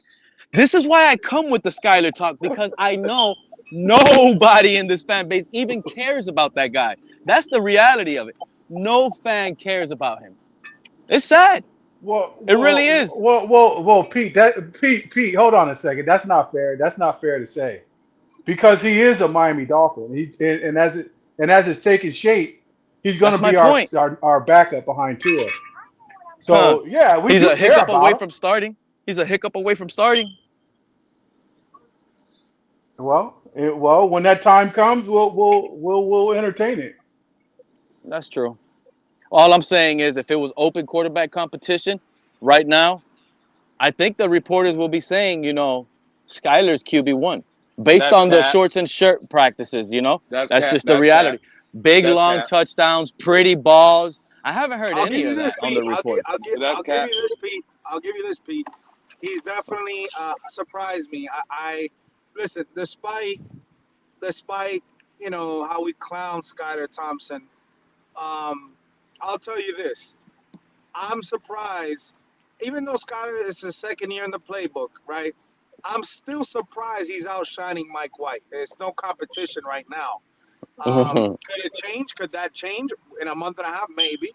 This is why I come with the Skylar talk, because I know nobody in this fan base even cares about that guy. That's the reality of it. No fan cares about him. It's sad. It really is. Pete. Pete. Hold on a second. That's not fair. That's not fair to say because he is a Miami Dolphin. And as it's taking shape, he's going That's to my be point. our backup behind Tua. Huh. So yeah, we He's do a care hiccup away about him. from starting. He's a hiccup away from starting. Well, when that time comes, we'll entertain it. That's true. All I'm saying is if it was open quarterback competition right now, I think the reporters will be saying, Skyler's QB1 based That's on the cap. shorts and shirt practices, That's That's cap. just the That's cap. reality. Big, That's long cap. touchdowns, pretty balls. I haven't heard I'll any give you of this, that on the Pete. reports. That's I'll give cap. you this, Pete. I'll give you this, Pete. He's definitely surprised me. I listen, despite how we clown Skylar Thompson. I'll tell you this. I'm surprised, even though Skyler is his second year in the playbook, right? I'm still surprised he's outshining Mike White. There's no competition right now. Could it change? Could that change in a month and a half? Maybe.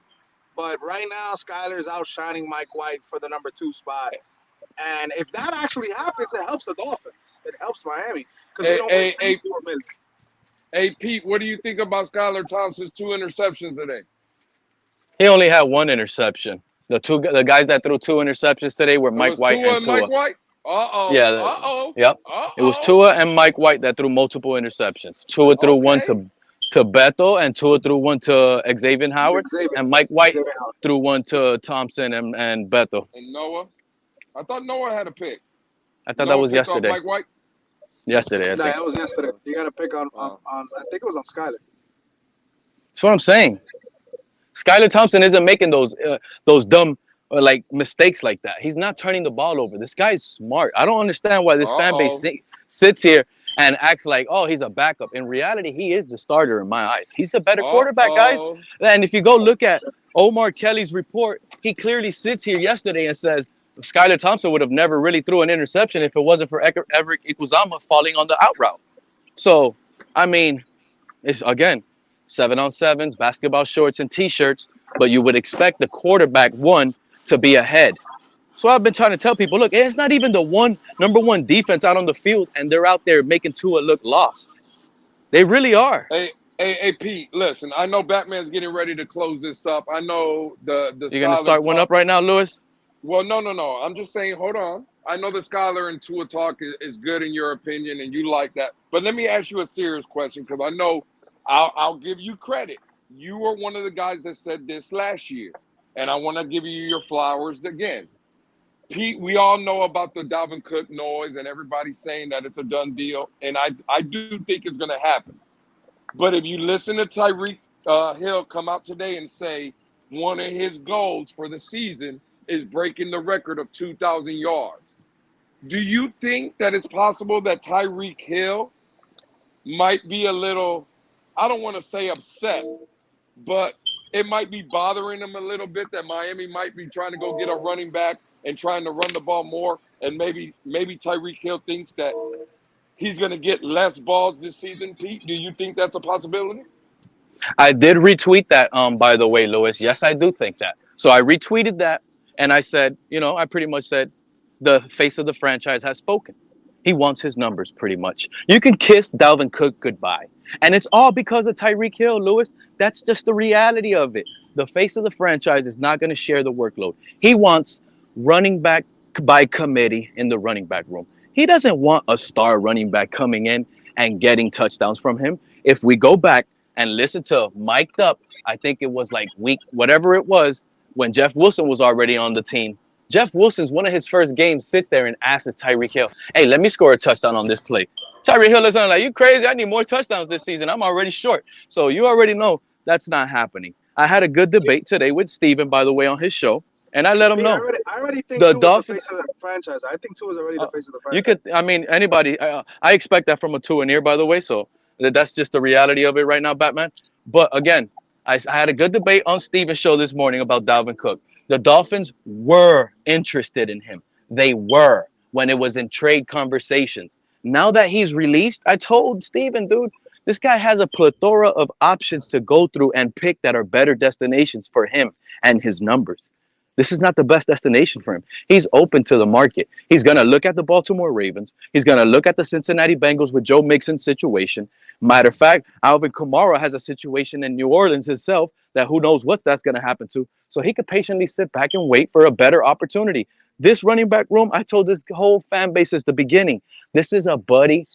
But right now, Skyler is outshining Mike White for the number 2 spot. And if that actually happens, it helps the Dolphins. It helps Miami because we Hey, don't hey, receive hey, 4 million. hey, Pete, what do you think about Skylar Thompson's 2 interceptions today? He only had one interception. The guys that threw 2 interceptions today were It Mike was White Tua and and Mike Tua. White. Uh-oh. Yeah. Uh-oh. Yep. It was Uh-oh. Tua and Mike White that threw multiple interceptions. Tua threw one Okay. to Beto, and Tua threw one to Xavier Howard, and Mike White Xavier Howard. threw one to Thompson and Beto. And Noah. I thought Noah had a pick. I thought that Noah was picked off yesterday. Mike White. Yesterday, I No, think. that was yesterday. You got to pick on I think it was on Skyler. That's what I'm saying. Skylar Thompson isn't making those dumb like mistakes like that. He's not turning the ball over. This guy's smart. I don't understand why this fan base Uh-oh. sits here and acts like, oh, he's a backup. In reality, he is the starter in my eyes. He's the better quarterback, guys. Uh-oh. And if you go look at Omar Kelly's report, he clearly sits here yesterday and says Skylar Thompson would have never really threw an interception if it wasn't for Everett Ikuzama falling on the out route. So, I mean, it's again 7-on-7s, basketball shorts, and t-shirts, but you would expect the quarterback one to be ahead. So I've been trying to tell people, look, it's not even the number one defense out on the field, and they're out there making Tua look lost. They really are. Hey, Pete, listen, I know Batman's getting ready to close this up. I know the You're going to Skylar start one talk. up right now, Lewis? Well, no. I'm just saying, hold on. I know the Skylar and Tua talk is good in your opinion, and you like that. But let me ask you a serious question, because I know I'll give you credit. You were one of the guys that said this last year, and I want to give you your flowers again. Pete, we all know about the Dalvin Cook noise, and everybody's saying that it's a done deal, and I do think it's going to happen. But if you listen to Tyreek Hill come out today and say one of his goals for the season is breaking the record of 2,000 yards, do you think that it's possible that Tyreek Hill might be a little, I don't want to say upset, but it might be bothering him a little bit that Miami might be trying to go get a running back and trying to run the ball more, and maybe Tyreek Hill thinks that he's going to get less balls this season? Pete, do you think that's a possibility? I did retweet that, by the way, Lewis. Yes, I do think that. So I retweeted that, and I said, I pretty much said the face of the franchise has spoken. He wants his numbers, pretty much. You can kiss Dalvin Cook goodbye. And it's all because of Tyreek Hill, Lewis. That's just the reality of it. The face of the franchise is not going to share the workload. He wants running back by committee in the running back room. He doesn't want a star running back coming in and getting touchdowns from him. If we go back and listen to Mic'd Up, I think it was like week, whatever it was, when Jeff Wilson was already on the team, Jeff Wilson's one of his first games sits there and asks Tyreek Hill, hey, let me score a touchdown on this play. Tyreek Hill is like, you crazy? I need more touchdowns this season. I'm already short. So you already know that's not happening. I had a good debate today with Steven, by the way, on his show, and I let him know. I already think The Tua is the Dolphins, face of the franchise. I think Tua is already the face of the franchise. you could, I mean, anybody, I expect that from a Tua ear, by the way, so that's just the reality of it right now, Batman. But again, I had a good debate on Steven's show this morning about Dalvin Cook. The Dolphins were interested in him. They were when it was in trade conversations. Now that he's released, I told Steven, dude, this guy has a plethora of options to go through and pick that are better destinations for him and his numbers. This is not the best destination for him. He's open to the market. He's going to look at the Baltimore Ravens. He's going to look at the Cincinnati Bengals with Joe Mixon's situation. Matter of fact, Alvin Kamara has a situation in New Orleans himself that who knows what that's going to happen to. So he could patiently sit back and wait for a better opportunity. This running back room, I told this whole fan base at the beginning, this is a buddy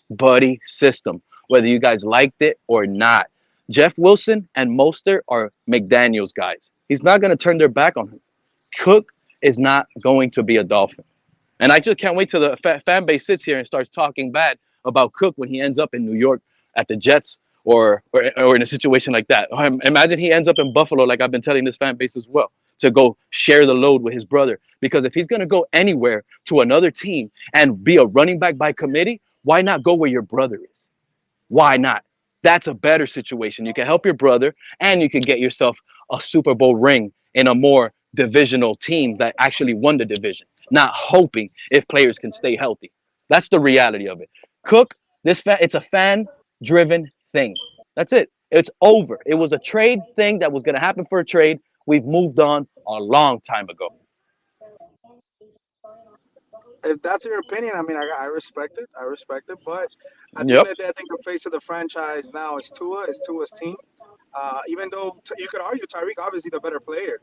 system, whether you guys liked it or not. Jeff Wilson and Mostert are McDaniels guys. He's not going to turn their back on him. Cook is not going to be a Dolphin. And I just can't wait till the fan base sits here and starts talking bad about Cook when he ends up in New York at the Jets or in a situation like that. Imagine he ends up in Buffalo, like I've been telling this fan base as well, to go share the load with his brother. Because if he's going to go anywhere to another team and be a running back by committee, why not go where your brother is? Why not? That's a better situation. You can help your brother and you can get yourself a Super Bowl ring in a more divisional team that actually won the division, not hoping if players can stay healthy. That's the reality of it. Cook, it's a fan-driven thing. That's it. It's over. It was a trade thing that was going to happen for a trade. We've moved on a long time ago. If that's your opinion, I mean, I respect it. I respect it. But at the end of the day, I think the face of the franchise now is Tua. It's Tua's team. Even though you could argue Tyreek, obviously the better player,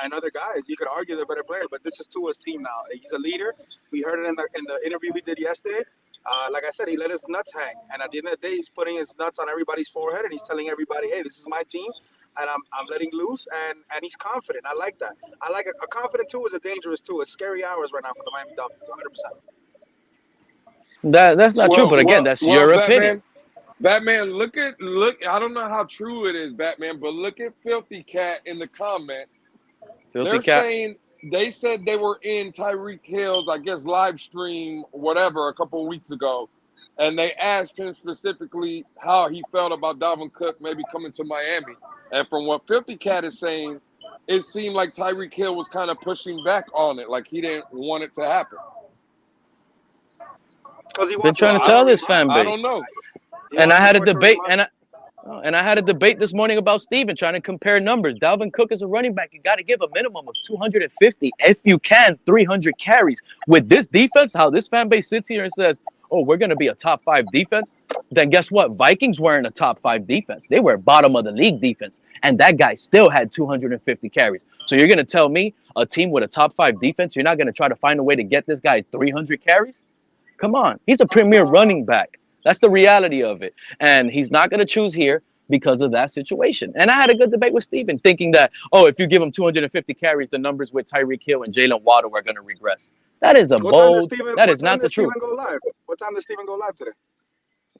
and other guys, you could argue they're better player. But this is Tua's team now. He's a leader. We heard it in the interview we did yesterday. Like I said, he let his nuts hang, and at the end of the day, he's putting his nuts on everybody's forehead, and he's telling everybody, "Hey, this is my team, and I'm letting loose." And he's confident. I like that. I like a confident Tua is a dangerous Tua. It's scary hours right now for the Miami Dolphins, 100%. That's not true, but again, that's your opinion. Batman, look. I don't know how true it is, Batman, but look at Filthy Cat in the comment. They said they were in Tyreek Hill's, I guess, live stream, whatever, a couple of weeks ago, and they asked him specifically how he felt about Dalvin Cook maybe coming to Miami. And from what Filthy Cat is saying, it seemed like Tyreek Hill was kind of pushing back on it, like he didn't want it to happen. Been trying to tell this fan base. I don't know. And I had a debate, and I had a debate this morning about Steven trying to compare numbers. Dalvin Cook is a running back. You got to give a minimum of 250, if you can, 300 carries. With this defense, how this fan base sits here and says, oh, we're going to be a top 5 defense, then guess what? Vikings weren't a top 5 defense. They were bottom of the league defense, and that guy still had 250 carries. So you're going to tell me a team with a top 5 defense, you're not going to try to find a way to get this guy 300 carries? Come on. He's a premier running back. That's the reality of it. And he's not going to choose here because of that situation. And I had a good debate with Steven, thinking that, oh, if you give him 250 carries, the numbers with Tyreek Hill and Jalen Waddle are going to regress. That is a bold. That is not the truth. What time does Steven go live today?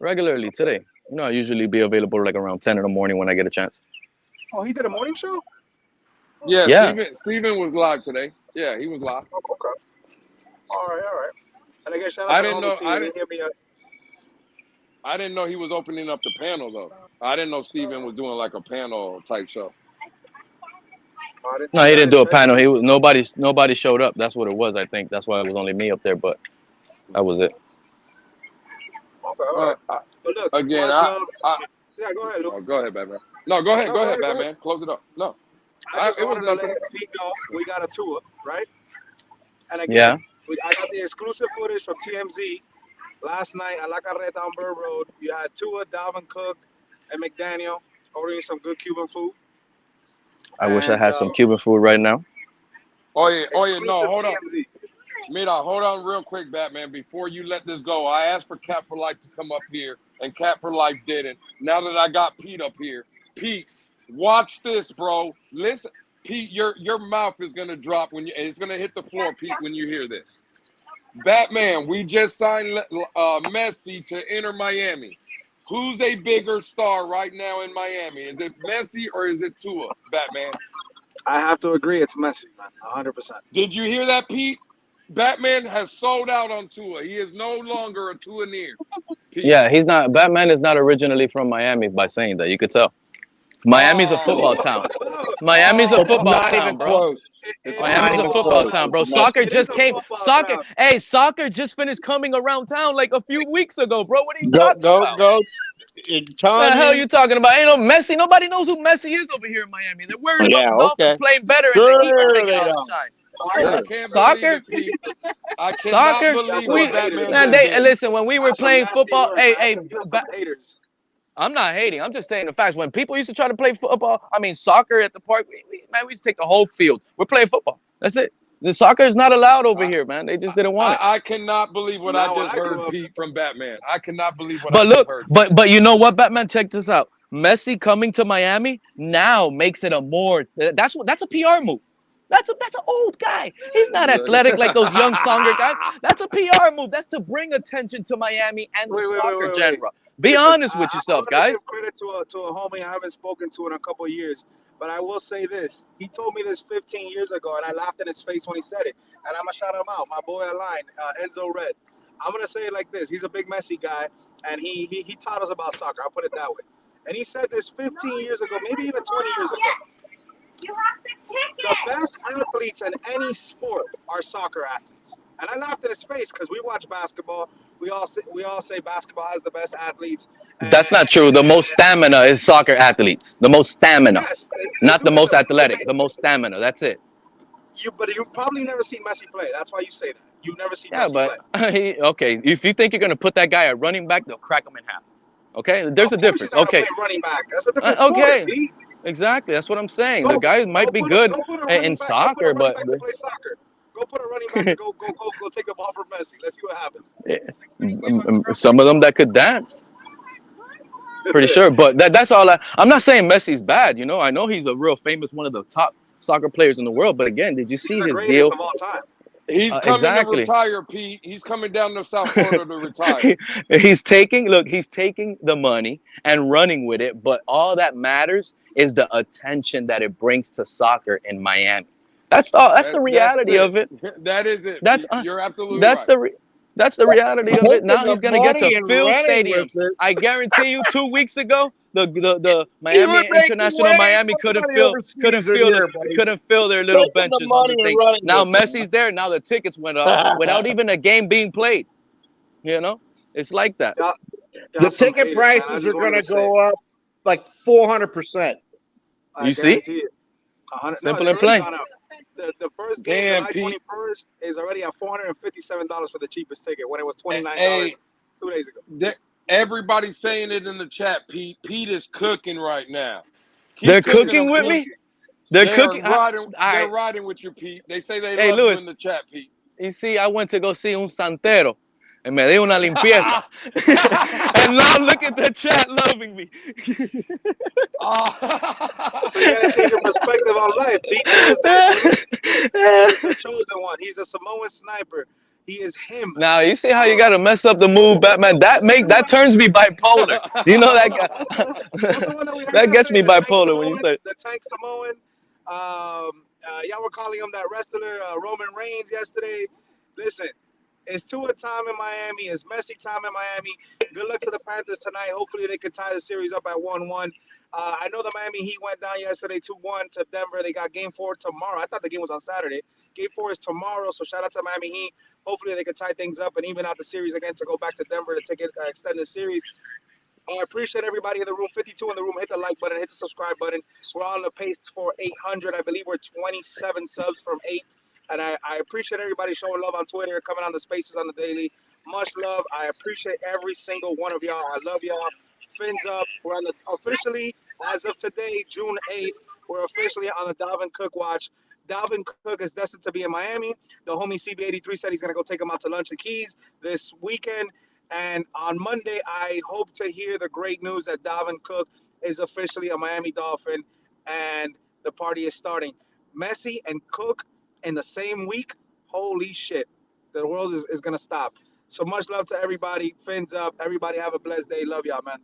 Regularly today. You know, I usually be available like around 10 in the morning when I get a chance. Oh, he did a morning show? Yeah. Steven was live today. Yeah, he was live. Oh, okay. All right. And I guess shout out to Steven. I didn't know he was opening up the panel, though. I didn't know Steven was doing like a panel type show. No, he didn't do a panel. Nobody showed up. That's what it was, I think. That's why it was only me up there, but that was it. Okay, all right. But look, again, yeah, go ahead, Luke. Go ahead, Batman. No, go ahead, Batman. Close it up. No. I just wanted to let Pete know we got a tour, right? And again, I got the exclusive footage from TMZ. Last night at La Carreta on Burr Road, you had Tua, Dalvin Cook, and McDaniel ordering some good Cuban food. I wish I had some Cuban food right now. Oh yeah, no, hold on. Mira, hold on real quick, Batman. Before you let this go, I asked for Cap for Life to come up here, and Cap for Life didn't. Now that I got Pete up here, Pete, watch this, bro. Listen, Pete, your mouth is gonna drop it's gonna hit the floor, Pete, when you hear this. Batman, we just signed Messi to enter Miami. Who's a bigger star right now in Miami? Is it Messi or is it Tua, Batman? I have to agree, it's Messi, man, 100%. Did you hear that, Pete? Batman has sold out on Tua. He is no longer a Tua-neer. Yeah, he's not. Batman is not originally from Miami. By saying that, you could tell. Miami's a football town. Miami's a football town, bro. Miami's a football town, bro. Soccer just came. Soccer. Hey, soccer just finished coming around town like a few weeks ago, bro. What are you talking about? Go. What the hell are you talking about? Ain't no Messi. Nobody knows who Messi is over here in Miami. They're worried about the Dolphins playing better and the Heat are taking all the shine. Soccer. I cannot believe what Batman did. Listen, when we were playing football, haters. I'm not hating. I'm just saying the facts. When people used to try to play soccer at the park, we used to take the whole field. We're playing football. That's it. The soccer is not allowed over here, man. They just didn't want it. I cannot believe what I just heard, Pete, from Batman. I cannot believe what I just heard. But you know what, Batman? Check this out. Messi coming to Miami now makes it a more. That's a PR move. That's an old guy. He's not athletic like those young soccer guys. That's a PR move. That's to bring attention to Miami and the soccer genre. Be honest with yourself, guys. I'm going to give credit to a homie I haven't spoken to in a couple of years. But I will say this. He told me this 15 years ago, and I laughed in his face when he said it. And I'm going to shout him out. My boy Align, Enzo Red. I'm going to say it like this. He's a big Messi guy, and he taught us about soccer. I'll put it that way. And he said this 15 years ago, maybe even 20 years ago. The best athletes in any sport are soccer athletes. And I laughed in his face because we watch basketball. We all say basketball has the best athletes. That's not true. The most stamina is soccer athletes. The most stamina. Yes, not the most athletic. The most stamina. That's it. But you've probably never seen Messi play. That's why you say that. You've never seen Messi play. Okay. If you think you're going to put that guy at running back, they'll crack him in half. Okay? There's a difference. Okay. Running back. That's a different sport. Okay. Exactly. That's what I'm saying. The guy might be good in soccer, but go put a running back. Go take the ball from Messi. Let's see what happens. Some of them that could dance. Pretty sure, but that's all. I'm not saying Messi's bad. I know he's a real famous, one of the top soccer players in the world. But again, did you see his deal? Of all time. He's coming to retire, Pete. He's coming down to South Florida to retire. He's taking the money and running with it. But all that matters is the attention that it brings to soccer in Miami. That's the reality of it. That is it. You're absolutely right. That's the reality of it. Now he's gonna get to fill stadiums. I guarantee you, 2 weeks ago, the Miami International Miami couldn't fill their little benches on the thing. Now Messi's there. Now the tickets went up without even a game being played. It's like that. The ticket prices are gonna go up like 400%. You see? Simple and plain. The first game, July 21st, is already at $457 for the cheapest ticket when it was $29 2 days ago. Everybody's saying it in the chat, Pete. Pete is cooking right now. They're cooking with me? They're cooking? They're riding with you, Pete. They say they love you in the chat, Pete. You see, I went to go see un santero. And me dio una limpieza. And now look at the chat loving me. So you gotta change your perspective on life. Pete is the chosen one. He's a Samoan sniper. He is him. Now you see how you gotta mess up the move, Batman. That turns me bipolar. You know that guy. That gets me bipolar when you say the Tank Samoan. Y'all were calling him that wrestler Roman Reigns yesterday. Listen. It's Tua time in Miami. It's Messi time in Miami. Good luck to the Panthers tonight. Hopefully they can tie the series up at 1-1. I know the Miami Heat went down yesterday 2-1 to Denver. They got Game 4 tomorrow. I thought the game was on Saturday. Game 4 is tomorrow, so shout out to Miami Heat. Hopefully they can tie things up and even out the series again to go back to Denver to take it extend the series. I appreciate everybody in the room. 52 in the room. Hit the like button. Hit the subscribe button. We're on the pace for 800. I believe we're 27 subs from 8. And I appreciate everybody showing love on Twitter, coming on the spaces on the daily. Much love. I appreciate every single one of y'all. I love y'all. Fins up. We're on the officially, as of today, June 8th, we're officially on the Dalvin Cook watch. Dalvin Cook is destined to be in Miami. The homie CB83 said he's going to go take him out to lunch and Keys this weekend. And on Monday, I hope to hear the great news that Dalvin Cook is officially a Miami Dolphin and the party is starting. Messi and Cook in the same week, holy shit. The world is going to stop. So much love to everybody. Fins up. Everybody have a blessed day. Love y'all, man.